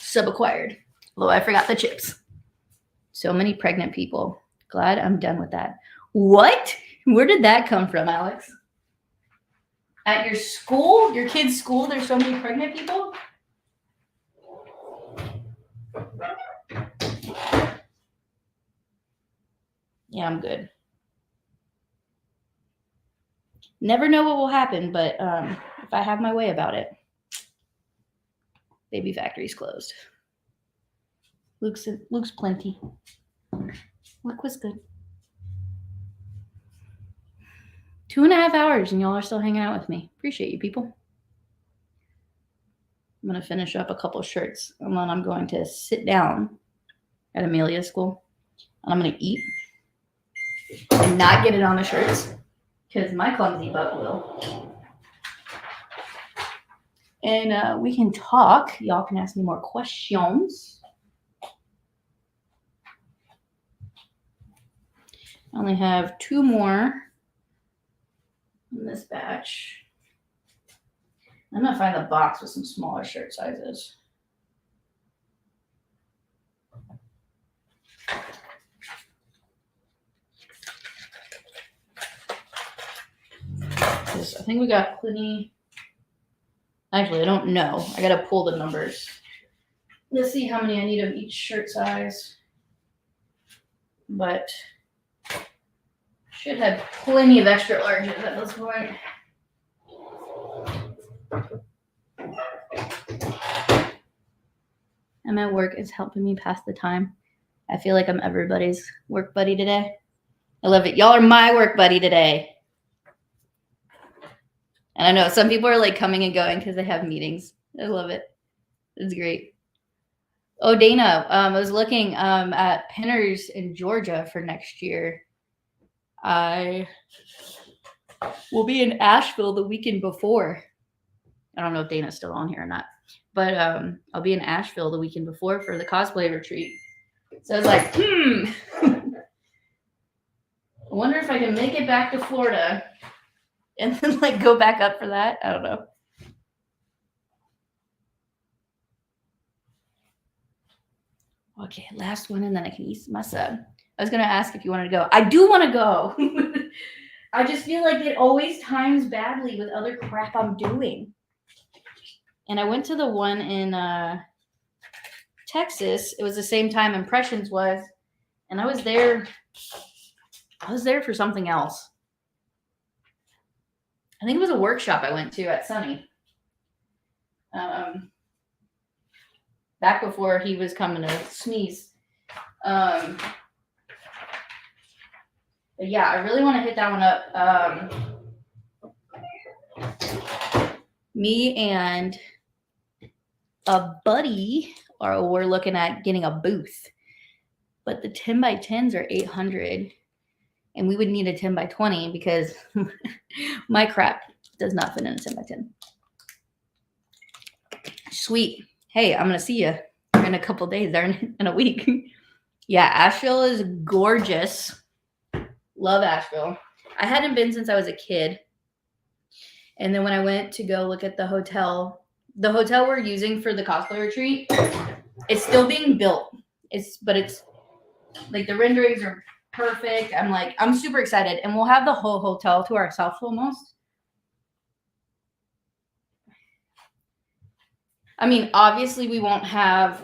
Sub-acquired. Although I forgot the chips. So many pregnant people. Glad I'm done with that. What? Where did that come from, Alex? At your school? Your kid's school, there's so many pregnant people? Yeah, I'm good. Never know what will happen, but if I have my way about it. Baby factory's closed. Luke's plenty. Luke was good. 2.5 hours and y'all are still hanging out with me. Appreciate you, people. I'm going to finish up a couple shirts, and then I'm going to sit down at Amelia's school, and I'm going to eat and not get it on the shirts because my clumsy butt will. And we can talk. Y'all can ask me more questions. I only have 2 more in this batch. I'm going to find the box with some smaller shirt sizes. I think we got plenty. Actually, I don't know. I got to pull the numbers. Let's see how many I need of each shirt size. But should have plenty of extra larges at this point. I'm at work. It's helping me pass the time. I feel like I'm everybody's work buddy today. I love it. Y'all are my work buddy today. And I know some people are like coming and going because they have meetings. I love it. It's great. Oh, Dana, I was looking at pinners in Georgia for next year. I will be in Asheville the weekend before. I don't know if Dana's still on here or not, but I'll be in Asheville the weekend before for the cosplay retreat. So I was like, I wonder if I can make it back to Florida and then like go back up for that. I don't know. Okay, last one, and then I can eat my sub. I was gonna ask if you wanted to go. I do want to go. I just feel like it always times badly with other crap I'm doing. And I went to the one in Texas. It was the same time Impressions was, and I was there for something else. I think it was a workshop I went to at Sunny. Back before he was coming to SMAS. But yeah, I really want to hit that one up. Me and a buddy we're looking at getting a booth, but the 10 by 10s are $800, and we would need a 10 by 20 because my crap does not fit in a 10 by 10. Sweet. Hey, I'm gonna see you in a couple days there in a week. Yeah, Asheville is gorgeous. Love Asheville. I hadn't been since I was a kid. And then when I went to go look at the hotel we're using for the cosplay retreat, it's still being built. But it's like the renderings are perfect. I'm super excited. And we'll have the whole hotel to ourselves almost. I mean, obviously we won't have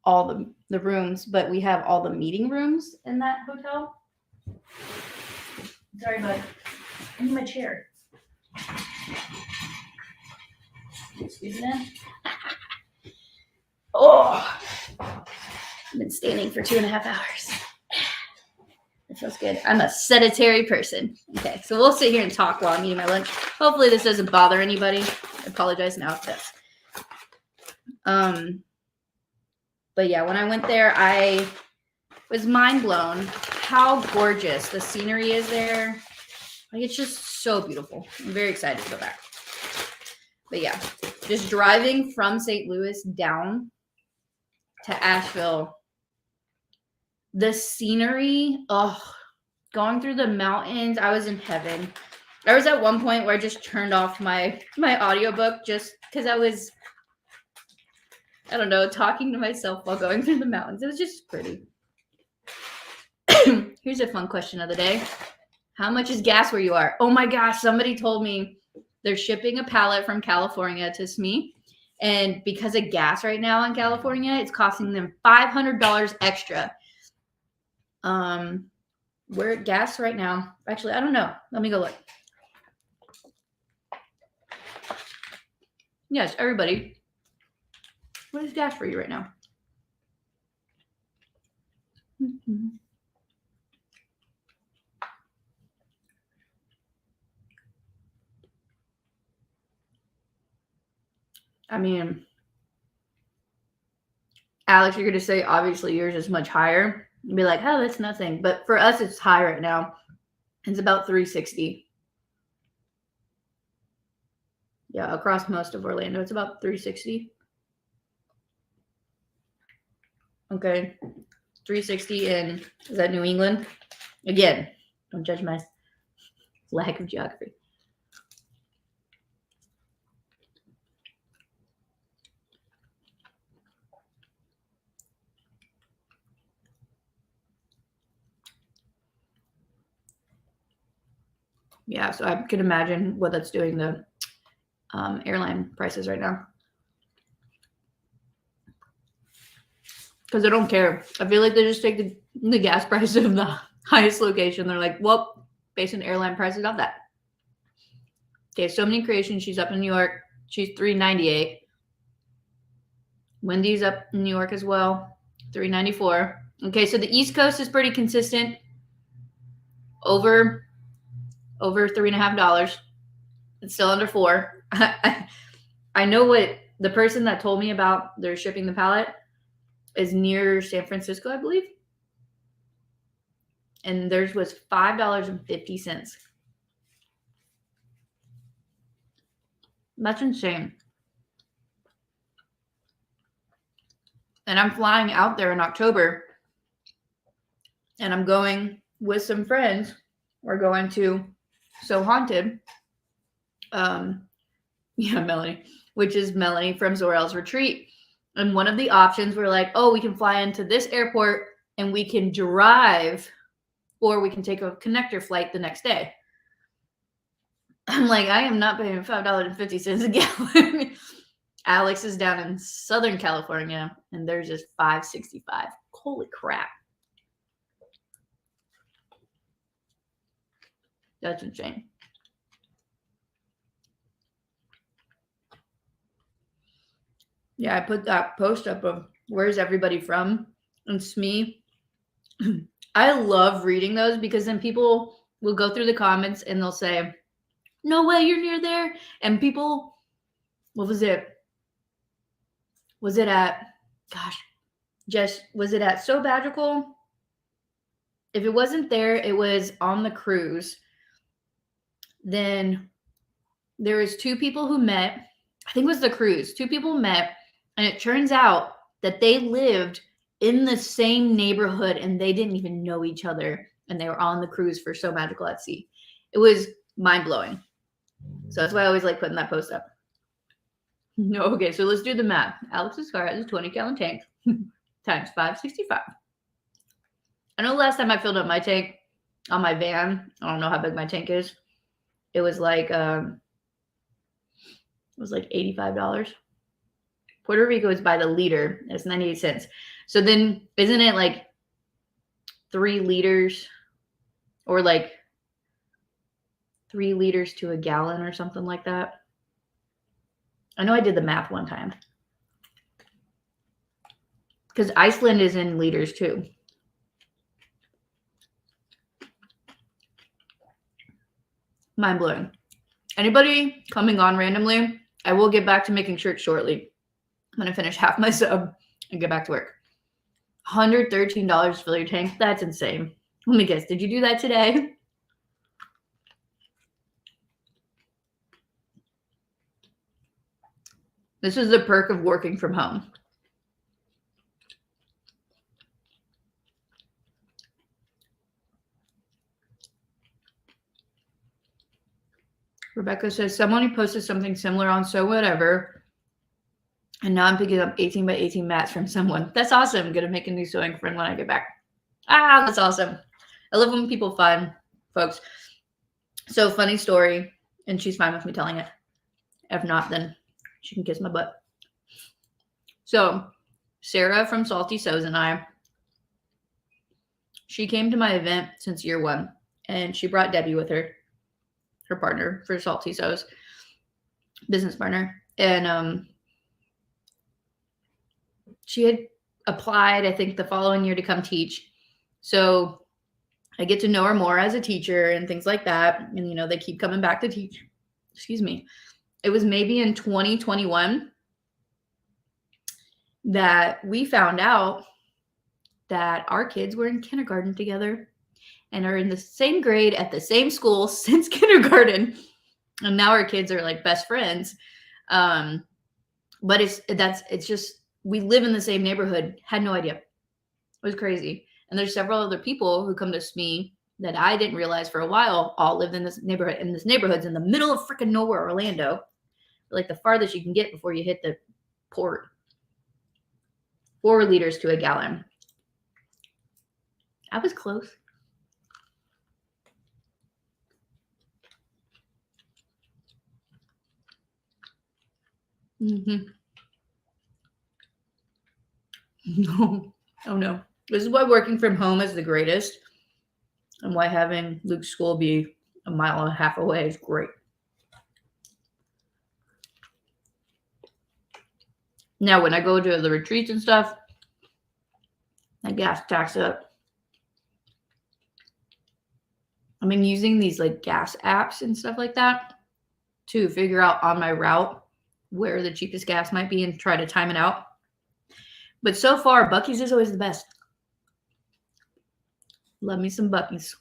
all the rooms, but we have all the meeting rooms in that hotel. Sorry, bud. I need my chair. Squeeze it in. Oh, I've been standing for 2.5 hours. It feels good. I'm a sedentary person. Okay, so we'll sit here and talk while I'm eating my lunch. Hopefully this doesn't bother anybody. I apologize now if it does. But yeah, when I went there, I was mind blown how gorgeous the scenery is there. Like, it's just so beautiful. I'm very excited to go back. But yeah, just driving from St. Louis down to Asheville, the scenery, going through the mountains, I was in heaven. There was at one point where I just turned off my audiobook just because I was, I don't know, talking to myself while going through the mountains. It was just pretty. Here's a fun question of the day. How much is gas where you are? Oh my gosh, somebody told me they're shipping a pallet from California to SME. And because of gas right now in California, it's costing them $500 extra. We're at gas right now. Actually, I don't know. Let me go look. Yes, everybody. What is gas for you right now? Mm-hmm. I mean, Alex, you're going to say, obviously, yours is much higher. You'd be like, oh, that's nothing. But for us, it's high right now. It's about $3.60. Yeah, across most of Orlando, it's about $3.60. Okay, $3.60 in, is that New England? Again, don't judge my lack of geography. Yeah, so I can imagine what that's doing to airline prices right now. Because they don't care. I feel like they just take the gas price of the highest location. They're like, well, based on airline prices, not that. Okay, so many creations. She's up in New York. She's $3.98. Wendy's up in New York as well, $3.94. Okay, so the East Coast is pretty consistent. Over $3.50. It's still under $4. I know what the person that told me about their shipping the pallet is near San Francisco, I believe. And theirs was $5.50. That's insane. And I'm flying out there in October. And I'm going with some friends. We're going to So Haunted. Melanie, which is Melanie from Zorel's Retreat. And one of the options we're like, oh, we can fly into this airport and we can drive, or we can take a connector flight the next day. I'm like, I am not paying $5.50 a gallon. Alex is down in Southern California and they're just $5.65. Holy crap. That's insane. Yeah, I put that post up of where's everybody from and SME. I love reading those because then people will go through the comments and they'll say, no way, you're near there. And people, what was it? Was it at, was it at So Bagical? If it wasn't there, it was on the cruise. Then there was two people who met. I think it was the cruise. Two people met. And it turns out that they lived in the same neighborhood and they didn't even know each other. And they were on the cruise for So Magical at Sea. It was mind-blowing. So that's why I always like putting that post up. No, okay, so let's do the math. Alex's car has a 20-gallon tank times $5.65. I know last time I filled up my tank on my van, I don't know how big my tank is. It was like $85. Puerto Rico is by the liter. It's 98 cents. So then isn't it like 3 liters or like 3 liters to a gallon or something like that? I know I did the math one time. Because Iceland is in liters too. Mind blowing. Anybody coming on randomly, I will get back to making shirts shortly. I'm going to finish half my sub and get back to work. $113 to fill your tank. That's insane. Let me guess. Did you do that today? This is the perk of working from home. Rebecca says, someone who posted something similar on So Whatever. And now I'm picking up 18 by 18 mats from someone. That's awesome. I'm going to make a new sewing friend when I get back. That's awesome. I love when people find folks. So funny story. And she's fine with me telling it. If not, then she can kiss my butt. So Sarah from Salty Sews and I, she came to my event since year 1. And she brought Debbie with her partner for Salty Sews, business partner. And she had applied, I think, the following year to come teach. So I get to know her more as a teacher and things like that. And, you know, they keep coming back to teach. Excuse me. It was maybe in 2021 that we found out that our kids were in kindergarten together and are in the same grade at the same school since kindergarten. And now our kids are like best friends. But it's just, we live in the same neighborhood. Had no idea. It was crazy. And there's several other people who come to SME that I didn't realize for a while all lived in this neighborhood. And this neighborhood's in the middle of freaking nowhere, Orlando. Like the farthest you can get before you hit the port. 4 liters to a gallon. I was close. No. Oh no. This is why working from home is the greatest. And why having Luke's school be 1.5 miles away is great. Now, when I go to the retreats and stuff, I gas tax up. I've been using these like gas apps and stuff like that to figure out on my route where the cheapest gas might be and try to time it out. But so far, Buc-ee's is always the best. Love me some Buc-ee's.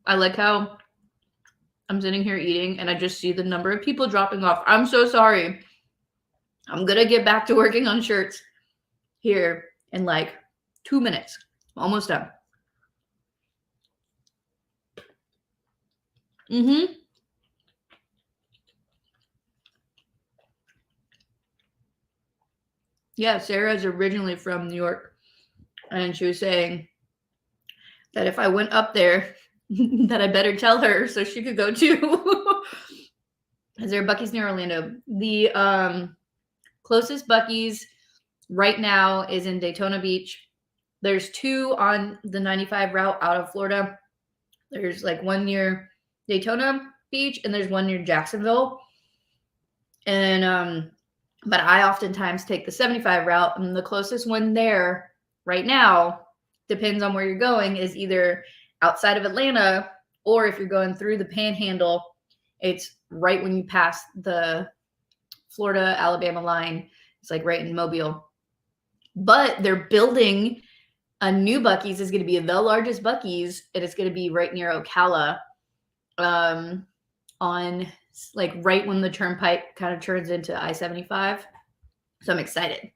I like how I'm sitting here eating and I just see the number of people dropping off. I'm so sorry. I'm going to get back to working on shirts here in like 2 minutes. Almost done. Yeah, Sarah's originally from New York. And she was saying that if I went up there, that I better tell her so she could go too. Is there Buc-ee's near Orlando? The closest Buc-ee's right now is in Daytona Beach. There's 2 on the 95 route out of Florida. There's like one near Daytona Beach and there's one near Jacksonville. And but I oftentimes take the 75 route, and the closest one there right now, depends on where you're going, is either outside of Atlanta, or if you're going through the Panhandle, it's right when you pass the Florida-Alabama line. It's like right in Mobile. But they're building a new Buc-ee's. Is going to be the largest Buc-ee's, and it's going to be right near Ocala, on like right when the turnpike kind of turns into I-75. So I'm excited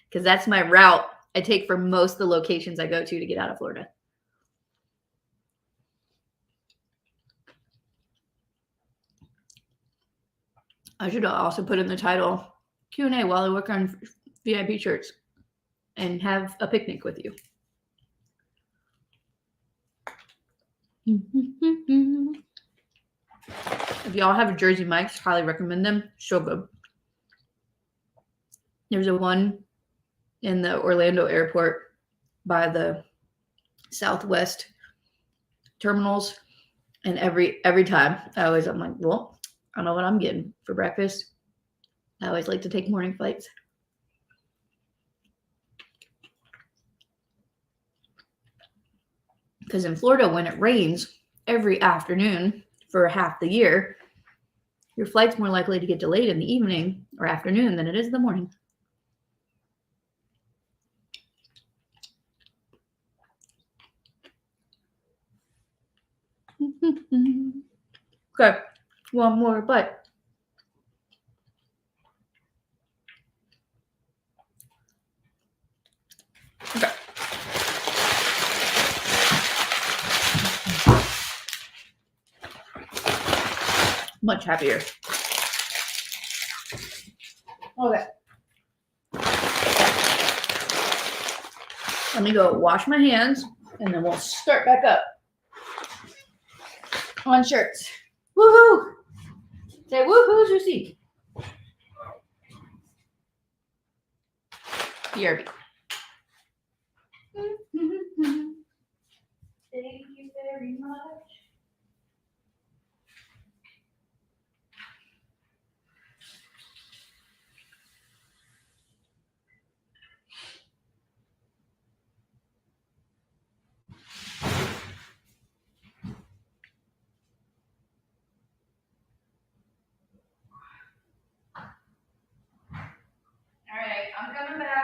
because that's my route I take for most of the locations I go to get out of Florida. I should also put in the title Q&A while I work on VIP shirts and have a picnic with you. If y'all have Jersey Mike's, highly recommend them. So good. There's a one in the Orlando airport by the Southwest terminals. And every time I'm like, well, I don't know what I'm getting for breakfast. I always like to take morning flights. Because in Florida, when it rains every afternoon for half the year, your flight's more likely to get delayed in the evening or afternoon than it is in the morning. Okay, one more bite. Okay. Much happier. Okay. Let me go wash my hands and then we'll start back up on shirts. Woohoo! Say woohoo, Juicy. BRB. Thank you very much. All right, I'm coming back.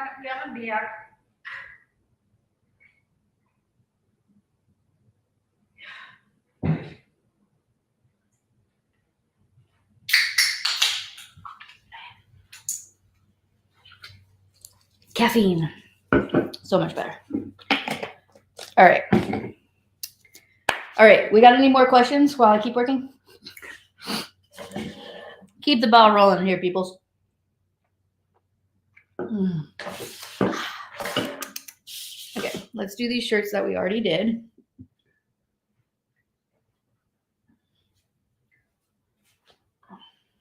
Caffeine. So much better. All right. All right. We got any more questions while I keep working? Keep the ball rolling here, peoples. Okay, let's do these shirts that we already did.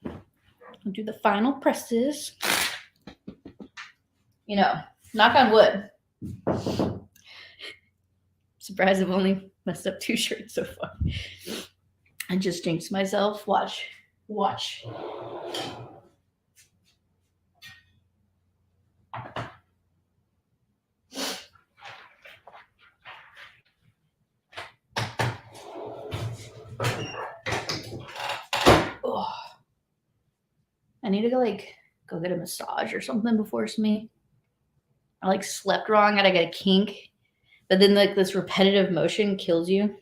I'll do the final presses. You know, knock on wood. Surprised I've only messed up 2 shirts so far. I just jinxed myself. Watch. Watch. Oh. I need to go get a massage or something before me. I slept wrong. I gotta get a kink. But then this repetitive motion kills you.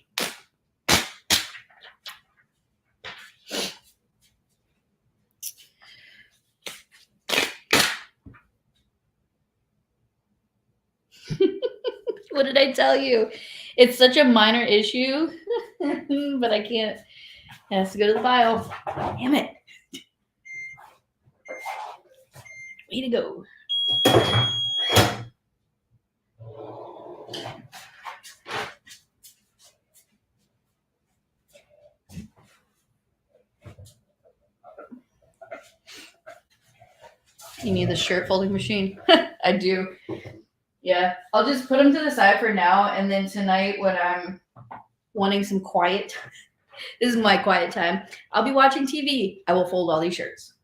What did I tell you? It's such a minor issue, but I can't. It has to go to the file. Damn it. Way to go. You need the shirt folding machine. I do. Yeah, I'll just put them to the side for now, and then tonight when I'm wanting some quiet, this is my quiet time, I'll be watching TV. I will fold all these shirts.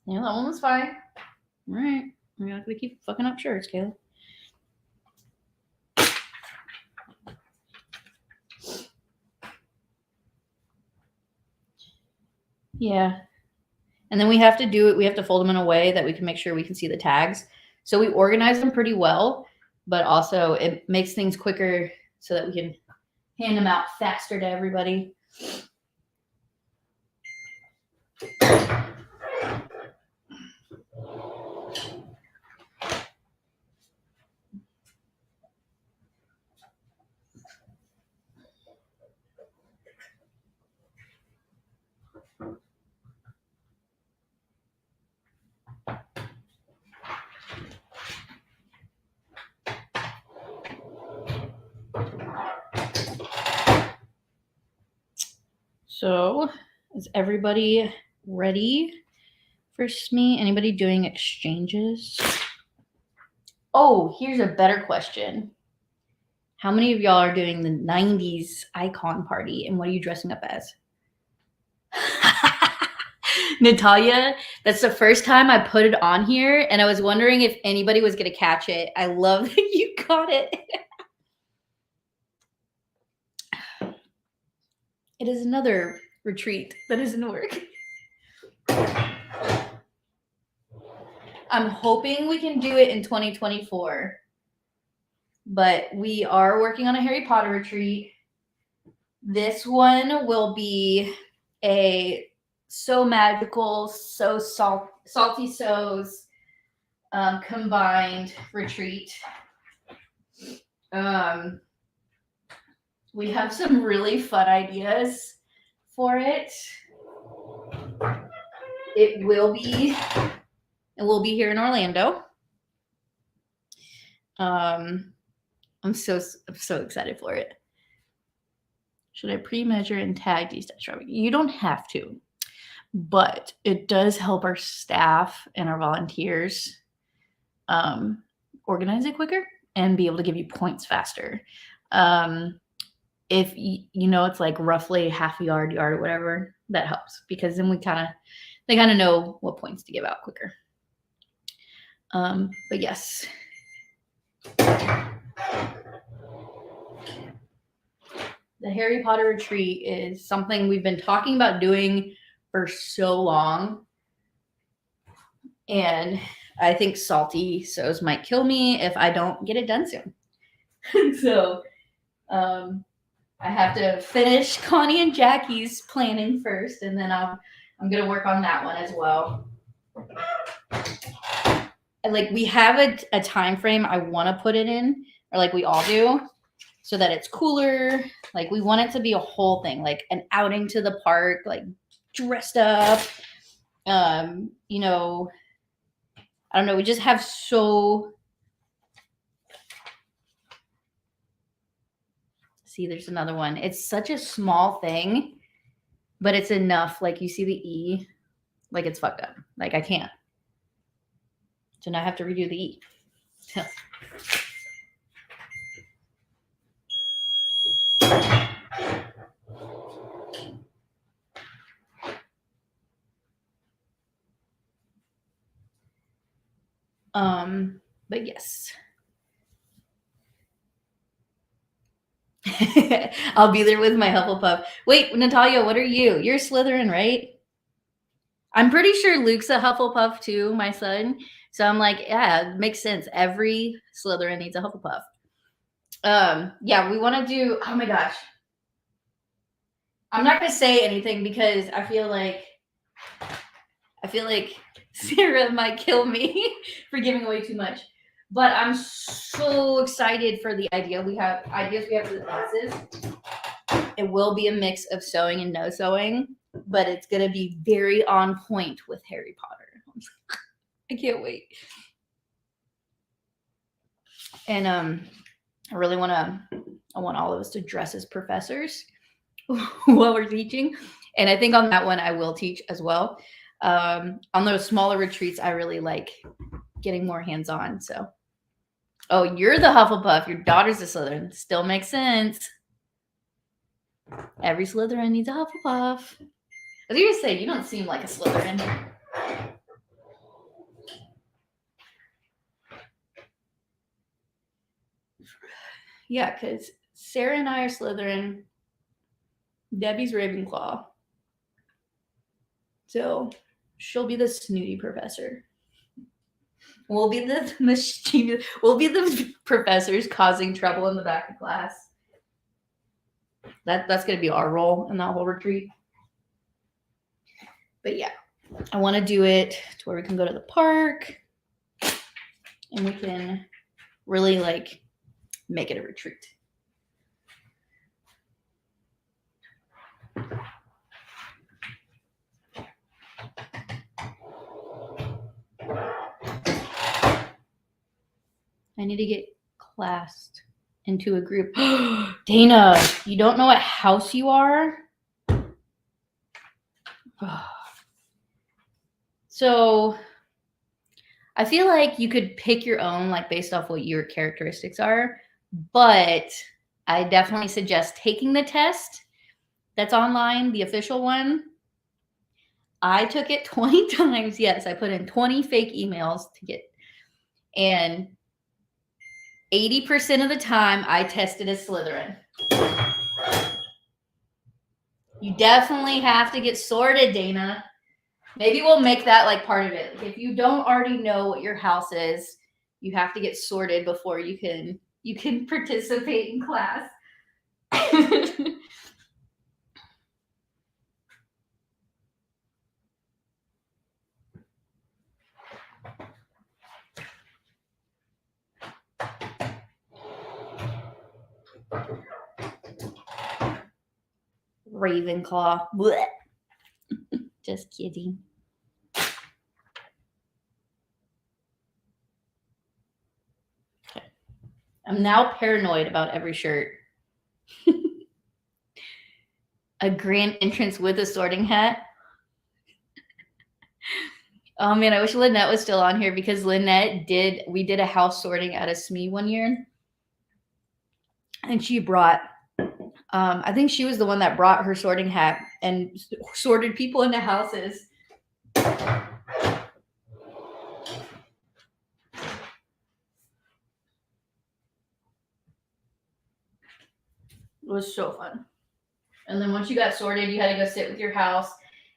Yeah, that one was fine. All right, we're not gonna keep fucking up shirts, Kayla. Yeah. And then we have to do it. We have to fold them in a way that we can make sure we can see the tags. So we organize them pretty well, but also it makes things quicker so that we can hand them out faster to everybody. So is everybody ready for SME? Anybody doing exchanges? Oh, here's a better question. How many of y'all are doing the 90s icon party, and what are you dressing up as? Natalia, that's the first time I put it on here, and I was wondering if anybody was going to catch it. I love that you caught it. It is another retreat that is in work. I'm hoping we can do it in 2024, but we are working on a Harry Potter retreat. This one will be a So Magical, So Salty So's combined retreat. We have some really fun ideas for it. It will be here in Orlando. I'm so excited for it. Should I pre-measure and tag these strawberry? You don't have to, but it does help our staff and our volunteers organize it quicker and be able to give you points faster. If you know it's like roughly half a yard or whatever, that helps because then they kind of know what points to give out quicker. But yes. The Harry Potter retreat is something we've been talking about doing for so long. And I think Salty So's might kill me if I don't get it done soon. So I have to finish Connie and Jackie's planning first, and then I'm going to work on that one as well. And we have a time frame I want to put it in, or we all do, so that it's cooler. We want it to be a whole thing, like an outing to the park, dressed up. I don't know. We just have so. See, there's another one. It's such a small thing, but it's enough. You see the E Like it's fucked up. Like I can't. So now I have to redo the E. But yes. I'll be there with my Hufflepuff. Wait, Natalia, what are you? You're Slytherin, right? I'm pretty sure Luke's a Hufflepuff too, my son. So I'm like, yeah, it makes sense. Every Slytherin needs a Hufflepuff. Yeah, we want to do, oh my gosh. I'm not gonna say anything because I feel like Sarah might kill me for giving away too much. But I'm so excited for the ideas we have for the classes. It will be a mix of sewing and no sewing, but it's going to be very on point with Harry Potter. I can't wait. And I want all of us to dress as professors while we're teaching. And I think on that one, I will teach as well. On those smaller retreats, I really like getting more hands-on. So, oh, you're the Hufflepuff. Your daughter's a Slytherin. Still makes sense. Every Slytherin needs a Hufflepuff. I was going to say, you don't seem like a Slytherin. Yeah, because Sarah and I are Slytherin. Debbie's Ravenclaw. So she'll be the snooty professor. We'll be the mischievous. We'll be the professors causing trouble in the back of class. That's going to be our role in that whole retreat. But yeah, I want to do it to where we can go to the park and we can really like make it a retreat. I need to get classed into a group. Dana, you don't know what house you are? So I feel like you could pick your own, like based off what your characteristics are, but I definitely suggest taking the test that's online, the official one. I took it 20 times. Yes, I put in 20 fake emails to get, and 80% of the time I tested as Slytherin. You definitely have to get sorted, Dana. Maybe we'll make that like part of it. If you don't already know what your house is, you have to get sorted before you can participate in class. Ravenclaw. Blech. Just kidding. Okay. I'm now paranoid about every shirt. A grand entrance with a sorting hat. Oh man, I wish Lynette was still on here because we did a house sorting at a SME one year. And she brought, I think she was the one that brought her sorting hat and sorted people into houses. It was so fun. And then once you got sorted, you had to go sit with your house.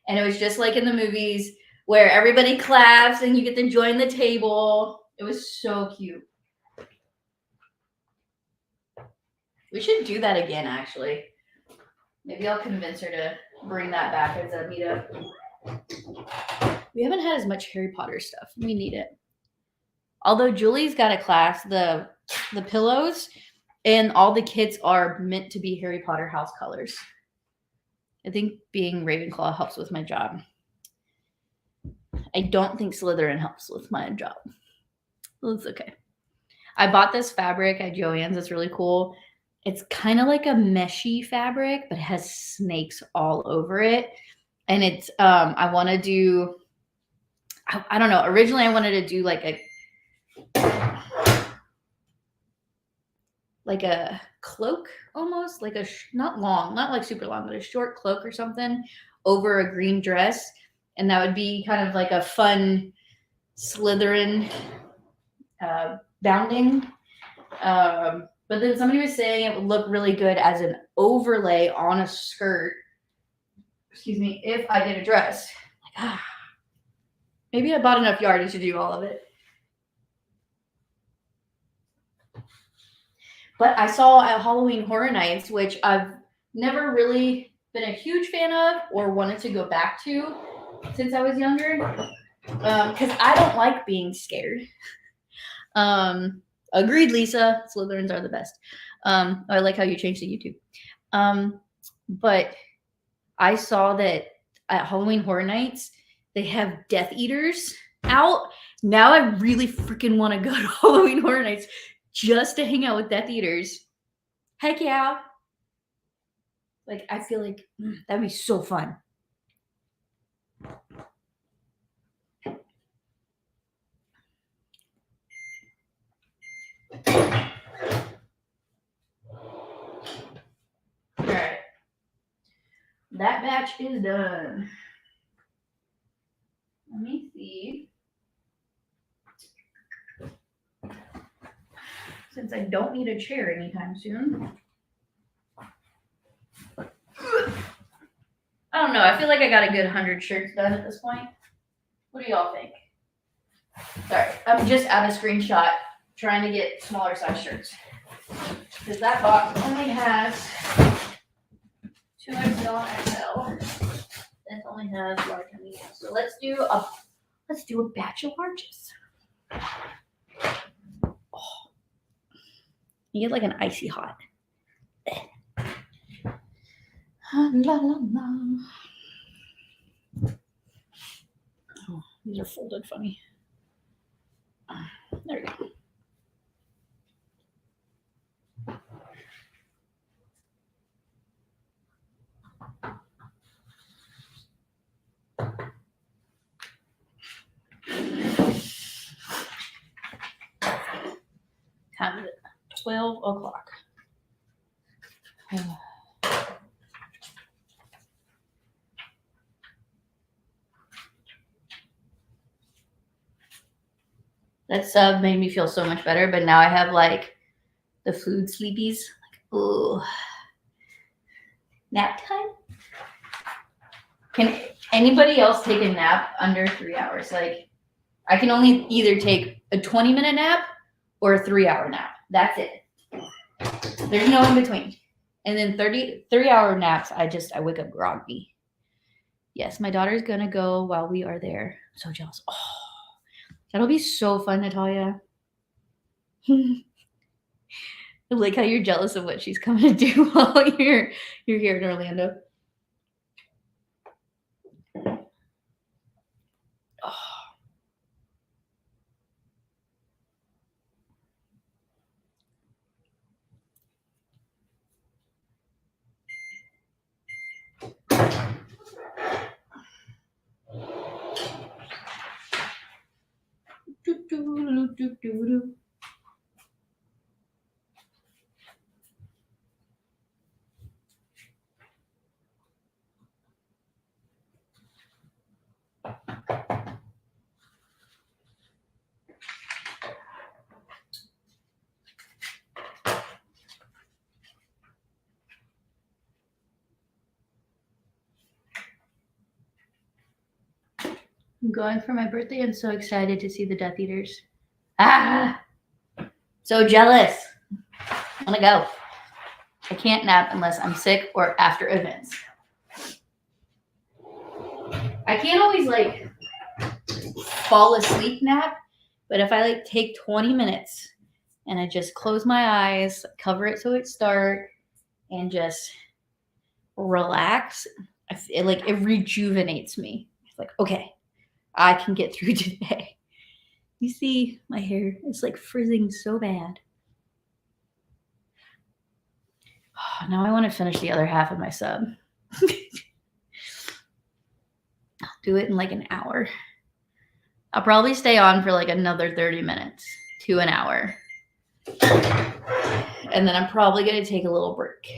And it was just like in the movies where everybody claps and you get to join the table. It was so cute. We should do that again, actually. Maybe I'll convince her to bring that back as a meetup. We haven't had as much Harry Potter stuff. We need it. Although Julie's got a class, the pillows, and all the kits are meant to be Harry Potter house colors. I think being Ravenclaw helps with my job. I don't think Slytherin helps with my job. It's okay. I bought this fabric at Joann's. It's really cool. It's kind of like a meshy fabric, but it has snakes all over it. And it's, I want to do I don't know. Originally, I wanted to do like a cloak almost, like not long, not like super long, but a short cloak or something over a green dress. And that would be kind of like a fun Slytherin bounding. But then somebody was saying it would look really good as an overlay on a skirt. Excuse me, if I did a dress. Like, maybe I bought enough yardage to do all of it. But I saw at Halloween Horror Nights, which I've never really been a huge fan of or wanted to go back to since I was younger. Because I don't like being scared. Agreed, Lisa. Slytherins are the best. I like how you changed to YouTube. But I saw that at Halloween Horror Nights, they have Death Eaters out. Now I really freaking want to go to Halloween Horror Nights just to hang out with Death Eaters. Heck yeah. Like, I feel like that'd be so fun. All right. That batch is done. Let me see. Since I don't need a chair anytime soon. I don't know. I feel like I got a good 100 shirts done at this point. What do y'all think? Sorry, I'm just out of screenshot trying to get smaller size shirts. Because that box only has 2XL and XL. This only has large and medium. So let's do a batch of larges. Oh. You get like an icy hot. La, la, la. Oh, these are folded funny. There we go. Time is it? 12 o'clock. That sub made me feel so much better, but now I have like the food sleepies. Like, ooh. Nap time? Can anybody else take a nap under 3 hours? Like, I can only either take a 20-minute nap or a 3-hour nap. That's it. There's no in between. And then 3-hour naps, I wake up groggy. Yes, my daughter's gonna go while we are there. I'm so jealous. Oh, that'll be so fun, Natalia. I like how you're jealous of what she's coming to do while you're here in Orlando. Oh. I'm going for my birthday. I'm so excited to see the Death Eaters. Ah! So jealous. I want to go. I can't nap unless I'm sick or after events. I can't always like fall asleep nap, but if I like take 20 minutes and I just close my eyes, cover it so it's dark, and just relax, it rejuvenates me. It's like, okay, I can get through today. You see, my hair is like frizzing so bad. Oh, now I want to finish the other half of my sub. I'll do it in like an hour. I'll probably stay on for like another 30 minutes to an hour. And then I'm probably going to take a little break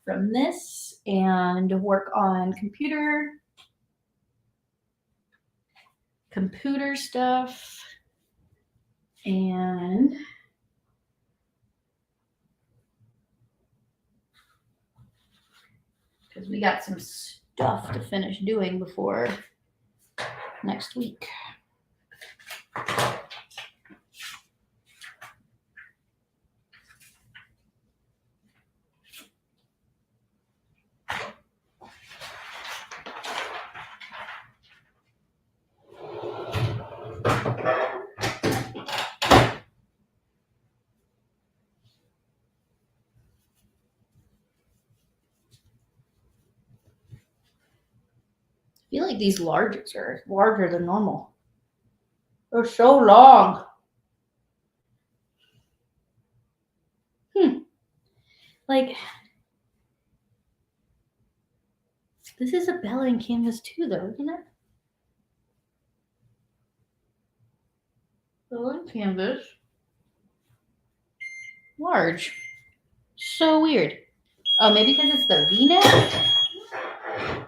from this and work on computer stuff. And because we got some stuff to finish doing before next week. I feel like these larges are larger than normal. They're so long. Like, this is a Bella canvas too, though, isn't it? Bella canvas. Large. So weird. Oh, maybe because it's the V-neck?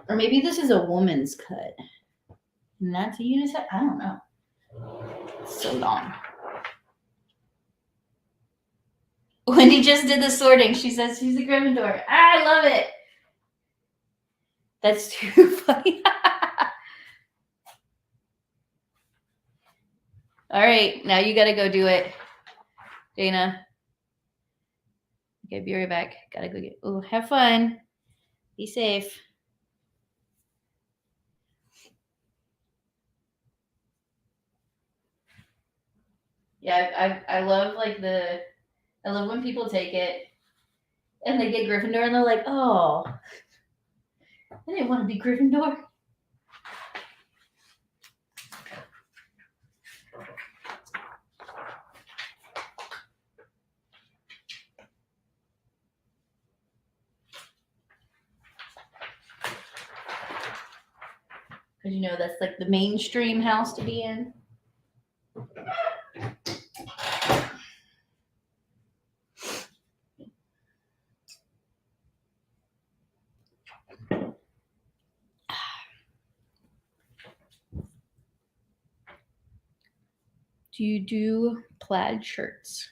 Or maybe this is a woman's cut. And that's a unisex? I don't know. It's so long. Wendy just did the sorting. She says she's a Gryffindor. I love it. That's too funny. All right, now you got to go do it, Dana. Okay, be right back. Gotta go get. Oh, have fun. Be safe. Yeah, I love like I love when people take it and they get Gryffindor and they're like, oh, I didn't want to be Gryffindor. Because you know that's like the mainstream house to be in. Do you do plaid shirts?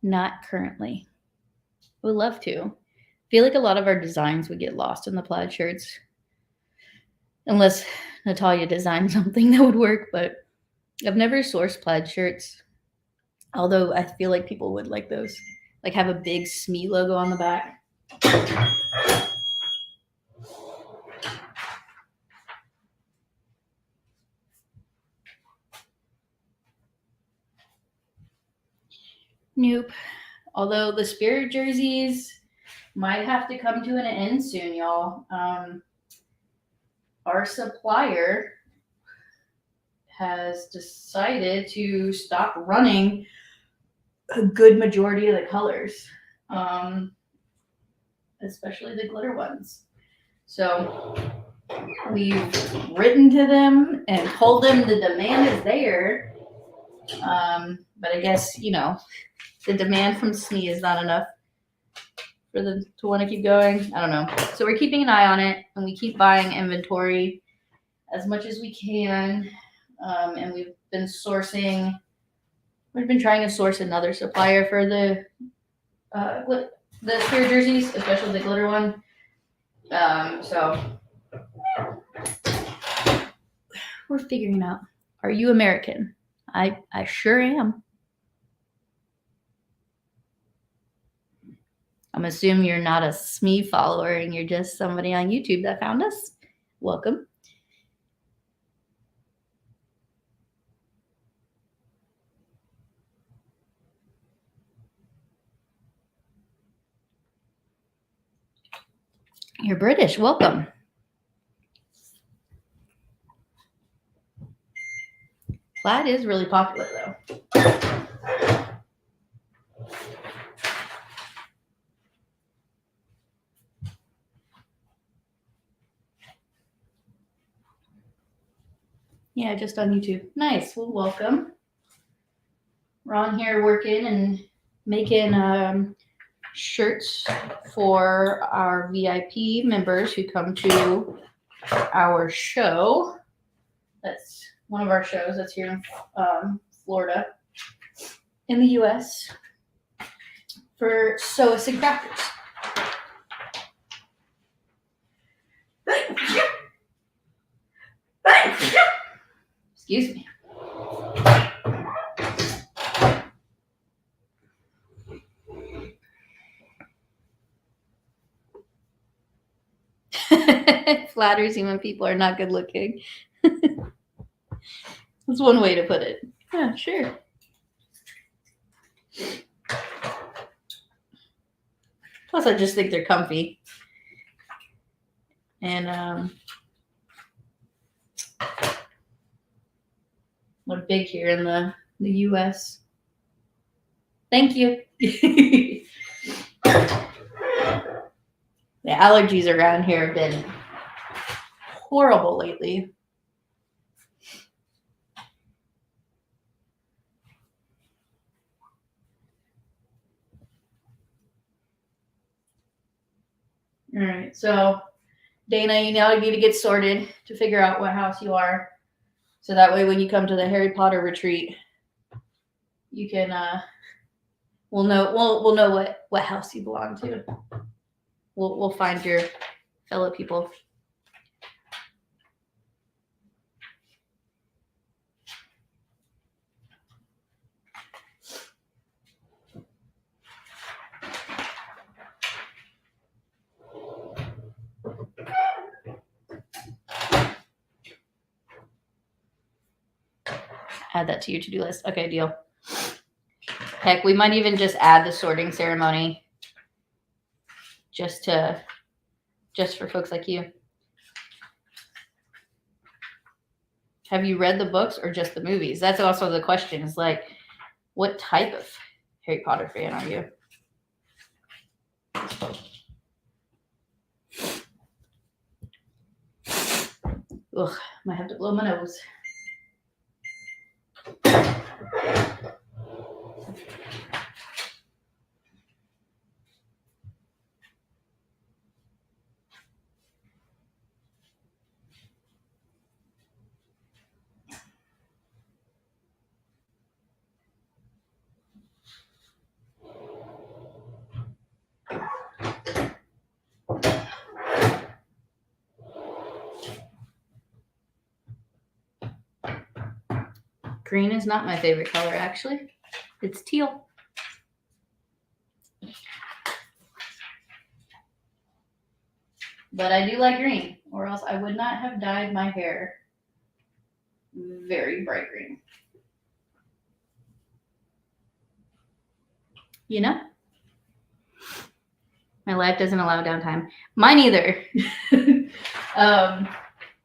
Not currently. I would love to. I feel like a lot of our designs would get lost in the plaid shirts. Unless Natalia designed something that would work, but I've never sourced plaid shirts. Although I feel like people would like those. Like have a big SME logo on the back. Nope. Although the Spirit jerseys might have to come to an end soon, y'all. Our supplier has decided to stop running a good majority of the colors, especially the glitter ones. So we've written to them and told them the demand is there. But I guess, you know, the demand from SME is not enough for them to want to keep going. I don't know. So we're keeping an eye on it, and we keep buying inventory as much as we can. And we've been trying to source another supplier for the Spirit jerseys, especially the glitter one. So we're figuring out. Are you American? I sure am. I'm assuming you're not a SME follower and you're just somebody on YouTube that found us. Welcome. You're British. Welcome. Plaid is really popular, though. Yeah, just on YouTube. Nice. Well, welcome. We're on here working and making shirts for our VIP members who come to our show. That's one of our shows that's here in Florida, in the U.S. for sewists and crafters. Excuse me. Flatters you when people are not good looking. That's one way to put it. Yeah, sure. Plus, I just think they're comfy. And we're big here in the U.S. Thank you. The allergies around here have been horrible lately. All right, so Dana, you now need to get sorted to figure out what house you are, so that way when you come to the Harry Potter retreat, you can we'll know what house you belong to. We'll find your fellow people. Add that to your to-do list. Okay, deal. Heck, we might even just add the sorting ceremony just for folks like you. Have you read the books or just the movies? That's also the question. Is like, what type of Harry Potter fan are you? Ugh, might have to blow my nose. Green is not my favorite color, actually. It's teal. But I do like green, or else I would not have dyed my hair very bright green. You know? My life doesn't allow downtime. Mine either.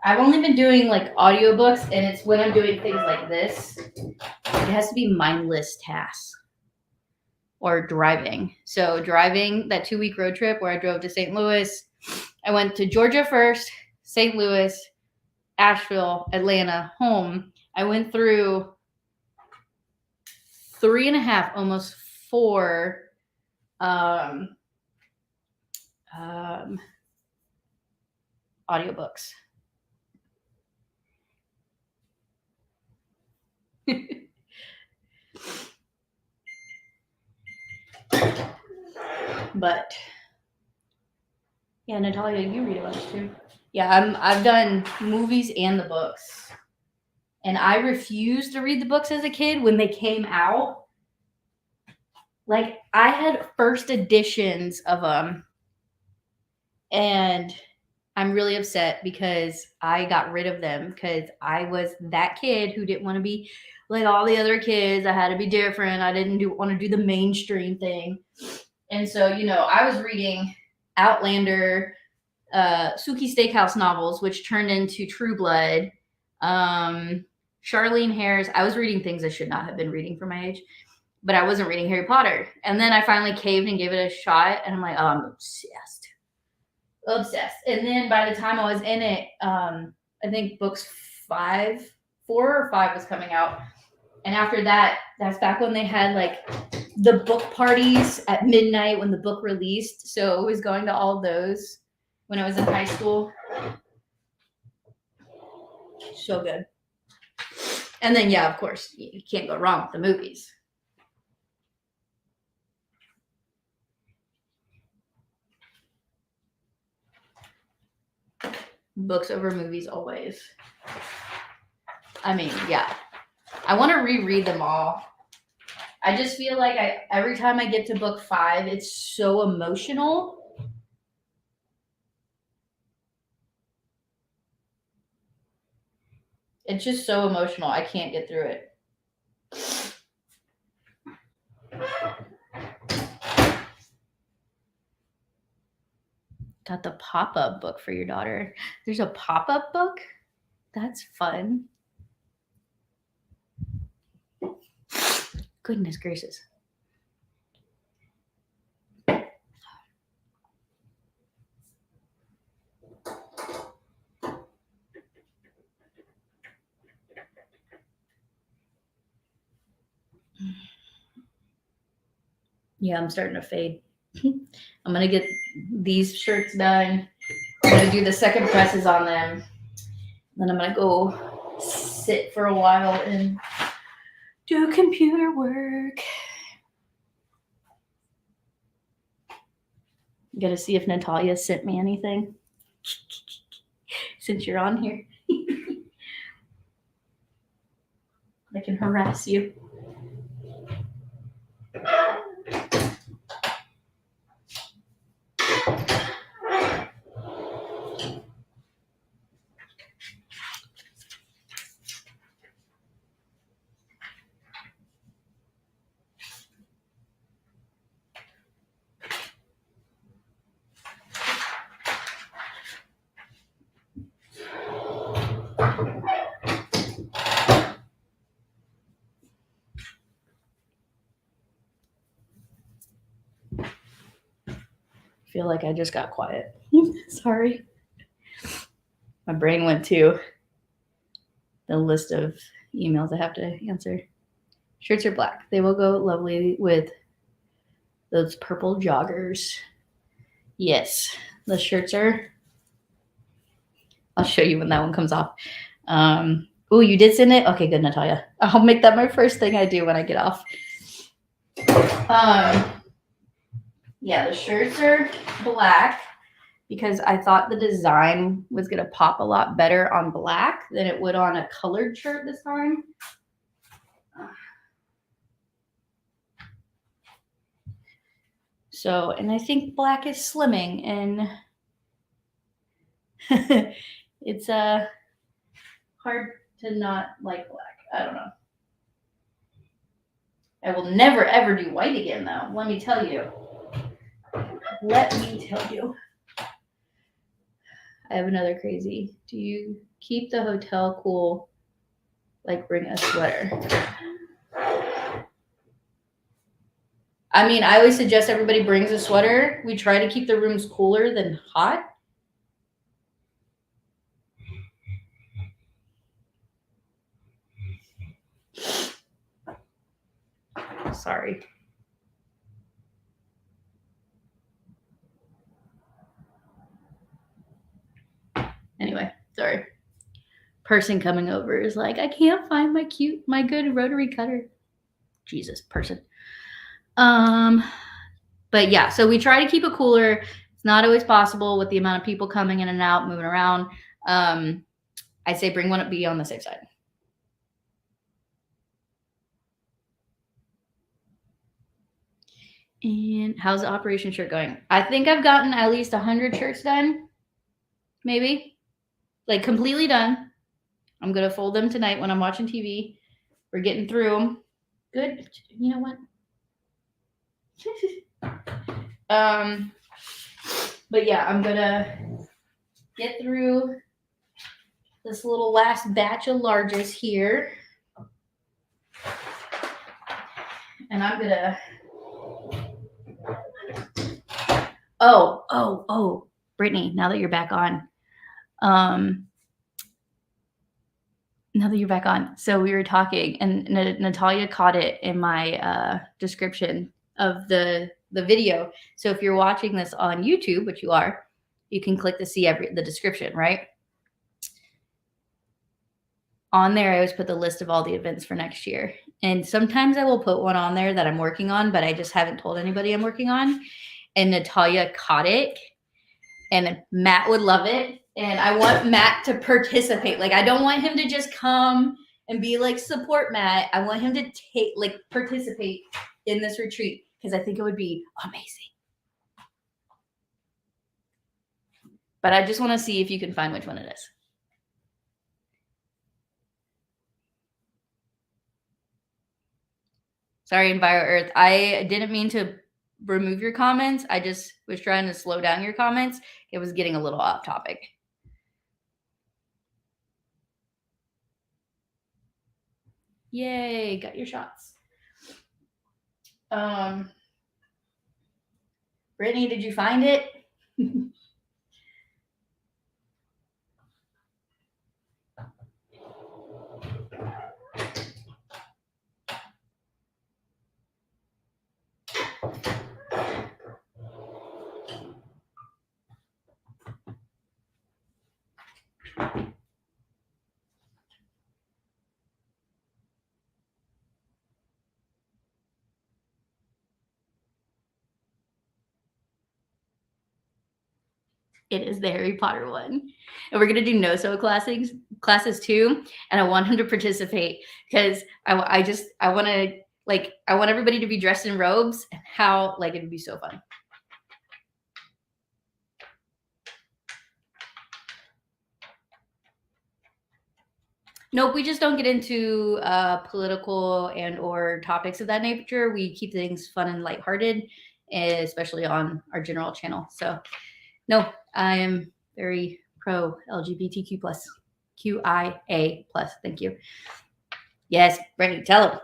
I've only been doing like audiobooks, and it's when I'm doing things like this. It has to be mindless tasks or driving. So driving, that 2-week road trip where I drove to St. Louis, I went to Georgia first, St. Louis, Asheville, Atlanta, home. I went through 3.5, almost 4 audiobooks. But yeah, Natalia, you read a bunch too. Yeah, I've done movies and the books, and I refused to read the books as a kid when they came out. Like, I had first editions of them, and I'm really upset because I got rid of them because I was that kid who didn't want to be like all the other kids. I had to be different. I didn't want to do the mainstream thing. And so, I was reading Outlander, Suki Steakhouse novels, which turned into True Blood, Charlene Harris. I was reading things I should not have been reading for my age, but I wasn't reading Harry Potter. And then I finally caved and gave it a shot, and I'm like, oh, I'm obsessed. And then by the time I was in it, I think books 4 4 or 5 was coming out. And after that, that's back when they had like the book parties at midnight when the book released. So I was going to all those when I was in high school. So good. And then, yeah, of course, you can't go wrong with the movies. Books over movies always. I mean, yeah. I want to reread them all. I just feel like every time I get to book 5, it's so emotional. It's just so emotional. I can't get through it. Got the pop-up book for your daughter. There's a pop-up book? That's fun. Goodness gracious. Yeah, I'm starting to fade. I'm going to get these shirts done. I'm going to do the second presses on them. Then I'm going to go sit for a while and do computer work. Got to see if Natalia sent me anything since you're on here. I can harass you. Feel like I just got quiet. Sorry. My brain went to the list of emails I have to answer. Shirts are black. They will go lovely with those purple joggers. Yes, the shirts are. I'll show you when that one comes off. Oh, you did send it? Okay, good, Natalia. I'll make that my first thing I do when I get off. Yeah, the shirts are black because I thought the design was going to pop a lot better on black than it would on a colored shirt this time. So, and I think black is slimming, and it's hard to not like black. I don't know. I will never ever do white again, though. Let me tell you. Let me tell you. I have another crazy. Do you keep the hotel cool? Like bring a sweater. I mean, I always suggest everybody brings a sweater. We try to keep the rooms cooler than hot. Sorry. Anyway, sorry. Person coming over is like, I can't find my good rotary cutter. Jesus, person. But yeah, so we try to keep it cooler. It's not always possible with the amount of people coming in and out, moving around. I'd say bring one, be on the safe side. And how's the operation shirt going? I think I've gotten at least 100 shirts done. Maybe. Like completely done. I'm going to fold them tonight when I'm watching TV. We're getting through them. Good. You know what? But yeah, I'm going to get through this little last batch of larges here. And I'm going to... Oh, Brittany, now that you're back on, now that you're back on. So we were talking, and Natalia caught it in my description of the video. So if you're watching this on YouTube, which you are, you can click to see the description, right? On there, I always put the list of all the events for next year. And sometimes I will put one on there that I'm working on, but I just haven't told anybody I'm working on. And Natalia caught it, and Matt would love it. And I want Matt to participate. Like, I don't want him to just come and be like, support Matt. I want him to participate in this retreat because I think it would be amazing. But I just want to see if you can find which one it is. Sorry, Enviro Earth. I didn't mean to remove your comments. I just was trying to slow down your comments. It was getting a little off topic. Yay, got your shots. Brittany, did you find it? It is the Harry Potter one. And we're going to do no-sew classes too. And I want him to participate because I want everybody to be dressed in robes, and how, like, it'd be so fun. Nope, we just don't get into political and or topics of that nature. We keep things fun and lighthearted, especially on our general channel. So no, I am very pro LGBTQ plus, QIA plus. Thank you. Yes, Brittany, tell him.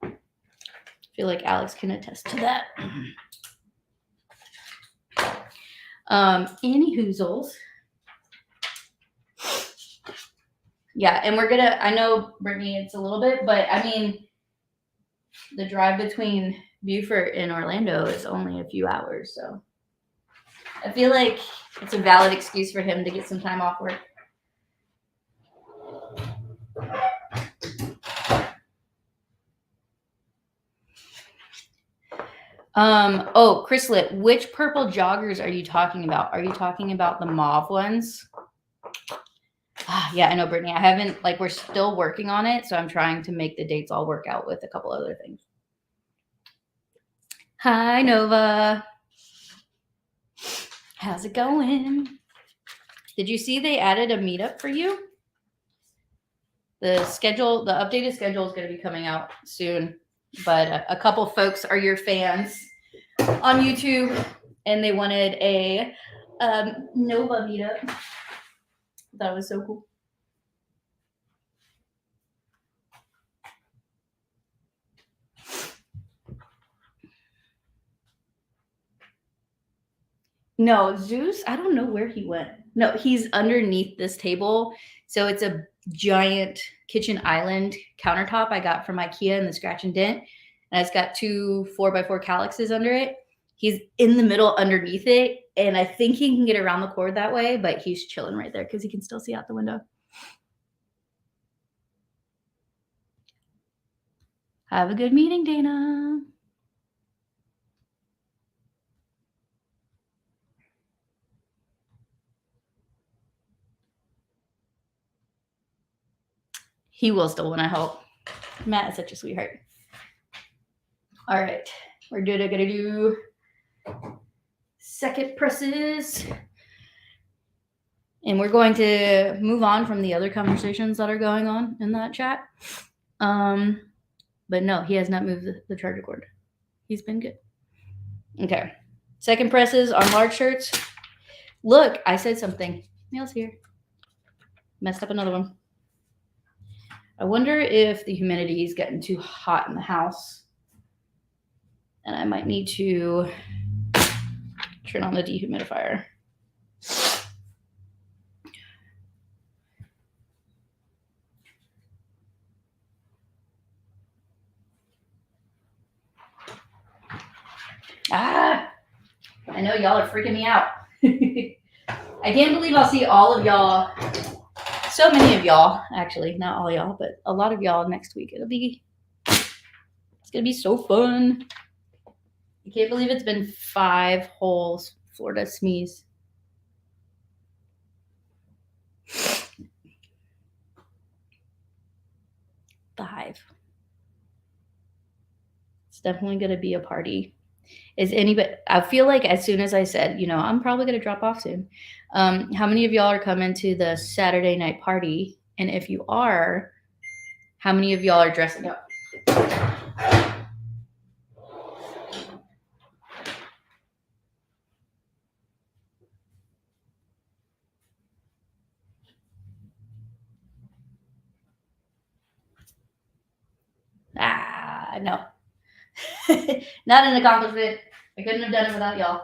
I feel like Alex can attest to that. Any hoozles. Yeah, and we're gonna, I know, Brittany, it's a little bit, but I mean, the drive between Beaufort and Orlando is only a few hours, so I feel like it's a valid excuse for him to get some time off work. Oh, Chrislet, which purple joggers are you talking about? Are you talking about the mauve ones? Yeah, I know, Brittany. I haven't, like, we're still working on it, so I'm trying to make the dates all work out with a couple other things. Hi, Nova. How's it going? Did you see they added a meetup for you? The schedule, the updated schedule is going to be coming out soon, but a couple folks are your fans on YouTube, and they wanted a Nova meetup. That was so cool. No, Zeus, I don't know where he went. No, he's underneath this table. So it's a giant kitchen island countertop I got from IKEA in the scratch and dent. And it's got 2 4x4 calyxes under it. He's in the middle underneath it. And I think he can get around the cord that way, but he's chilling right there because he can still see out the window. Have a good meeting, Dana. He will still want to help. Matt is such a sweetheart. All right, we're gonna do second presses. And we're going to move on from the other conversations that are going on in that chat. But no, he has not moved the charger cord. He's been good. Okay. Second presses on large shirts. Look, I said something. Mail's here. Messed up another one. I wonder if the humidity is getting too hot in the house. And I might need to Turn on the dehumidifier. Ah, I know y'all are freaking me out. I can't believe I'll see all of y'all, so many of y'all, actually, not all y'all, but a lot of y'all next week. It's gonna be so fun. I can't believe it's been 5 whole Florida SMAS. It's definitely gonna be a party. Is anybody, I feel like as soon as I said, I'm probably going to drop off soon. How many of y'all are coming to the Saturday night party? And if you are, how many of y'all are dressing up? No. Not an accomplishment. I couldn't have done it without y'all.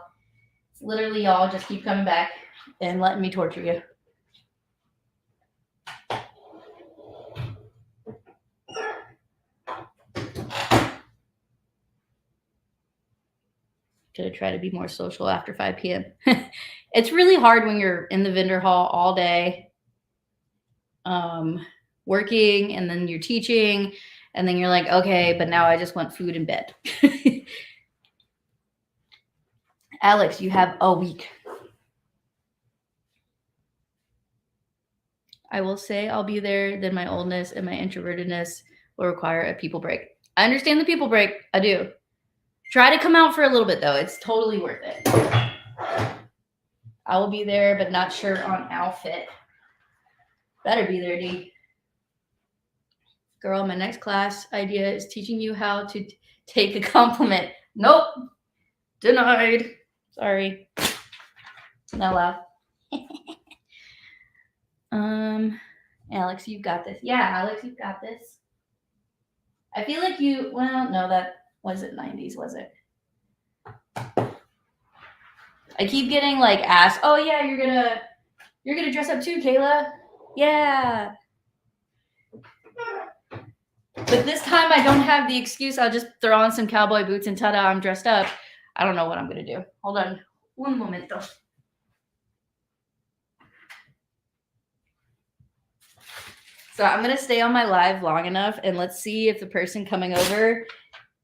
It's literally y'all just keep coming back and letting me torture you. Gonna try to be more social after 5 p.m. It's really hard when you're in the vendor hall all day, working, and then you're teaching, and then you're like, okay, but now I just want food and bed. Alex, you have a week. I will say I'll be there, then my oldness and my introvertedness will require a people break. I understand the people break. I do. Try to come out for a little bit, though. It's totally worth it. I will be there, but not sure on outfit. Better be there, D. Girl, my next class idea is teaching you how to take a compliment. Nope. Denied. Sorry. Not allowed. Alex, you've got this. Yeah, Alex, you've got this. I feel like no, that wasn't 90s, was it? I keep getting asked, oh yeah, you're gonna dress up too, Kayla. Yeah. But this time I don't have the excuse. I'll just throw on some cowboy boots and ta-da, I'm dressed up. I don't know what I'm gonna do. Hold on one moment though. So I'm going to stay on my live long enough and let's see if the person coming over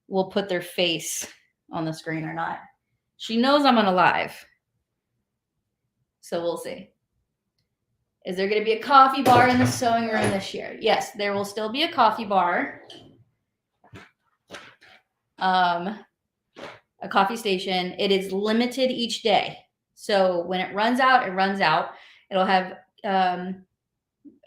will put their face on the screen or not. She knows I'm on a live. So we'll see. Is there going to be a coffee bar in the sewing room this year? Yes, there will still be a coffee bar. A coffee station. It is limited each day. So when it runs out, it runs out. It'll have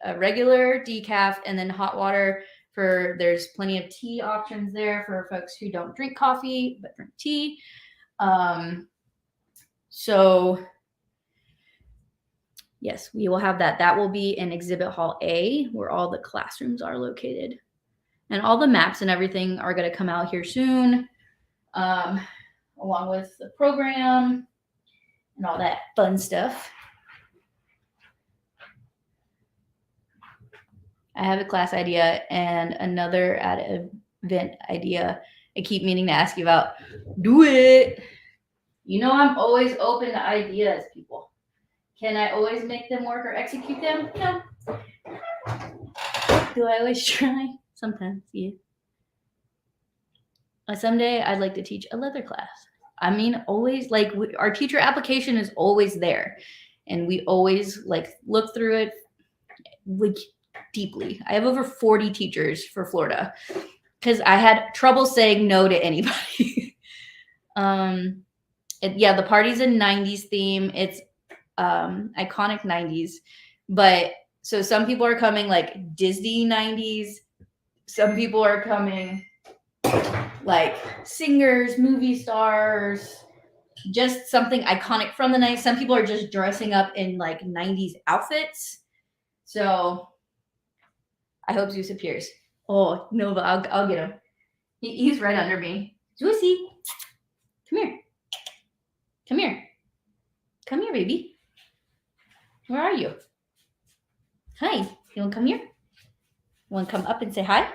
a regular decaf and then hot water there's plenty of tea options there for folks who don't drink coffee but drink tea. So yes, we will have that. That will be in Exhibit Hall A, where all the classrooms are located. And all the maps and everything are going to come out here soon, along with the program and all that fun stuff. I have a class idea and another event idea I keep meaning to ask you about. Do it. I'm always open to ideas, people. Can I always make them work or execute them? No. Do I always try? Sometimes, yeah. Someday I'd like to teach a leather class. I mean, always, our teacher application is always there. And we always, look through it, deeply. I have over 40 teachers for Florida because I had trouble saying no to anybody. The party's a 90s theme. It's iconic 90s. But so some people are coming Disney 90s. Some people are coming singers, movie stars, just something iconic from the 90s. Some people are just dressing up in 90s outfits. So I hope Zeus appears. Oh, Nova, I'll get him. He's right under me. Zeusy, come here. Come here. baby. Where are you? Hi. You want to come here? You want to come up and say hi?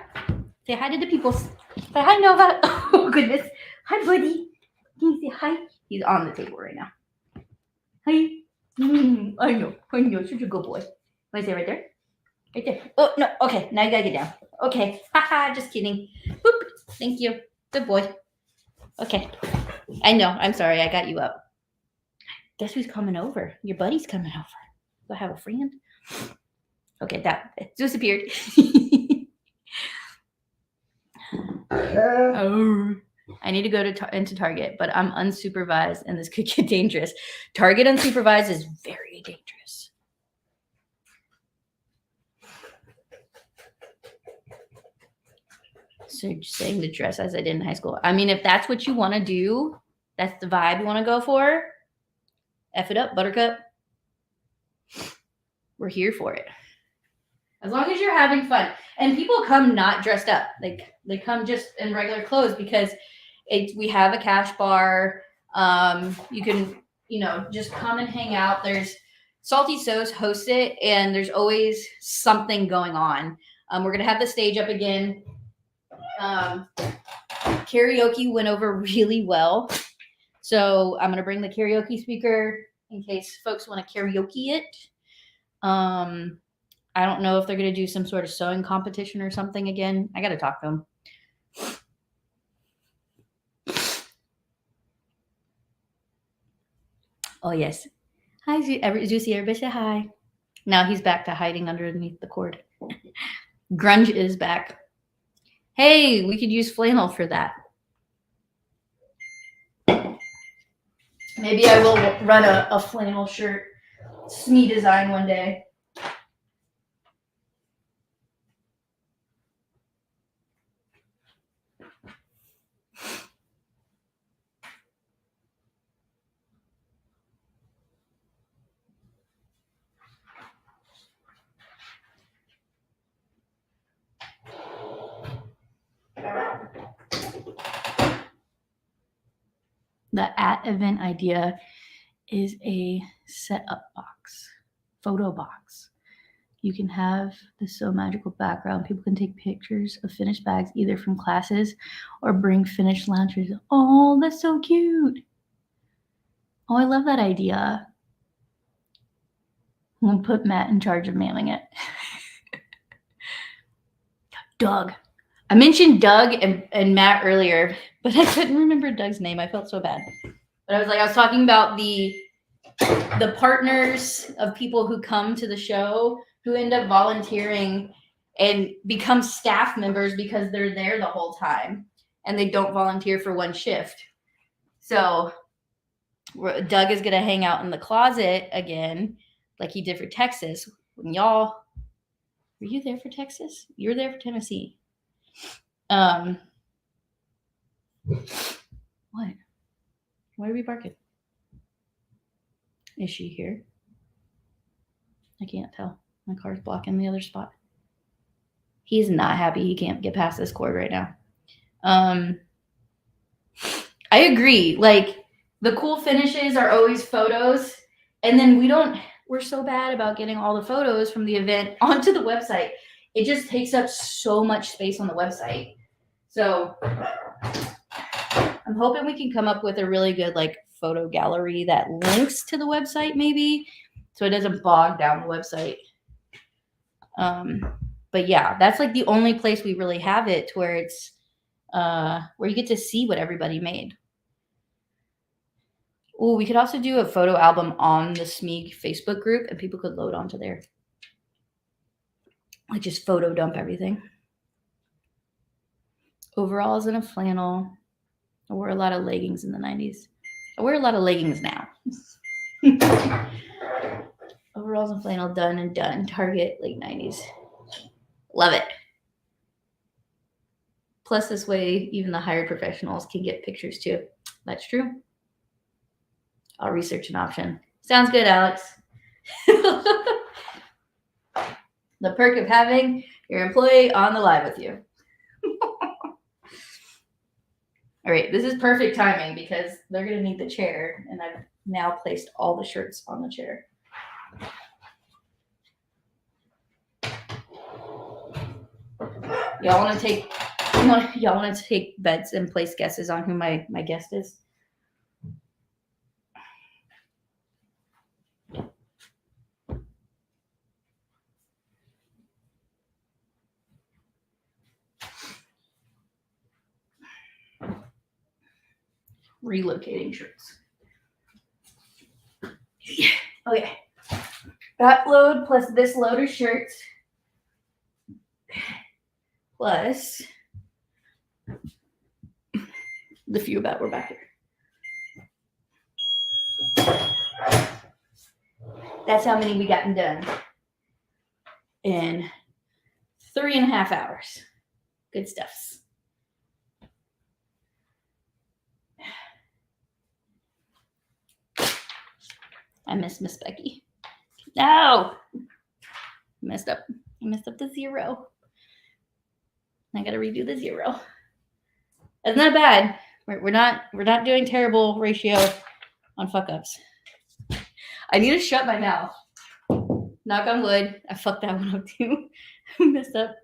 Say hi to the people. Say hi, Nova. Oh, goodness. Hi, buddy. Can you say hi? He's on the table right now. Hi. I know. Such a good boy. Want to say right there? Right there. Oh, no. Okay. Now you got to get down. Okay. Haha. Just kidding. Boop. Thank you. Good boy. Okay. I know. I'm sorry. I got you up. Guess who's coming over? Your buddy's coming over. Do I have a friend? Okay. That disappeared. Oh. I need to go into Target, but I'm unsupervised and this could get dangerous. Target unsupervised is very dangerous. So just saying to dress as I did in high school. I mean, if that's what you want to do, that's the vibe you want to go for, F it up, buttercup. We're here for it. As long as you're having fun. And people come not dressed up. Like they come just in regular clothes because we have a cash bar. You can, just come and hang out. There's Salty Sos hosts it, and there's always something going on. We're gonna have the stage up again. Karaoke went over really well, so I'm gonna bring the karaoke speaker in case folks want to karaoke it. I don't know if they're gonna do some sort of sewing competition or something again. I gotta talk to them. Oh, yes. Hi, Juicy. Everybody say hi. Now he's back to hiding underneath the cord. Grunge is back. Hey, we could use flannel for that. Maybe I will run a flannel shirt SME design one day. The @event idea is a setup box, photo box. You can have the So Magical background. People can take pictures of finished bags either from classes or bring finished launchers. Oh, that's so cute. Oh, I love that idea. I'm going to put Matt in charge of mailing it. Doug. I mentioned Doug and Matt earlier, but I couldn't remember Doug's name. I felt so bad. But I was talking about the partners of people who come to the show who end up volunteering and become staff members because they're there the whole time and they don't volunteer for one shift. So Doug is going to hang out in the closet again like he did for Texas. When y'all, were you there for Texas? You were there for Tennessee. What? Why are we barking? Is she here? I can't tell. My car's blocking the other spot. He's not happy he can't get past this cord right now. I agree. Like, the cool finishes are always photos, and then we're so bad about getting all the photos from the event onto the website. It just takes up so much space on the website. So I'm hoping we can come up with a really good photo gallery that links to the website maybe, so it doesn't bog down the website. But yeah, that's the only place we really have it to where it's where you get to see what everybody made. Oh, we could also do a photo album on the SMEG Facebook group and people could load onto there. Just photo dump everything. Overalls and a flannel. I wore a lot of leggings in the 90s. I wear a lot of leggings now. Overalls and flannel, done and done. Target, late 90s. Love it. Plus, this way, even the hired professionals can get pictures too. That's true. I'll research an option. Sounds good, Alex. The perk of having your employee on the live with you. All right, this is perfect timing because they're going to need the chair, and I've now placed all the shirts on the chair. Y'all want to take bets and place guesses on who my guest is? Relocating shirts. Okay. That load plus this load of shirts plus the few that were back here. That's how many we gotten done in 3.5 hours. Good stuffs. I miss Miss Becky. No, messed up. I messed up the 0. I gotta redo the 0. That's not bad. We're not doing terrible ratio on fuck ups. I need to shut my mouth. Knock on wood. I fucked that one up too. Messed up.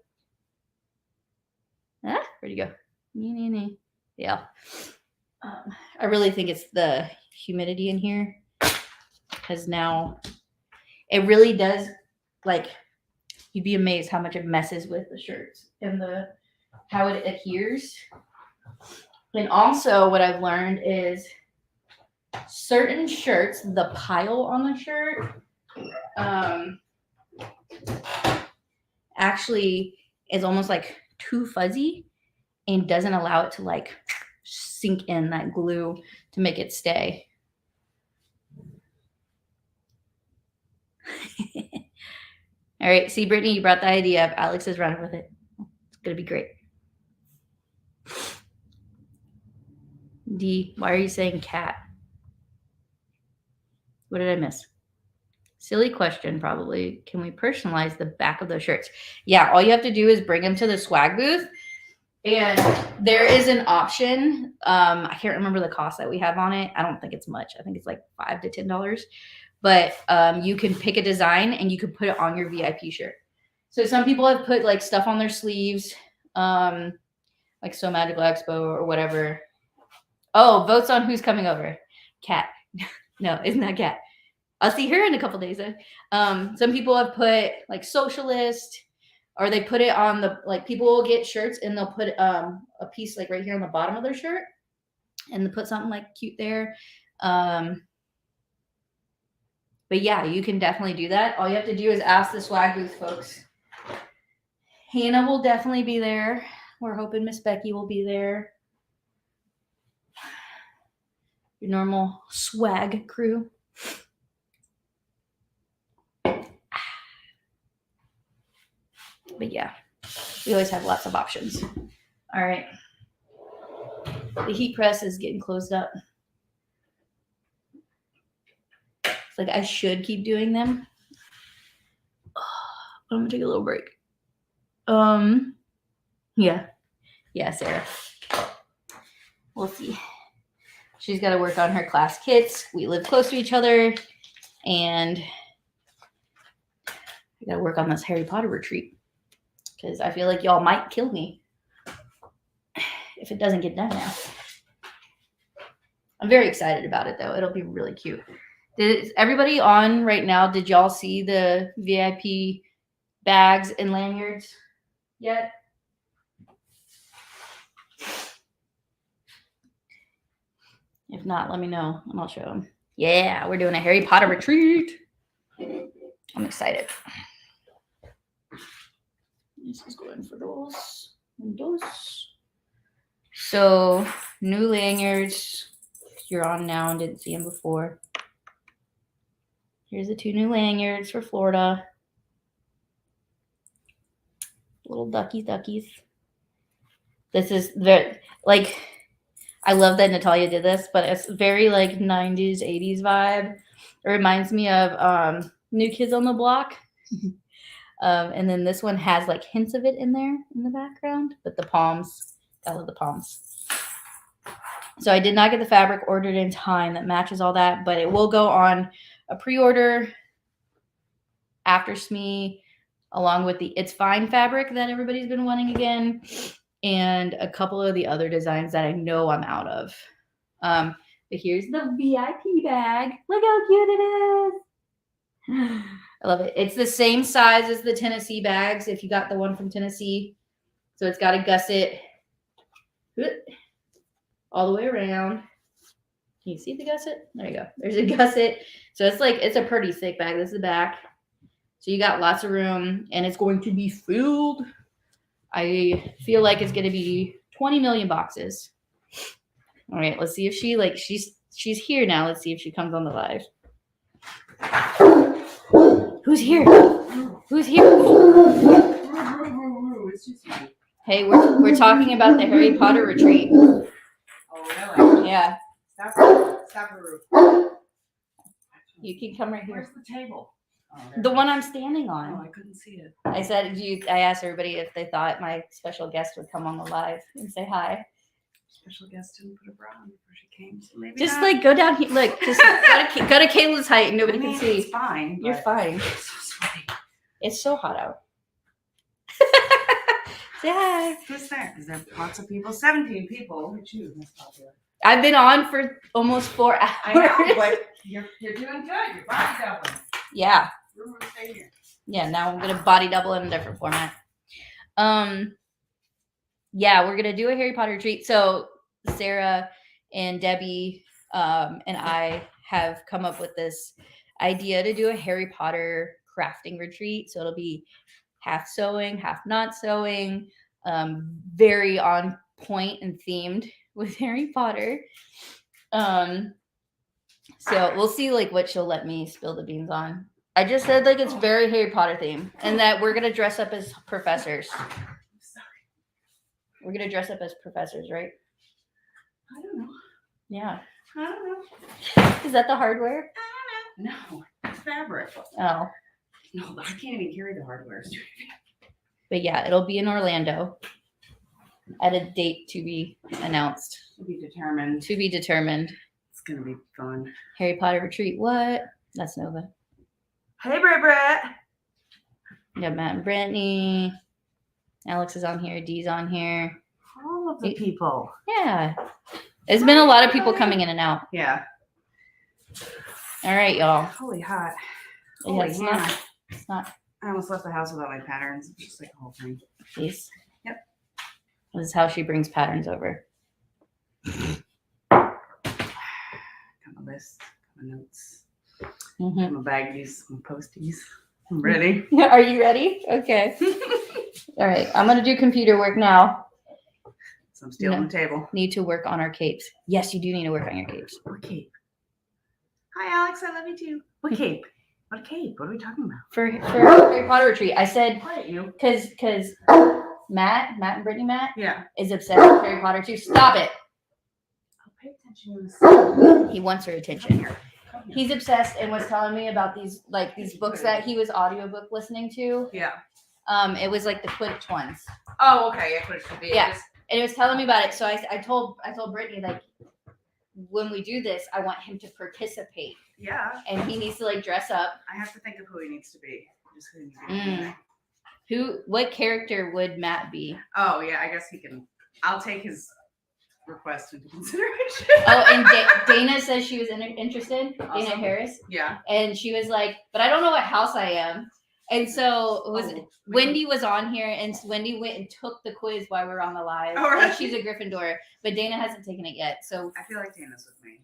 Ah, where'd you go? Yeah. I really think it's the humidity in here. Because now it really does, like, you'd be amazed how much it messes with the shirts and how it adheres. And also what I've learned is certain shirts, the pile on the shirt actually is almost like too fuzzy and doesn't allow it to like sink in that glue to make it stay. All right, see, Brittany, you brought the idea up. Alex is running with it. It's gonna be great. D, why are you saying cat? What did I miss? Silly question, probably. Can we personalize the back of those shirts? Yeah, all you have to do is bring them to the swag booth. And there is an option. I can't remember the cost that we have on it. I don't think it's much. I think it's like $5 to $10. But you can pick a design and you can put it on your VIP shirt. So some people have put like stuff on their sleeves, like SewMagicalexpo or whatever. Oh, votes on who's coming over. Cat. No, isn't that Cat? I'll see her in a couple days. Some people have put like socialist, or they put it on the, like, people will get shirts and they'll put a piece like right here on the bottom of their shirt and they put something like cute there. But yeah, you can definitely do that. All you have to do is ask the swag booth folks. Hannah will definitely be there. We're hoping Miss Becky will be there. Your normal swag crew. But yeah, we always have lots of options. All right. The heat press is getting closed up. It's like I should keep doing them. I'm gonna take a little break. Yeah, Sarah. We'll see. She's got to work on her class kits. We live close to each other, and I got to work on this Harry Potter retreat because I feel like y'all might kill me if it doesn't get done now. I'm very excited about it, though. It'll be really cute. Is everybody on right now? Did y'all see the VIP bags and lanyards yet? If not, let me know and I'll show them. Yeah, we're doing a Harry Potter retreat. I'm excited. This is going for those and those. So, new lanyards. You're on now and didn't see them before. Here's the 2 new lanyards for Florida. Little duckies. This is very, like, I love that Natalia did this, but it's very like 90s, 80s vibe. It reminds me of New Kids on the Block. And then this one has like hints of it in there in the background, but the palms, I love the palms. So I did not get the fabric ordered in time that matches all that, but it will go on a pre-order after SME, along with the It's Fine fabric that everybody's been wanting again, and a couple of the other designs that I know I'm out of. But here's the VIP bag. Look how cute it is. I love it. It's the same size as the Tennessee bags if you got the one from Tennessee. So it's got a gusset all the way around. Can you see the gusset? There you go. There's a gusset. So it's a pretty thick bag. This is the back. So you got lots of room, and it's going to be filled. I feel like it's going to be 20 million boxes. All right, let's see if she's here now. Let's see if she comes on the live. Who's here? Who's here? It's just me. Hey, we're talking about the Harry Potter retreat. Oh, really? Yeah, Stop the roof. you can come right Where's here. the table? Oh, there The it one is. I'm standing Oh, on. I couldn't see it. I asked everybody if they thought my special guest would come on the live and say hi. Special guest didn't put a bra on before she came, so maybe Just not. like go down here. Look, just go to Kayla's height and nobody I mean, can It's see. fine. You're but fine. It's so sweaty. It's so hot out. Say hi. Who's there? Is there lots of people? 17 people. Look at you. That's popular. I've been on for almost 4 hours. I know, but you're doing good. You're body doubling. Yeah. We're gonna stay here. Yeah, now I'm gonna body double in a different format. Yeah, we're gonna do a Harry Potter retreat. So Sarah and Debbie and I have come up with this idea to do a Harry Potter crafting retreat. So it'll be half sewing, half not sewing, very on point and themed with Harry Potter. So we'll see like what she'll let me spill the beans on. I just said like it's very Harry Potter themed and that we're gonna dress up as professors. I'm sorry. We're gonna dress up as professors, right? I don't know. Yeah. I don't know. Is that the hardware? I don't know. No, it's fabric. Oh. No, I can't even carry the hardware. But yeah, it'll be in Orlando at a date to be announced. To be determined. To be determined. It's gonna be fun. Harry Potter retreat. What? That's Nova. Hey, Brett. We got Matt and Brittany. Alex is on here. Dee's on here. All of the people. Yeah. There's been a lot of people coming in and out. Yeah. All right, y'all. Holy hot. Yeah, Holy it's Hannah. not. It's not. I almost left the house without my patterns. It's just like a whole thing. Please. Yep. This is how she brings patterns over. Got my list, got my notes, Mm-hmm. got my baggies, my posties. I'm ready. Are you ready? Okay. All right. I'm going to do computer work now. So I'm stealing the table. Need to work on our capes. Yes, you do need to work on your capes. What cape? Hi, Alex. I love you too. What cape? What cape? What are we talking about? For Harry Potter retreat, I said Quiet you. because Matt and Brittany Matt Yeah. is obsessed with Harry Potter too. Stop it. I'll pay attention to this. He wants her attention. Come here. He's obsessed and was telling me about these books that he was audiobook listening to. Yeah. It was like the Quidditch ones. Oh, okay. Yeah, Quidditch could be. Yeah. And it was telling me about it. So I told Brittany, like, when we do this, I want him to participate. Yeah. And he needs to like dress up. I have to think of who he needs to be. Just who he needs to be. What character would Matt be? Oh, yeah. I guess he can. I'll take his request into consideration. Oh, and Dana says she was interested. Dana Awesome. Harris. Yeah. And she was like, but I don't know what house I am. And so Oh, Wendy was on here, and Wendy went and took the quiz while we were on the live. Oh, really? And she's a Gryffindor, but Dana hasn't taken it yet. So I feel like Dana's with me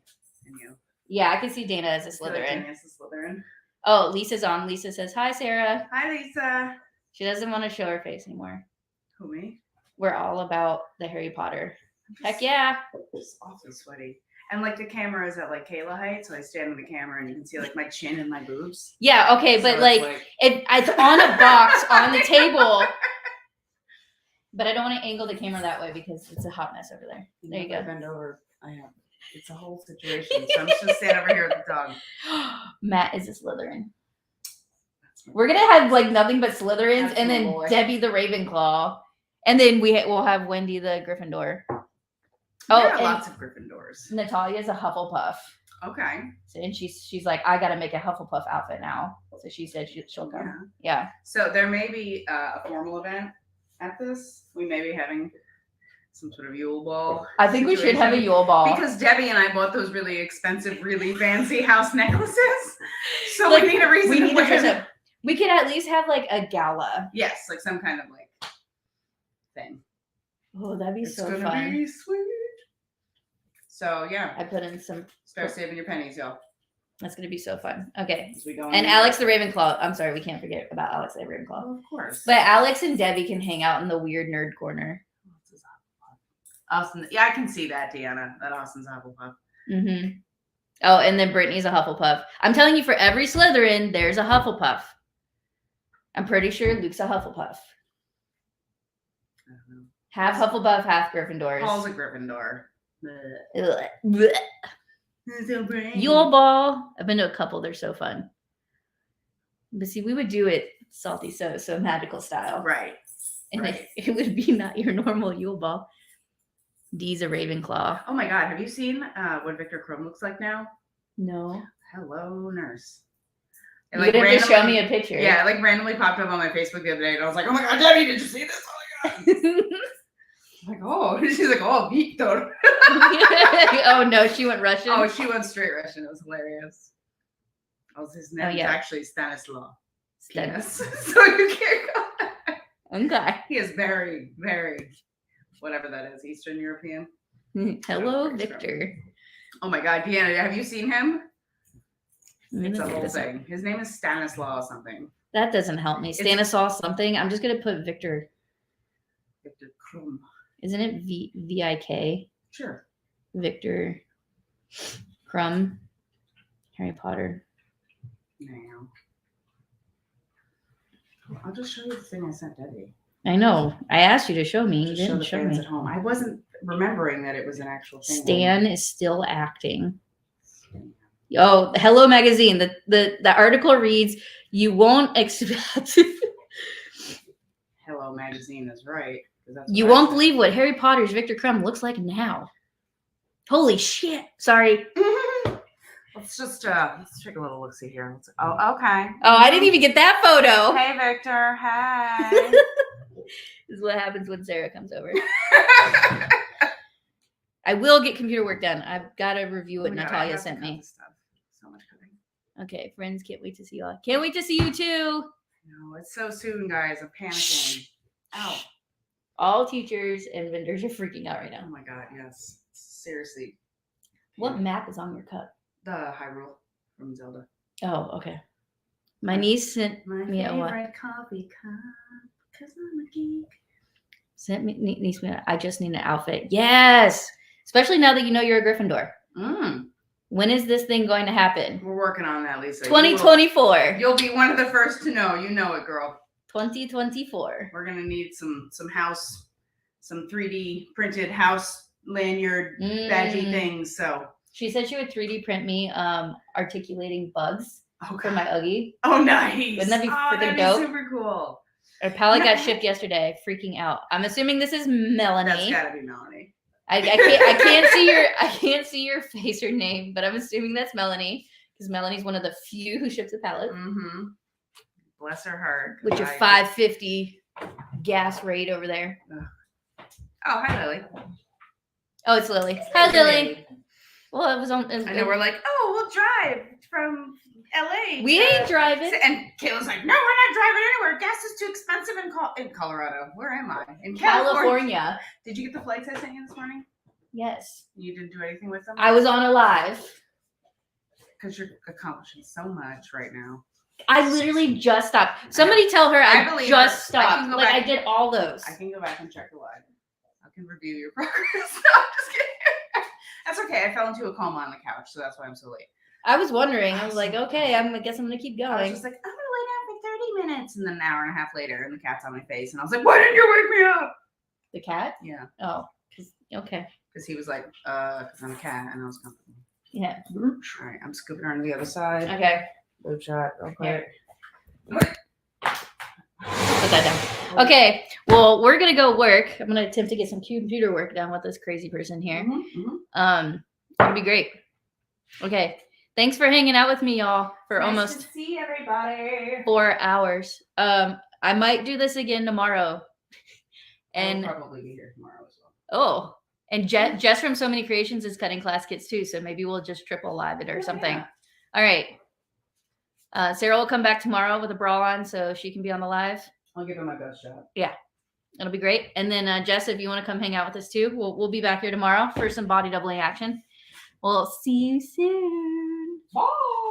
and you. yeah, I can see Dana as a I feel like Slytherin. Dana's a Slytherin. Oh, Lisa's on. Lisa says, hi, Sarah. Hi, Lisa. She doesn't want to show her face anymore. Who, me? We're all about the Harry Potter. I'm just, Heck yeah. just awfully sweaty. And like the camera is at like Kayla height, so I stand in the camera and you can see like my chin and my boobs. Yeah, okay, So but it's like it's on a box on the table. But I don't want to angle the camera that way because it's a hot mess over there. There you if I go. bend over. I have. It's a whole situation. So I'm just gonna stand over here with the dog. Matt is a Slytherin. That's my- We're gonna have like nothing but Slytherins, That's and my then boy. Debbie the Ravenclaw, and then we'll have Wendy the Gryffindor. Oh, there are and lots of Gryffindors. Natalia's a Hufflepuff. Okay. So, and she's like, I gotta make a Hufflepuff outfit now. So she said she'll come. Yeah. So there may be a formal event at this. We may be having some sort of Yule Ball. I think we should have a situation. Yule Ball. Because Debbie and I bought those really expensive, really fancy house necklaces. So Like, we need a reason we need to to wear dress them. up. We could at least have like a gala. Yes, like some kind of like thing. Oh, that'd be It's so gonna fun. be sweet. So yeah, I put in some. start saving your pennies, y'all. That's gonna be so fun. Okay. As we go. And Alex the Ravenclaw. I'm sorry, we can't forget about Alex the Ravenclaw. Oh, of course. But Alex and Debbie can hang out in the weird nerd corner. Austin, yeah, I can see that, Deanna. That Austin's Hufflepuff. Mm-hmm. Oh, and then Brittany's a Hufflepuff. I'm telling you, for every Slytherin, there's a Hufflepuff. I'm pretty sure Luke's a Hufflepuff. I don't know. Half Hufflepuff, half Gryffindors. Paul's a Gryffindor. Ugh. Blech. Yule Ball. I've been to a couple. They're so fun. But see, we would do it salty so magical style. Right. And right. it would be not your normal Yule Ball. D's a Ravenclaw. Oh my God, have you seen what Victor Crumb looks like now? No. Hello, nurse. It, You would have to show me a picture. Yeah, it like randomly popped up on my Facebook the other day, and I was like, "Oh my God, Debbie, did you see this? Oh my God!" I'm like, "Oh," she's like, "Oh, Victor." Oh no, she went Russian. Oh, she went straight Russian. It was hilarious. Oh, his name is yeah. actually Stanislaw. Stan- Yes, so you can't go. Okay. He is very, very, whatever that is, Eastern European. Hello, Thanks, Victor. Oh my God, Deanna, have you seen him? I'm It's a gonna look whole this up. thing. His name is Stanislaw or something. That doesn't help me. Stanislaw something. I'm just gonna put Victor. Victor Krum. Isn't it VIK? Sure. Victor Crumb. Harry Potter. Now. I'll just show you the thing I sent Debbie. I know. I asked you to show me. You Just show didn't the show fans me. at home. I wasn't remembering that it was an actual thing. Stan is still acting. Oh, Hello Magazine. The article reads, "You won't expect." Hello Magazine is right. 'Cause that's You what I won't said. believe what Harry Potter's Victor Crumb looks like now. Holy shit! Sorry. Let's just let's take a little look see here. Oh, okay. Oh, I didn't even get that photo. Hey Victor. Hey. This is what happens when Sarah comes over. I will get computer work done. I've got to review what Oh my God, I Natalia have to sent cut me. this stuff. So much cutting. Okay, friends, can't wait to see y'all. Can't wait to see you too. No, it's so soon, guys. I'm panicking. Ow. All teachers and vendors are freaking out right Oh now. my God, yes. Seriously. What map is on your cup? The Hyrule from Zelda. Oh, okay. My niece sent My me a what? favorite coffee cup, because I'm a geek. Sent me niece me. I just need an outfit. Yes, especially now that you know you're a Gryffindor. When is this thing going to happen? We're working on that, Lisa. 2024. You'll be one of the first to know. You know it, girl. 2024. We're gonna need some house, some 3D printed house lanyard badgy things. So She said she would 3D print me articulating bugs oh, for my Uggy. oh nice. Wouldn't that be freaking that'd dope? Be super cool. Our palette got No. shipped yesterday. Freaking out. I'm assuming this is That's Melanie. gotta be Melanie. I can't see your face or name, but I'm assuming that's Melanie because Melanie's one of the few who ships a pallet. Mm-hmm. Bless her heart. With your $5.50 gas rate over there. Oh, hi Lily. Oh, it's Lily. Hi, Lily. Well, it was on. I know we're like, oh, we'll drive from LA. We ain't driving. And Kayla's like, no, we're not driving anywhere. Gas is too expensive in Colorado. Where am I? In California. Did you get the flights I sent you this morning? Yes. You didn't do anything with them? I was on a live. Because you're accomplishing so much right now. I literally just stopped. Somebody tell her I I believe just her. I can stopped. go Like back. I did all those. I can go back and check the live. I can review your progress. No, I'm just kidding. That's okay. I fell into a coma on the couch, so that's why I'm so late. I was wondering. I was like, okay, I guess I'm gonna keep I was going. just like, I'm gonna lay down for 30 minutes, and then an hour and a half later, and the cat's on my face, and I was like, why didn't you wake me up? The cat? Yeah, Oh, okay. because he was like, because I'm a cat, and I was comfortable. Yeah. All right, I'm scooping her on the other side. Okay. Boob shot, real quick. Put that down. Okay, well, we're gonna go work. I'm gonna attempt to get some computer work done with this crazy person here. It'll be great. Okay, thanks for hanging out with me, y'all, for Nice almost to see everybody. 4 hours. I might do this again tomorrow. And I'll probably be here tomorrow as well. and Jess from So Many Creations is cutting class kits too, so maybe we'll just triple live it or something. Yeah. All right. Sarah will come back tomorrow with a bra on so she can be on the live. I'll give it my best shot. Yeah, it'll be great. And then Jess, if you want to come hang out with us too, we'll be back here tomorrow for some body doubling action. We'll see you soon. Bye.